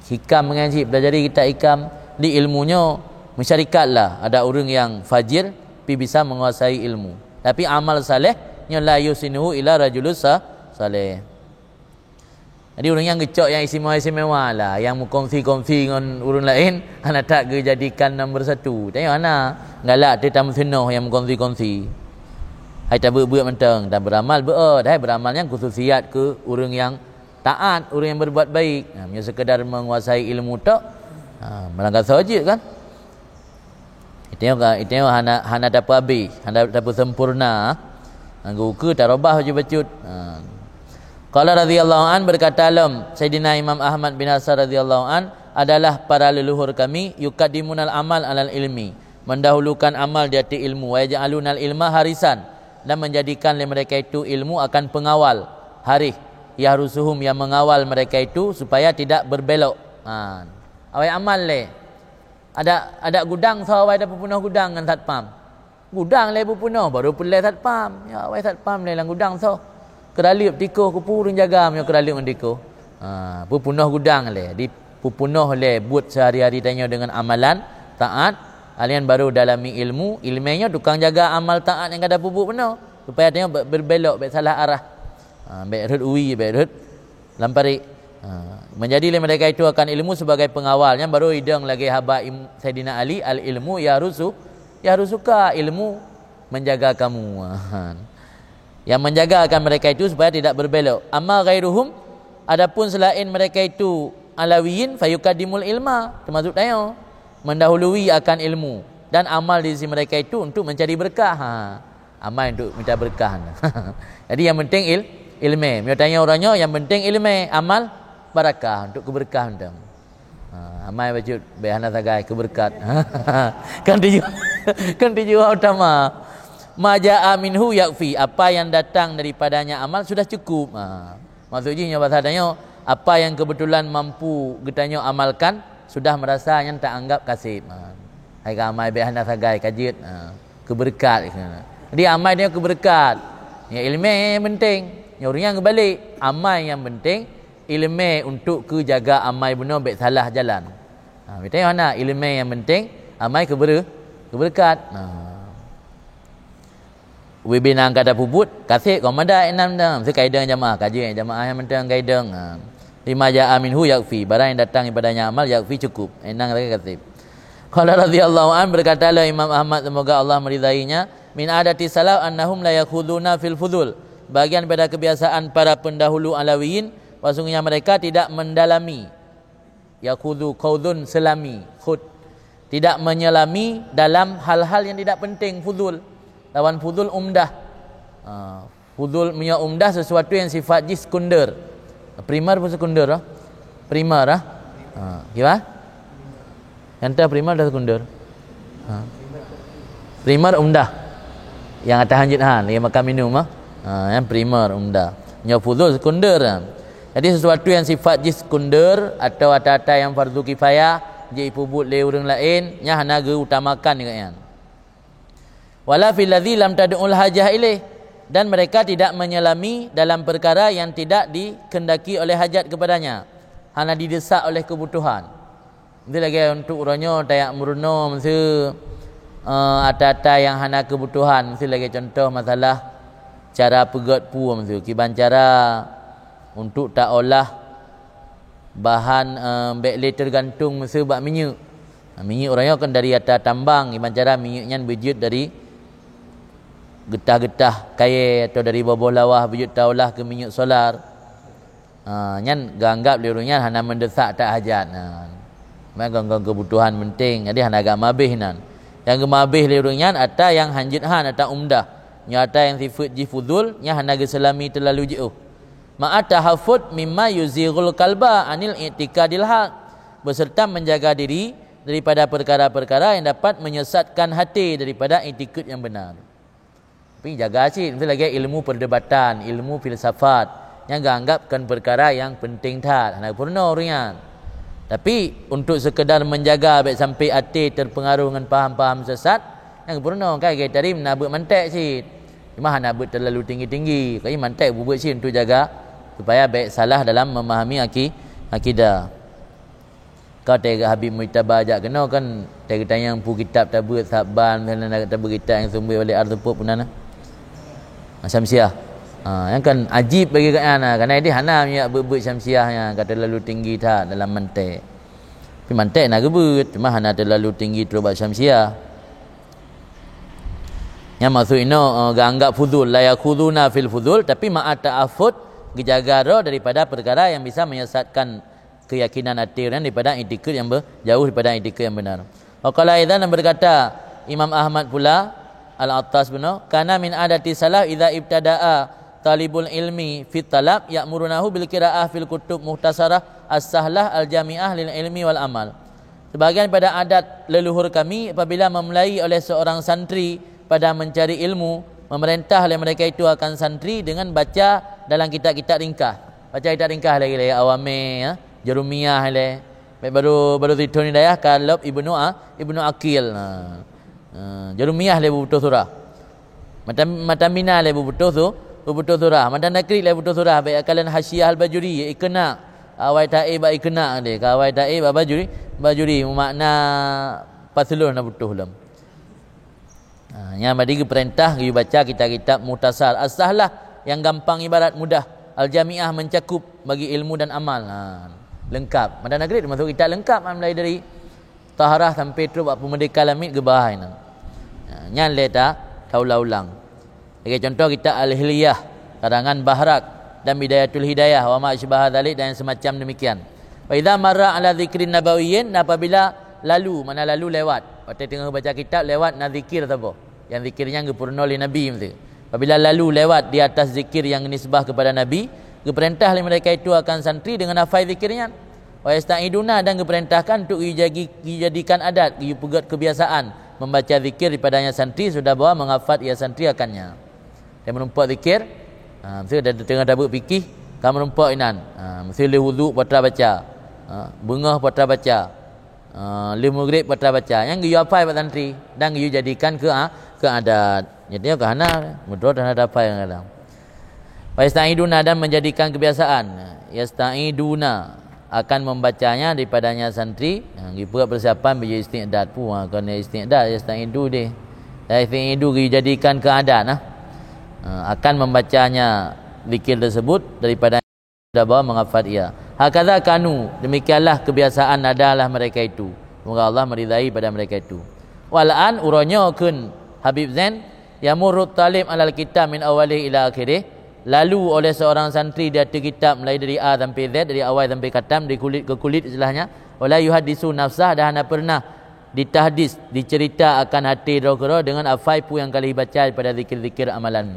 Speaker 1: Hikam mengaji, pelajari kita hikam, di ilmunya masyarikatlah ada orang yang fajir pi bisa menguasai ilmu. Tapi amal saleh nya la yusinuhu ila rajulus saleh. Jadi orang yang gecok yang istimewa lah, yang kongsi-kongsi dengan orang lain, ana tak ke jadikan nombor satu. Tengok ana galak tetamu sunnah yang kongsi-kongsi. Hai tak buat mentang, tak beramal dah beramalnya khususiat ke orang yang taat, orang yang berbuat baik. Hanya sekedar menguasai ilmu tak, melanggar saja kan. Itu hana dapat habis, hana dapat sempurna. Anggu ke tarobah je bacut. Qala radhiyallahu an, berkata alam Sayyidina Imam Ahmad bin Hasan radhiyallahu an, adalah para leluhur kami yuqaddimunal amal alal ilmi, mendahulukan amal di atas ilmu, wa yaj'alunal ilma harisan, dan menjadikan mereka itu ilmu akan pengawal, harih yahrusuhum, yang mengawal mereka itu supaya tidak berbelok. Awai amal le. Ada gudang so awai dah penuh gudang dengan satpam. Gudang le penuh baru pelai satpam. Ya awai satpam le lang gudang so. Keralip tiko ku purun jaga punya keralip ndiko. Penuh gudang le. Di penuh le buat sehari-hari tanya dengan amalan taat. Alian baru dalami ilmu, ilmunya tukang jaga amal taat yang kada pupuk penuh supaya tanya berbelok baik salah arah. Baik rut uwi, baik rut lampari. Menjadilah mereka itu akan ilmu sebagai pengawalnya. Baru hidang lagi haba Sayyidina Ali, al ilmu ya rusuka, ilmu menjaga kamu. Yang menjaga akan mereka itu supaya tidak berbelok. Amma ghairuhum, adapun selain mereka itu alawiyin fayuqaddimul ilma, termasuk tanya mendahului akan ilmu dan amal di sisi mereka itu untuk mencari berkah. Amal untuk minta berkah. Jadi yang penting ilmu. Dia tanya orangnya, yang penting ilmu, amal barakah, untuk keberkah undang. Amai bacut behana sagai keberkat. Kan dijawab utama. Maja'a minhu yakfi, apa yang datang daripadanya amal sudah cukup. Maksudnya bahasa tanya, apa yang kebetulan mampu kita amalkan sudah merasa yang tak anggap kasih. Hai amai behana sagai kajit keberkat. Jadi amal dia keberkat. Ya ilmu yang penting. Yang orang yang kebalik, amal yang penting, ilmu untuk ke jaga amal benar baik salah jalan. Kita yang mana ilmu yang penting, amal keberkat. Webinang kata puput, kasih komanda enam dah. Mesti kaedah jamaah, kaji jamaah yang penting kaedah. Lima ja'a minhu yakfi, barang yang datang daripadanya amal yakfi cukup. Enang lagi kasih. Qala radhiyallahu an, berkatalah Imam Ahmad semoga Allah meridainya, min adati salaf annahum la yakhuduna fil fudul. Bagian pada kebiasaan para pendahulu alawiyin, sesungguhnya mereka tidak mendalami. Yakhudhu qaudun selami, khud. tidak menyelami dalam hal-hal yang tidak penting, fudul. Lawan fudul umdah. Fudul punya umdah sesuatu yang sifat sekunder. Primer pun sekunder lah. Primer lah. Gimana? Yang tu primer dah sekunder. Primer umdah. Yang atas hanjit yang makan minum yang primer umdah. Yang fudul sekunder lah. Jadi sesuatu yang sifat sekunder atau ada-ada yang fardu kifayah, jadi pubut le orang lain, nya hana ge utamakan kan. Wala fil ladzi lam tad'ul hajah ilaih, dan mereka tidak menyelami dalam perkara yang tidak dikendaki oleh hajat kepadanya, hanya didesak oleh kebutuhan. Itu lagi untuk uronyo tayak murno mesti ada-ada yang hana kebutuhan, mesti lagi contoh masalah cara pegot pu mesti kiban cara untuk tak olah bahan bekle tergantung mesti bak minyak. Minyak orangnya kan dari atas tambang, kiban cara minyaknya berjut dari getah-getah kaya atau dari bawah lawah berjut taulah ke minyak solar. Nyan ganggap lirunya hana mendesak tak hajat. Memang kebutuhan penting. Jadi hana agak mabih nan. Yang gemabih lirunya ada yang hanjit atau umdah. Nyata yang sifat jifudul nya hana geselami terlalu jauh. Ma'ata hafud mimma yuzighul kalba anil i'tikadil haq, beserta menjaga diri daripada perkara-perkara yang dapat menyesatkan hati daripada i'tikad yang benar. Tapi jaga sih, itu lagi ilmu perdebatan, ilmu filsafat yang anggapkan perkara yang penting tak, nak purna orangnya. Tapi untuk sekedar menjaga baik sampai hati terpengaruh dengan faham-faham sesat, yang purna kan kita tadi nak buat mantek sih. Cuma nak buat terlalu tinggi-tinggi, kai mantek buat sih untuk jaga supaya baik salah dalam memahami akidah. Kau tega Habib Muitabah ajak kena kan tega tanya pu kitab tabut saban dan nak tabut kitab yang sumber oleh Ardhupuk punana. Syamsiah. Yang kan ajib bagi katnya kerana dia hana punya beut syamsiahnya kata terlalu tinggi tak dalam mantek. Tapi mantek nak gebut cuma hana terlalu tinggi terus buat syamsiah. Yang maksud ini anggap fudul la yakhuduna fil fudul, tapi ma'at ta'affud dijaga daripada perkara yang bisa menyesatkan keyakinan hati dan daripada i'tikad yang jauh daripada i'tikad yang benar. Waqala aidan berkata Imam Ahmad pula Al-Attas benar, kana min adati salaf idza ibtada'a talibul ilmi fit talab ya'murunahu bil qira'ah fil kutub muhtasarah as-sahlah al-jami'ah lil ilmi wal amal. Sebahagian pada adat leluhur kami apabila memulai oleh seorang santri pada mencari ilmu, memerintah oleh mereka itu akan santri dengan baca dalam kitab-kitab ringkas. Baca kitab ringkas lagi awame Jarumiyah le. Baru itu ni dah Kalab Ibnu Aqil. Jarumiyah le betul surah. Matamina le betul surah. Matan Nakri le betul surah. Baik akalan Hasyiah Al-Bajuri ikna. Awai taib ikna le. Awai taib Bajuri makna paslun na betul lam. Yang madi perintah you baca kitab-kitab muhtasar as-sahlah yang gampang ibarat mudah, al-jami'ah mencakup bagi ilmu dan amal. Lengkap. Matan Nakri termasuk kitab lengkap mulai dari taharah sampai terus apa merdeka lamit ke bahai. Nyan leta taulah-ulang. Sebagai contoh kita Al-Hiliyah karangan Bahrak dan Bidayatul Hidayah wa ma asbaha dzalik dan semacam demikian. Wa idza marra ala dzikrin nabawiyyin, apabila lalu lewat. Waktu tengah baca kitab lewat nak zikir atau apa? Yang zikirnya ngepurna oleh Nabi mesti. Apabila lalu lewat di atas zikir yang nisbah kepada Nabi, keperintah oleh mereka itu akan santri dengan hafal zikirnya. Wa yasta'iduna, dan keperintahkan untuk dijadikan adat, dipegat kebiasaan membaca zikir daripadanya santri sudah bawa menghafal ia santri akannya. Dan menumpak zikir, mesti ada tengah dabut fikih, kamu menumpak inan. Mesti le wuduk patra baca. Bengah patra baca. Le maghrib patra baca. Yang you hafal pada santri dan you jadikan ke adat. Jadi ke hana mudra dan ada apa yang ada. Wa yasta'iduna, dan menjadikan kebiasaan. Yasta'iduna akan membacanya daripadanya santri. Yang buat persiapan bagi istiqdad pun kena istiqdad yasta'idu deh. Yasta'idu dijadikan keadaan akan membacanya zikir tersebut daripada sudah bawa menghafal ia. Hakadha kanu, demikianlah kebiasaan adalah mereka itu. Semoga Allah meridai pada mereka itu. Walan uronyo kun Habib Zain yamurut talib alal kitab min awalih ila akhirih, lalu oleh seorang santri di atas kitab mulai dari A sampai Z, dari awal sampai khatam, dari kulit ke kulit istilahnya. Wala yuhaddisu nafsah, dah hana pernah ditahdis, dicerita akan hati roh dengan afai pu yang kali baca pada zikir-zikir amalan.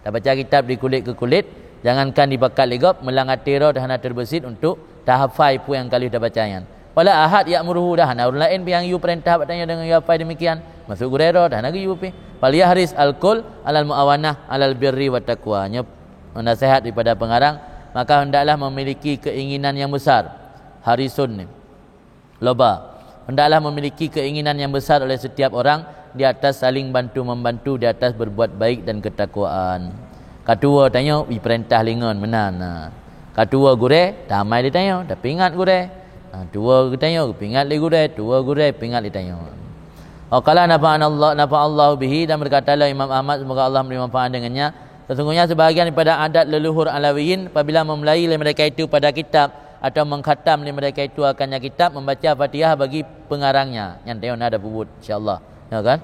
Speaker 1: Dah baca kitab di kulit ke kulit, jangankan dibakat legop melang hati roh dah terbesit untuk tahafai pu yang kali dah bacayan. Wala ahad ya'muruhu dah orang lain yang you perintah bertanya dengan you afai demikian. Masuk gurero dah nagi you pi. Fal yahris al-kul alal muawanah alal birri wa taqwa. Nasihat daripada pengarang, maka hendaklah memiliki keinginan yang besar. Harisun ni loba. Hendaklah memiliki keinginan yang besar oleh setiap orang di atas saling bantu-membantu, di atas berbuat baik dan ketakwaan. Katua tanya, perintah lingon menan. Katua gure, damai dia tanya, dah pingat gure. Tua tanya, pingat li gure, tua gure, pingat li tanya. Qala nafa Allah bihi, dan berkatalah Imam Ahmad, semoga Allah memberi manfaat dengannya. Sesungguhnya sebahagian daripada adat leluhur Alawiyin apabila memulai mereka itu pada kitab atau mengkhatam mereka itu akannya kitab, membaca Fatihah bagi pengarangnya. Yang tengok ada pubut insya-Allah. Ya kan?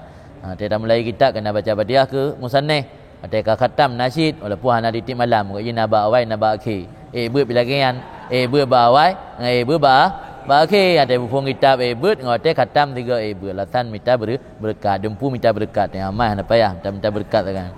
Speaker 1: Dia dah mulai kitab kena baca Fatihah ke musannif. Ada khatam nasyid walaupun hana ditik malam. Mungkin naba awai naba akhir. Beut bila kian. Beut ba awai, beut ba akhir. Ada buku kitab beut ngote khatam 3 beut. Latan minta berkat, dempu minta berkat. Yang amal apa ya? Minta berkat kan.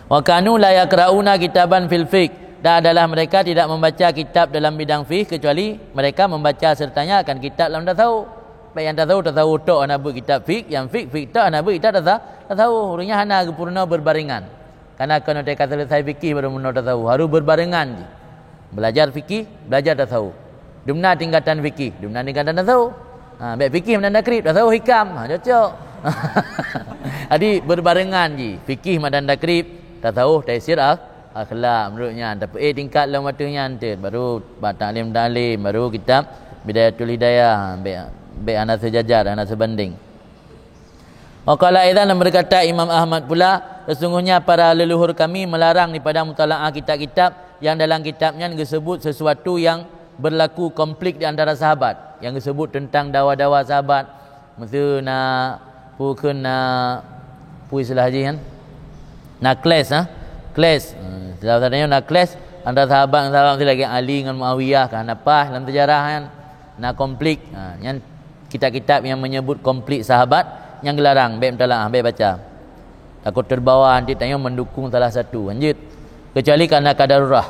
Speaker 1: Wa kanu la yaqrauna kitaban fil fiqh. Dan adalah mereka tidak membaca kitab dalam bidang fiqh kecuali mereka membaca sertanya akan kitab dalam tasawuf. Baik yang tasawuf tok ana buat kitab fiqh, yang fiqh tok ana buat kitab tasawuf. Orangnya hana purna berbarengan. Karena kena dia kata selesai fikih baru mula tasawuf. Harus berbarengan je. Belajar fikih, belajar tasawuf. Dumna tingkatan fikih, dumna tingkatan tasawuf. Baik fikih menanda krip, tasawuf hikam. Cocok. Jadi berbarengan je. Fikih menanda krip, tasawuf taisir akhlak menurutnya. Tapi tingkat dalam waktunya nanti baru taklim, baru kitab Bidayatul Hidayah, baik anak sejajar, anak sebanding. Waqala aidan, berkata Imam Ahmad pula, sesungguhnya para leluhur kami melarang daripada mutalaah kitab-kitab yang dalam kitabnya disebut sesuatu yang berlaku konflik di antara sahabat, yang disebut tentang dawa-dawa sahabat. Mesti nak pukun nak istilah haji kan, nak kelas Sahabat-sahabatnya nak kelas antara sahabat lagi Ali dengan Muawiyah kan apa dalam sejarah kan, nak konflik. Yang kitab-kitab yang menyebut konflik sahabat yang dilarang, baik mentalaah, baik baca. Takut terbawa nanti tanya mendukung salah satu. Lanjut. Kecuali kerana kadarurah.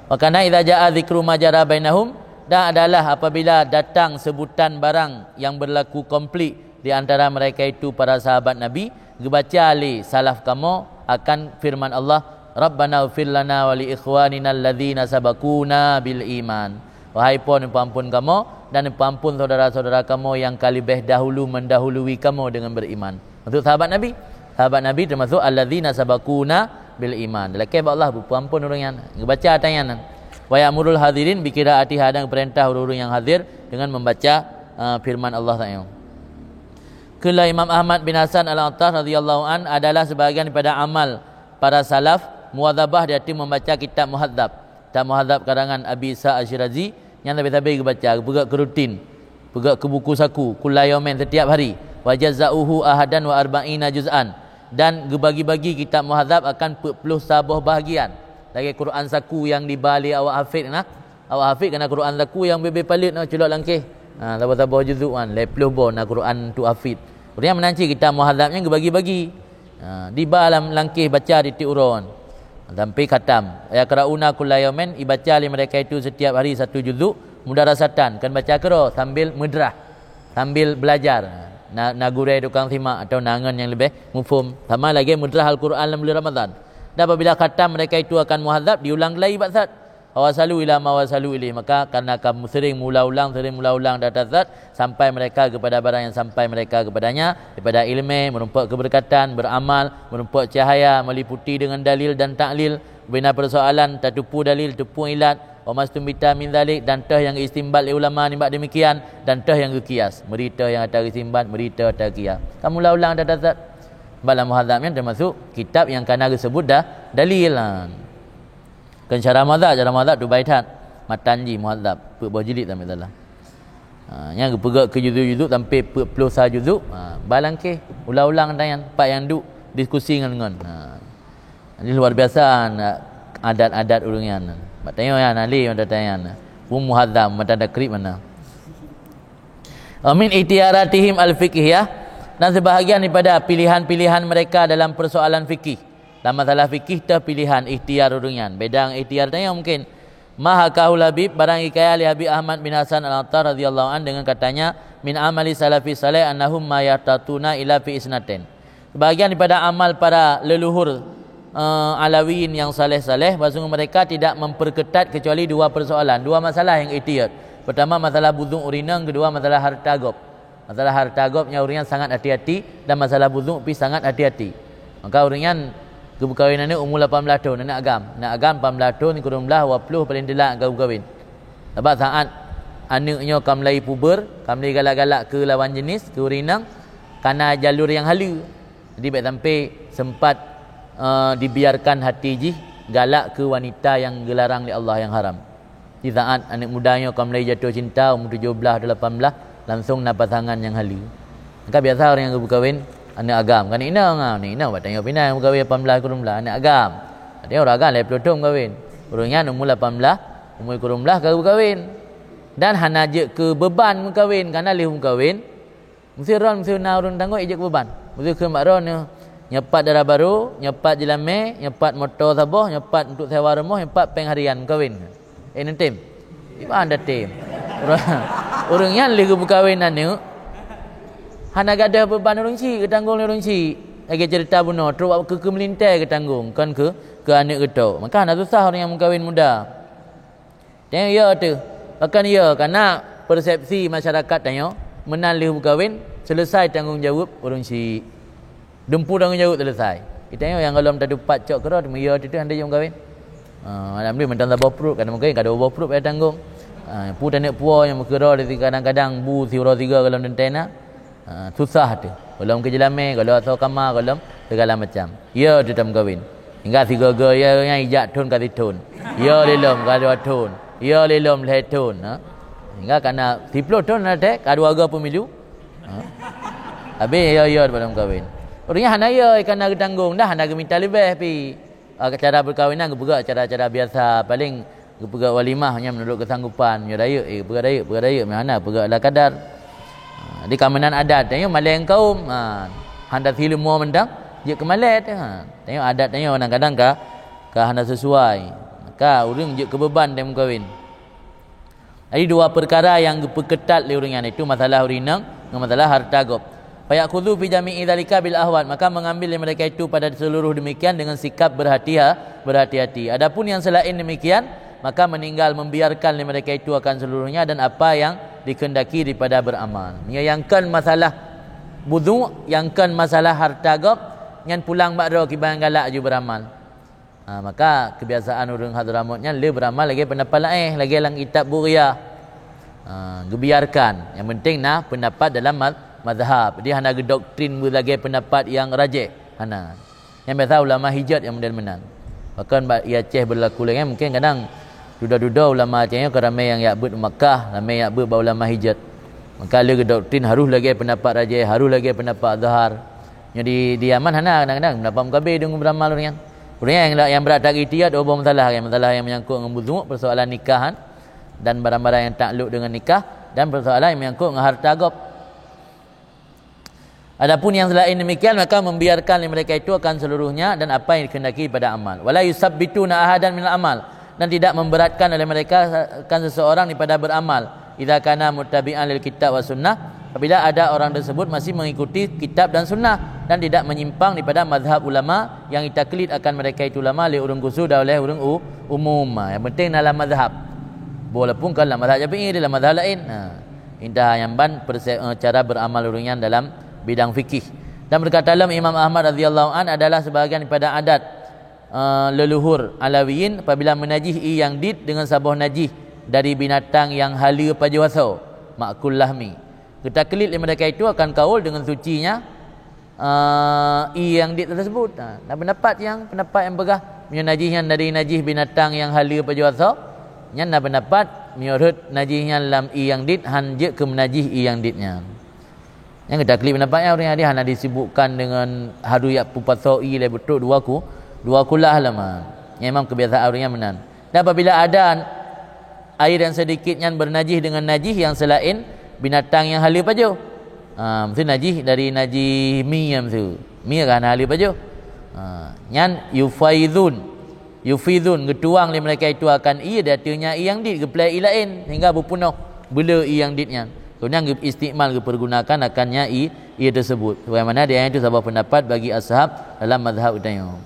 Speaker 1: Makana idza jaa dzikru majara bainahum, dan adalah apabila datang sebutan barang yang berlaku konflik di antara mereka itu para sahabat Nabi, dibaca ali salaf kamu akan firman Allah, Rabbana ighfir lana wa li ikhwanina alladzina sabaquna bil iman. Wahai pengampun kamu dan pengampun saudara-saudara kamu yang lebih dahulu mendahului kamu dengan beriman. Maksud sahabat Nabi. Sahabat Nabi termasuk alladzina sabaquna bil iman. Lelaki Allah pengampun orang yang baca atayan. Wa ya'murul hadirin bi qiraati hadang perintah orang yang hadir dengan membaca firman Allah Taala. Kala Imam Ahmad bin Hasan Al-Attar radhiyallahu an adalah sebahagian daripada amal para salaf muadzabah dia membaca kitab Muhadzab. Kitab Muhadzab karangan Abi Isa Asy-Syirazi yang tabi-tabi baca, pegak ke rutin, pegak ke buku saku kullayamin setiap hari. Wa jazzauhu ahadan wa arba'ina juz'an, dan gebagi-bagi kitab Muhadzab akan 40 sabuh bahagian. Lagi Quran saku yang dibalik awak hafid nah. Awak hafid kena Quran saku yang bebe palit nak celok langkih. Sabuh-sabuh juzuk kan, 50 bon nak Quran tu hafid. Kemudian menanci kitab Muhadzabnya gebagi-bagi. Di dalam langkih baca di tiuron sampai khatam. Ya qarauna kullayamin, ibaca li mereka itu setiap hari satu juzuk mudarasatan, kan baca kero sambil mudrah, sambil belajar. Nagure tukang simak atau nangan yang lebih mufhum. Sama lagi mudrah Al-Quran dalam bulan Ramadan. Dan apabila khatam mereka itu akan muhadzab, diulang lagi batsat. Awasalu ila ma wasalu ilaih, maka karena kamu sering mula-ulang data zat sampai mereka kepada barang yang sampai mereka kepadanya daripada ilmu, menumpuk keberkatan, beramal, menumpuk cahaya, meliputi dengan dalil dan taklil, bina persoalan, tatupu dalil, tupu ilat, wa mastumbita min zalik, dan tah yang istimbat oleh ulama nimbat demikian, dan tah yang kias, berita yang atas istimbat, berita atas kias. Kamu ulang-ulang data zat. Dalam muhadzabnya termasuk kitab yang kana disebut dah dalil. Kan cara mazhab tu baitat matanji muhadzab pe bajilid sampai salah. Yang pegak ke juzuk-juzuk sampai 40 juzuk, balangke ulang-ulang tayan pak yang duk diskusi dengan. Ini luar biasa adat-adat urungan. Mak tanya ya nali ada tayan. Muhadzab mata takrib mana. Min ihtiyaratihim al-fiqhiyah, dan sebahagian daripada pilihan-pilihan mereka dalam persoalan fikih. Dalam masalah fikih tu pilihan ikhtiar urungan. Beda ikhtiar tanya mungkin mahakahul Habib barang ikaya li Habib Ahmad bin Hasan Al-Attar radhiyallahu an dengan katanya min amali salafi salih annahum ma yatatuna ila fi isnatin. Sebahagian daripada amal para leluhur Alawiyin yang saleh-saleh, bahasanya mereka tidak memperketat kecuali dua persoalan, dua masalah yang ihtiyat. Pertama masalah buduk urinang, kedua masalah hartagop. Masalah hartagopnya uringan sangat hati-hati dan masalah buduk pi sangat hati-hati. Maka uringan keberkawinan ni umur 18 tahun nak agam 18 tahun kurang belah 20 paling delak kau berkahwin. Sebab saat anaknya kam lai puber, kam lai galak-galak ke lawan jenis, ke urinang kerana jalur yang halu. Jadi baik sampai sempat dibiarkan hati ji galak ke wanita yang dilarang oleh Allah yang haram. Di saat anak mudanya kam lai jatuh cinta umur 17 atau 18 langsung nak pasangan yang halu. Maka biasa orang yang berkahwin anak agam kan ina buat tanya pinai berkahwin 18 kurang belah anak agam. Dia orang agam lai pelotong kahwin. Urangnya umur 18 umur kurang belah kau berkahwin. Dan hana je ke beban berkahwin kerana leh berkahwin mesti ron mesti na urang tangguh ejek beban. Mesti ke mak ron nyepat darah baru, nyepat jelame, nyepat motor sabah, nyepat untuk sewa rumah, nyepat peng harian berkahwin. Nanti di mana tim? Orang yang leh berkahwinan ni hana gadah beban orang ci ke tanggung orang ci. Lagi cerita bunuh terus ke melintai ke tanggung kan ke anak getok. Maka hana susah orang yang berkahwin muda. Tengok ya tu. Bahkan ya kerana persepsi masyarakat tanya menan leh berkahwin selesai tanggungjawab orang ci. Dempu tanggungjawab selesai. Kita tengok yang kalau tak ada pat cok kera dia tu anda yang berkahwin. Alhamdulillah mentang tak bawa proof kan mungkin kada bawa proof ya tanggung. Pu tanek puah yang berkera kadang-kadang bu siura tiga kalau dentena. Susah tu. Kalau ke jelame, kalau atau kamar, kalau segala macam. Ya tu tam kahwin. Hingga tiga ya yang ijak tun kasi tun. Ya lelom kada tun. Ya lelom le tun. Hingga kana 10 tun ada kada aga pemilu. Habis ya dalam kahwin. Orangnya hana ya kerana tanggung dah hana minta lebih pi. Cara berkahwinan ke cara-cara biasa paling ke walimah hanya menurut kesanggupan menyeraya beraya mana pergalah kadar. Di kamanan adat tengok malai kaum handa silu mua mendang je ke malai tengok adat tengok kadang-kadang ka handa sesuai maka urang je ke beban dia berkahwin. Jadi dua perkara yang diperketat oleh uringan itu masalah urinang dengan masalah hartagop. Fayaqudhu fi jami'i dzalika bil ahwat, maka mengambil mereka itu pada seluruh demikian dengan sikap berhati-hati. Adapun yang selain demikian maka meninggal membiarkan mereka itu akan seluruhnya dan apa yang dikehendaki daripada beramal. Menyayangkan masalah wudu, yangkan masalah hartagop, ngan pulang bakro kiban galak ju beramal. Maka kebiasaan orang Hadramutnya le beramal lagi pendapat lain, lagi lang kitab buria. Gebiarkan. Yang penting nah pendapat dalam mazhab. Dia hana doktrin lagi pendapat yang rajih. Hana. Yang biasa ulama hijat yang model menang. Bahkan ia Aceh berlaku lagi mungkin kadang duda-duda ulama Acehnya ke ramai yang yakbut Makkah, ramai yakbut ulama hijat. Maka le doktrin harus lagi pendapat rajih, harus lagi pendapat zahar. Jadi di Yaman hana kadang-kadang pendapat mukabir dengan beramal orang yang berat tak ihtiyat obor masalah yang menyangkut dengan wudu, persoalan nikahan dan barang-barang yang takluk dengan nikah dan persoalan yang menyangkut dengan hartagop. Adapun yang selain demikian maka membiarkan mereka itu akan seluruhnya dan apa yang dikehendaki pada amal. Wala yusabbituna ahadan minal amal, dan tidak memberatkan oleh mereka akan seseorang daripada beramal. Idza kana muttabi'an lil kitab wa sunnah, apabila ada orang tersebut masih mengikuti kitab dan sunnah dan tidak menyimpang daripada mazhab ulama yang ditaklid akan mereka itu ulama oleh urang khusus dan oleh urang umum. Yang penting dalam mazhab. Walaupun kalau mazhab Syafi'i dalam mazhab lain. Indah yang ban cara beramal urangnya dalam bidang fikih. Dan berkata dalam Imam Ahmad radhiyallahu an adalah sebahagian daripada adat leluhur Alawiyin apabila menajih yang did dengan sabah najih dari binatang yang hala pada wasa makul lahmi. Ketaklid mereka itu akan kaul dengan sucinya yang did tersebut. Dan pendapat yang begah menajihnya dari najih binatang yang hala pada wasa nya pendapat menurut najihnya lam yang did hanje ke menajih yang didnya. Yang kita klip nampaknya orang dia hanya disibukkan dengan haru yak pupasoi le betul dua kulah lama. Yang memang kebiasaan orangnya menan. Dan apabila ada air yang sedikit yang bernajih dengan najih yang selain binatang yang hala pajo. Mesti najis dari najis mi yang tu. Mi kan hala pajo. Nyan yufidun getuang li mereka itu akan ia datanya yang dit geplai lain hingga berpunah bela yang ditnya. Kemudian istimal dipergunakan akannya ia tersebut. Bagaimana dia itu sebuah pendapat bagi ashab dalam mazhab utama.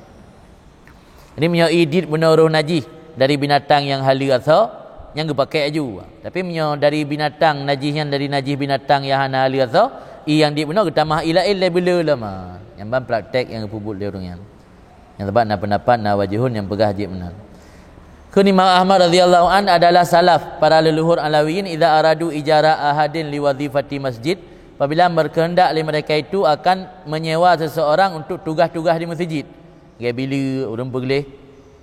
Speaker 1: Ini punya idit menaruh najis dari binatang yang hala atau yang dipakai aju. Tapi punya dari binatang najis yang dari najis binatang yang hana hala atau yang dia benar tambah ilail bela lama. Yang ban praktek yang pubut dia orang yang sebab nak pendapat nak wajihun yang pegah je benar. Imam Ahmad radhiyallahu an adalah salaf para leluhur Alawiyin idza aradu ijara ahadin liwazifati masjid, apabila berkehendak mereka itu akan menyewa seseorang untuk tugas-tugas di masjid. Kayak bila orang pergi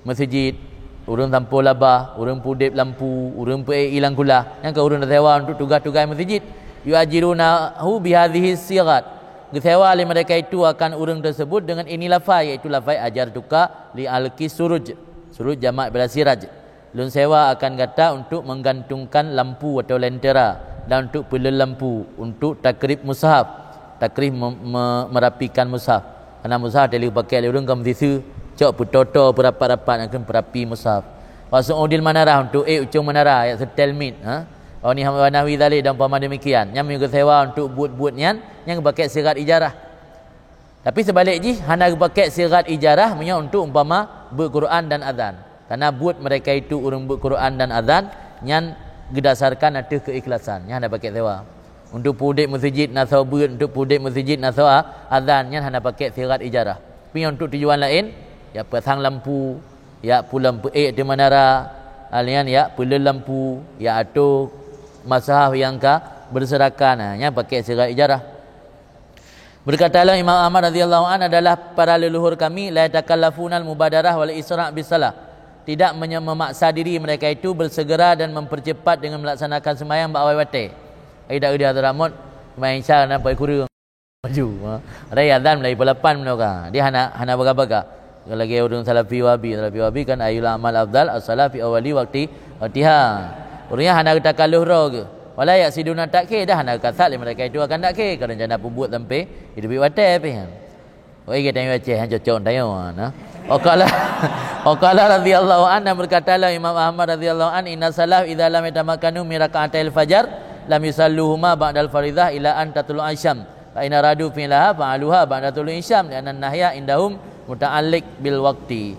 Speaker 1: masjid, orang tampul labah, orang pudip lampu, orang hilang kulah, yang ke orang dah sewa untuk tugas-tugas masjid. Yuajirunahu bihadhihi sigat. Disewa oleh mereka itu akan orang tersebut dengan ini lafaz, iaitu lafaz ajar tuka li alki suruj. Suruj jamak pada siraj. Lun sewa akan kata untuk menggantungkan lampu atau lentera dan untuk pelel lampu, untuk takrib mushaf, takrib merapikan mushaf. Karena mushaf dia pakai oleh orang kaum tisu, cok putoto berapat-rapat akan perapi mushaf. Wasung udil manarah untuk ucung manarah ayat setelmit, Oh ni hamba nahwi zalik dan umpama demikian. Yang mengikut sewa untuk buat-buatnya yang pakai sirat ijarah. Tapi sebaliknya hana pakai sirat ijarah punya untuk umpama berquran dan azan. Karena buat mereka itu orang berquran dan azan yang berdasarkan atas keikhlasan. Yang hana pakai sewa. Untuk pudek masjid nasau buat, untuk pudek masjid nasau azan yang hana pakai sirat ijarah. Tapi untuk tujuan lain, ya pasang lampu, ya pulang di menara, alian ya pelel lampu, ya atau masahaf yang berserakan, yang pakai sirat ijarah. Berkatalah Imam Ahmad radhiyallahu an adalah para leluhur kami la takallafunal mubadarah wal isra' bisalah. Tidak memaksa diri mereka itu bersegera dan mempercepat dengan melaksanakan sembahyang ba'awai wate. Ai dak dia Hadramut main isya nampak kurang maju. Ada azan mulai pukul 8 menokah. Dia hana baga-baga. Lagi orang salafi wahabi kan ayul amal afdal as-salah fi awali waqtiha. Orangnya hana takalluh ke. Wala yaksiduna takkir dah nak kasat mereka itu akan takkir kalau jana pembuat sampai hidup watai pe kan. Oi kita tanya baca hang cocok tayo nah. Waqala radhiyallahu anhu berkatalah Imam Ahmad radhiyallahu an inna salaf idza lam yatamakanu min raka'atil fajar lam yusalluhuma ba'dal faridah ila an tatlu asyam. Fa in radu filaha fa'aluha ba'da tulu asyam lianna nahya indahum muta'alliq bil waqti.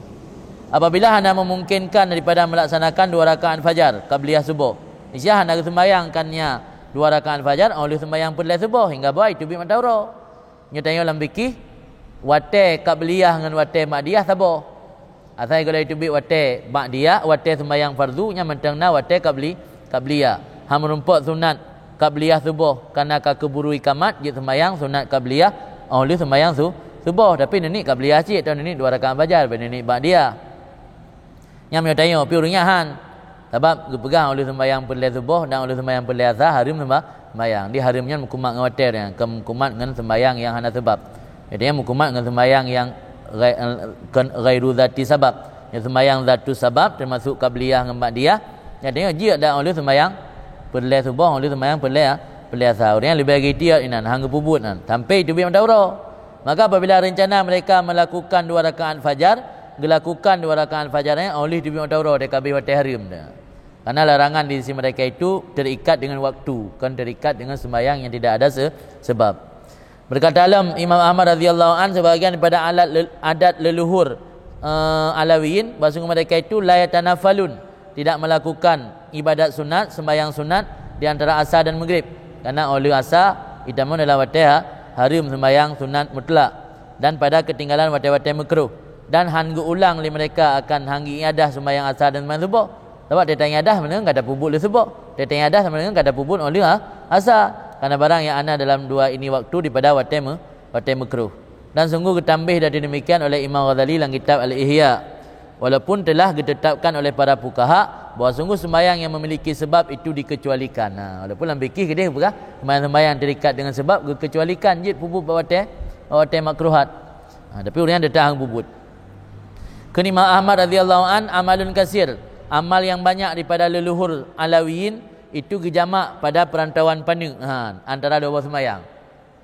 Speaker 1: Apabila hana memungkinkan daripada melaksanakan 2 rakaat fajar qabliyah subuh, Isya hendak sembayangkannya 2 rakaat fajar oleh sembayang perlai subuh hingga baik tu bi matawra. Nyatanya dalam fikih wate qabliyah dengan wate ba'diyah sabo. Asal kalau itu bi wate ba'diyah, wate sembayang fardu nya mentangna wate qabliyah. Ham rumput sunat qabliyah subuh karena keburu ikamat je sembayang sunat qabliyah oleh sembayang subuh. Tapi ni qabliyah cik atau ni 2 rakaat fajar, ni ba'diyah. Yang nyatanya pi orangnya han sebab dipegang oleh sembahyang perlai subuh dan oleh sembahyang perlai asar haram sembahyang. Dia haramnya mukumat dengan watir yang mukumat dengan sembahyang yang hana sebab. Jadi mukumat dengan sembahyang yang ghairu zati sabab. Yang sembahyang zatu sabab termasuk qabliyah dengan ba'diyah. Jadi dia ada oleh sembahyang perlai subuh oleh sembahyang perlai asar. Orang lebih bagi dia inan hang pubut nan sampai itu bi mendawra. Maka apabila rencana mereka melakukan 2 rakaat fajar, dilakukan 2 rakaat fajarnya oleh di mendawra dekat bi watir haram dah. Karena larangan di sisi mereka itu terikat dengan waktu, kan terikat dengan sembahyang yang tidak ada sebab. Berkata Imam Ahmad radhiyallahu an sebahagian daripada adat leluhur Alawiyin, bahasa mereka itu la yatanafalun, tidak melakukan ibadat sunat, sembahyang sunat di antara asar dan maghrib. Karena oleh asar itamun adalah watir haram sembahyang sunat mutlak dan pada ketinggalan watir-watir makruh. Dan hanggu ulang li mereka akan hanggi iadah sembahyang asar dan sembahyang subuh. Sebab dia tanya dah mana enggak ada pubut le sebab. Dia tanya dah mana enggak ada pubut oleh asar. Karena barang yang ana dalam 2 ini waktu daripada watir makruh. Dan sungguh ditambih dari demikian oleh Imam Ghazali dalam kitab Al-Ihya. Walaupun telah ditetapkan oleh para fuqaha bahawa sungguh sembahyang yang memiliki sebab itu dikecualikan. Walaupun dalam fikih dia bukan sembahyang terikat dengan sebab dikecualikan je pubut watir makruhat. Tapi orang dia tahan pubut. Imam Ahmad radhiyallahu an amalun kasir, amal yang banyak daripada leluhur Alawiyin itu gejamak pada perantauan pandu antara dua buah sembahyang.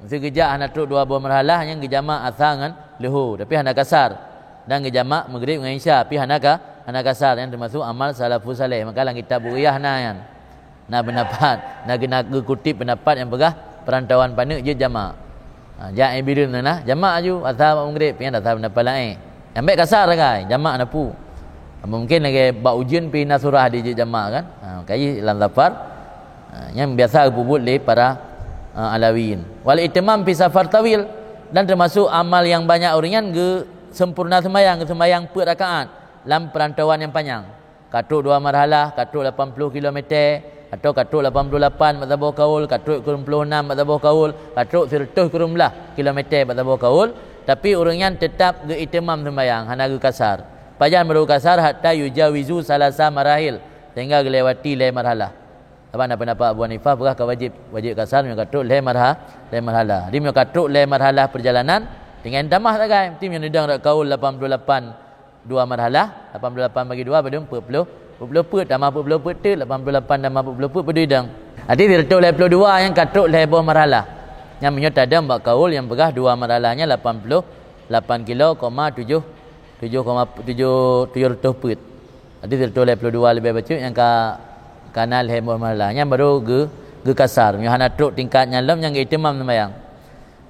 Speaker 1: Mesti gejak hana truk dua buah marhalah yang gejamak asar dengan luhur tapi hana kasar, dan gejamak maghrib dengan isya tapi hana kasar, yang termasuk amal salafus saleh. Maka dalam kitab Buriyah na pendapat nak kutip pendapat yang pegah perantauan pandu je jamak. Jangan birin nah jamak aju asar maghrib yang asar pendapat lain. Ambil kasar kan jamak napu. Mungkin lagi bak ujian pina surah di jamak kan. Kai dalam safar yang biasa bubut le para alawiyin. Wal itimam fi safar tawil, dan termasuk amal yang banyak uringan ge sempurna sembahyang per rakaat dalam perantauan yang panjang. Katuk 2 marhalah, katuk 80 km atau katuk 88 mazhabul kaul, katuk 26 mazhabul kaul, katuk 100 kilometer mazhabul kaul, tapi uringan tetap ge itimam sembahyang hana ge kasar. Pajan baru kasar hatta yujawizu salasa marahil, sehingga gelewati le marhalah. Apa nak pendapat Abu Hanifah berkah wajib kasar yang katuk le marhalah. Dia yang katuk le marhalah perjalanan dengan tamah tak kan? Tim yang nedang dak kaul 88 2 marhalah, 88 bagi 2 pada 40 put tambah 40 put tu 88 tambah 40 put pada hidang. Jadi dia katuk le 22 yang katuk le buah marhalah. Yang menyata ada mbak kaul yang berkah 2 marhalahnya 88 kilo, 7,700 put. Jadi tertulis 22 lebih baca yang kanal hemor malahnya baru ge kasar. Yang hana truk tingkat nyalam yang itimam sembahyang.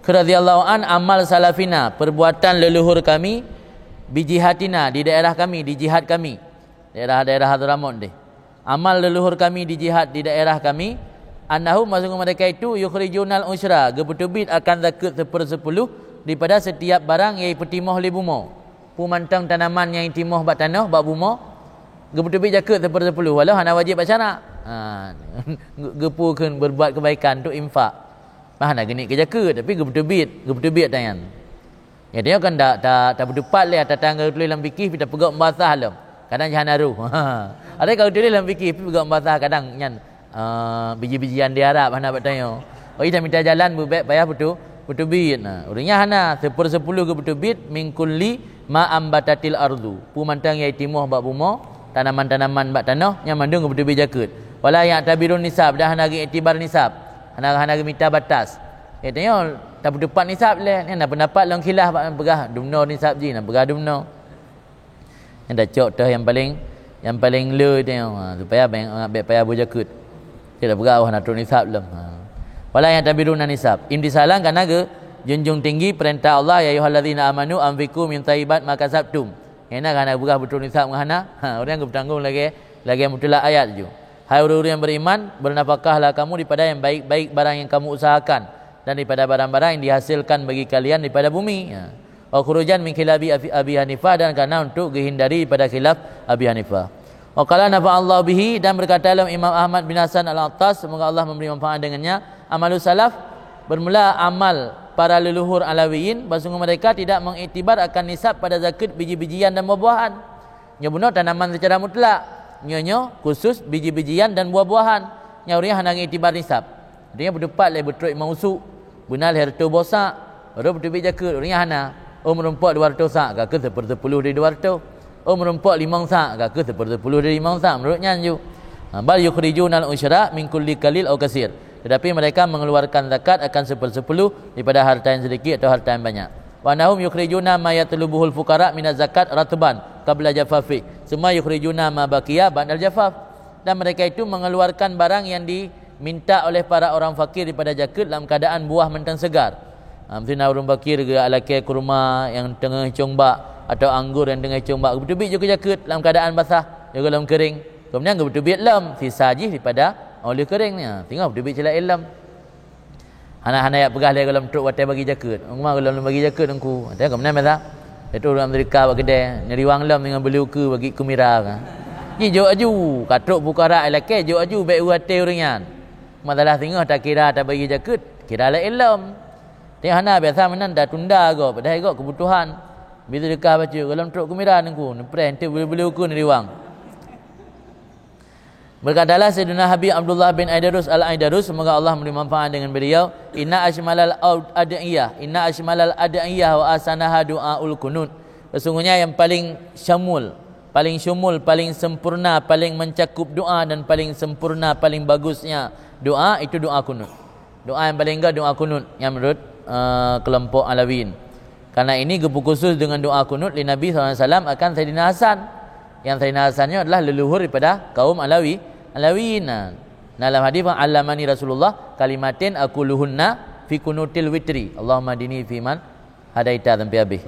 Speaker 1: Radhiyallahu an amal salafina, perbuatan leluhur kami bijihatina di daerah kami, di jihad kami. Daerah Hadramaut deh. Amal leluhur kami di jihad di daerah kami, annahum maksudnya mereka itu yukhrijunal usyra, gebutubit akan zakat 1/10 daripada setiap barang yang pertimoh li bumo. Pemantang tanaman yang timoh bak tanah bak bumo gebutubit zakat 1/10 walau hana wajib bacara. Gepukeun berbuat kebaikan untuk infak. Hana genit ke zakat tapi gebutubit tangan. Ya dia kan tak berdepat le atas tangga tulis dalam fikih kita pegak membasah alam. Kadang jahan aru. Ada kalau tulis dalam fikih pegak membasah kadang nyan biji-bijian di Arab hana bak tanya. Oh ida minta jalan bebek payah betubit. Urangnya hana 1/10 gebutubit min kulli ma ambatatil ardu. Pemantang yang timoh bak bumo, tanaman-tanaman bak tanah yang mandung gebutubit zakat. Wala yang tabirun nisab dah hana iktibar nisab. Hana minta batas. Tanya tak berdepan nisab le. Ni nak pendapat long khilaf begah dumno nisab ji nak begah dumno. Yang dah cok dah yang paling le tengok supaya ambil payah berzakat. Tidak begah nak turun nisab lem. Wala yang tabirun nisab. Imtisalan kerana ke junjung tinggi perintah Allah ya ayyuhallazina amanu anfiqu min thayyibat ma kasabtum. Enak kerana begah betul nisab ngahana. Orang yang bertanggung lagi mutlak ayat je. Hai orang-orang yang beriman, bernafkahlah kamu daripada yang baik-baik barang yang kamu usahakan dan daripada barang-barang yang dihasilkan bagi kalian daripada bumi. Wa khurujan min khilafi Abi Hanifah, dan kerana untuk menghindari daripada khilaf Abi Hanifah. Wa qala nafa'allahu bihi, dan berkata dalam Imam Ahmad bin Hasan Al-Attas, semoga Allah memberi manfaat dengannya, amalus salaf, bermula amal para leluhur alawiyin, bahasanya mereka tidak mengiktibar akan nisab pada zakat biji-bijian dan buah-buahan. Nya benar tanaman secara mutlak, nyonya khusus biji-bijian dan buah-buahan. Nya orang hanya mengiktibar nisab. Dia berdepat le betul imam usuk, benar herto bosak, baru betul zakat. Orang hanya merempak 200 sak, ke 1/10 dari 200. Merempak 5 sak, ke 1/10 dari 5 sak menurutnya ju. Bal yukhrijunal usyra min kulli qalil aw katsir. Tetapi mereka mengeluarkan zakat akan 1/10 daripada harta yang sedikit atau harta yang banyak. Wa nahum yukhrijuna ma yatlubuhul fuqara minaz zakat ratban qabla jafafi. Semua yukhrijuna ma baqiya ba'dal jafaf. Dan mereka itu mengeluarkan barang yang diminta oleh para orang fakir daripada zakat dalam keadaan buah mentang segar. Mesti orang fakir ke alakai kurma yang tengah combak atau anggur yang tengah combak, betul-betul juga zakat dalam keadaan basah, juga dalam kering. Kemudian betul-betul lam sisa je daripada oleh keringnya. Tengok betul-betul celak ilam. Anak-anak yang pegah dia dalam truk watai bagi zakat. Rumah kalau bagi zakat engku. Tengok mana masa? Itu orang Amerika bagi kedai, nyari wang lam dengan beli uku bagi kumira kan. Ji jo aju, katruk bukara elake jo aju baik watai uringan. Masalah tengok tak kira tak bagi zakat, kira la ilam. Tengok hana biasa menan dah tunda go, padahal go kebutuhan. Bila dekat baca dalam truk kumira engku, nepres ente beli uku nyari wang. Berkatalah Sayyidina Habib Abdullah bin Aidarus Al-Aidarus, semoga Allah memberi manfaat dengan beliau, inna ashmalal ad'iyah wa asanaha du'aul kunut. Sesungguhnya yang paling syamul, paling syumul, paling sempurna, paling mencakup doa dan paling sempurna, paling bagusnya doa itu doa kunut. Doa yang paling enggak doa kunut yang menurut kelompok Alawiyyin. Karena ini khusus dengan doa kunut li Nabi SAW akan Sayyidina Hasan. Yang Sayyidina Hasannya adalah leluhur daripada kaum Alawiyyin. Dalam hadis alamani Rasulullah kalimatin aquluhunna fi kunutil witri. Allahumma dini fiman hadaita sampai habis.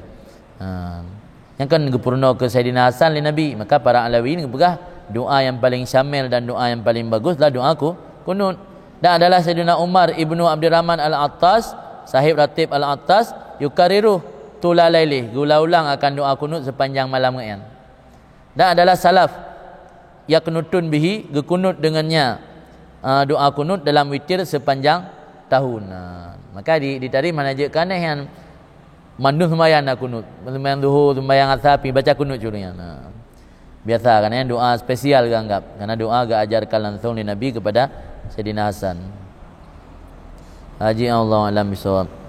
Speaker 1: Yang kan gepurno ke Sayyidina Hasan li Nabi, maka para Alawiyyin pegah doa yang paling syamil dan doa yang paling baguslah doa kunut. Dan adalah Sayyidina Umar ibnu Abdurrahman Al-Attas, sahib Ratib Al-Attas, yukariruh tula lailih, ulang akan doa kunut sepanjang malam kan. Dan adalah salaf yaknutun bihi, gekunut dengannya doa kunut dalam witir sepanjang tahun. Maka ditarik menunjukkan yang mandu sembahyang nak kunut, sembahyang zuhur, sembahyang asar pi baca kunut curinya. Biasa kan doa spesial ke anggap, karena doa agak ajarkan langsung di Nabi kepada Sayyidina Hasan. Haji Allah alam bisawab.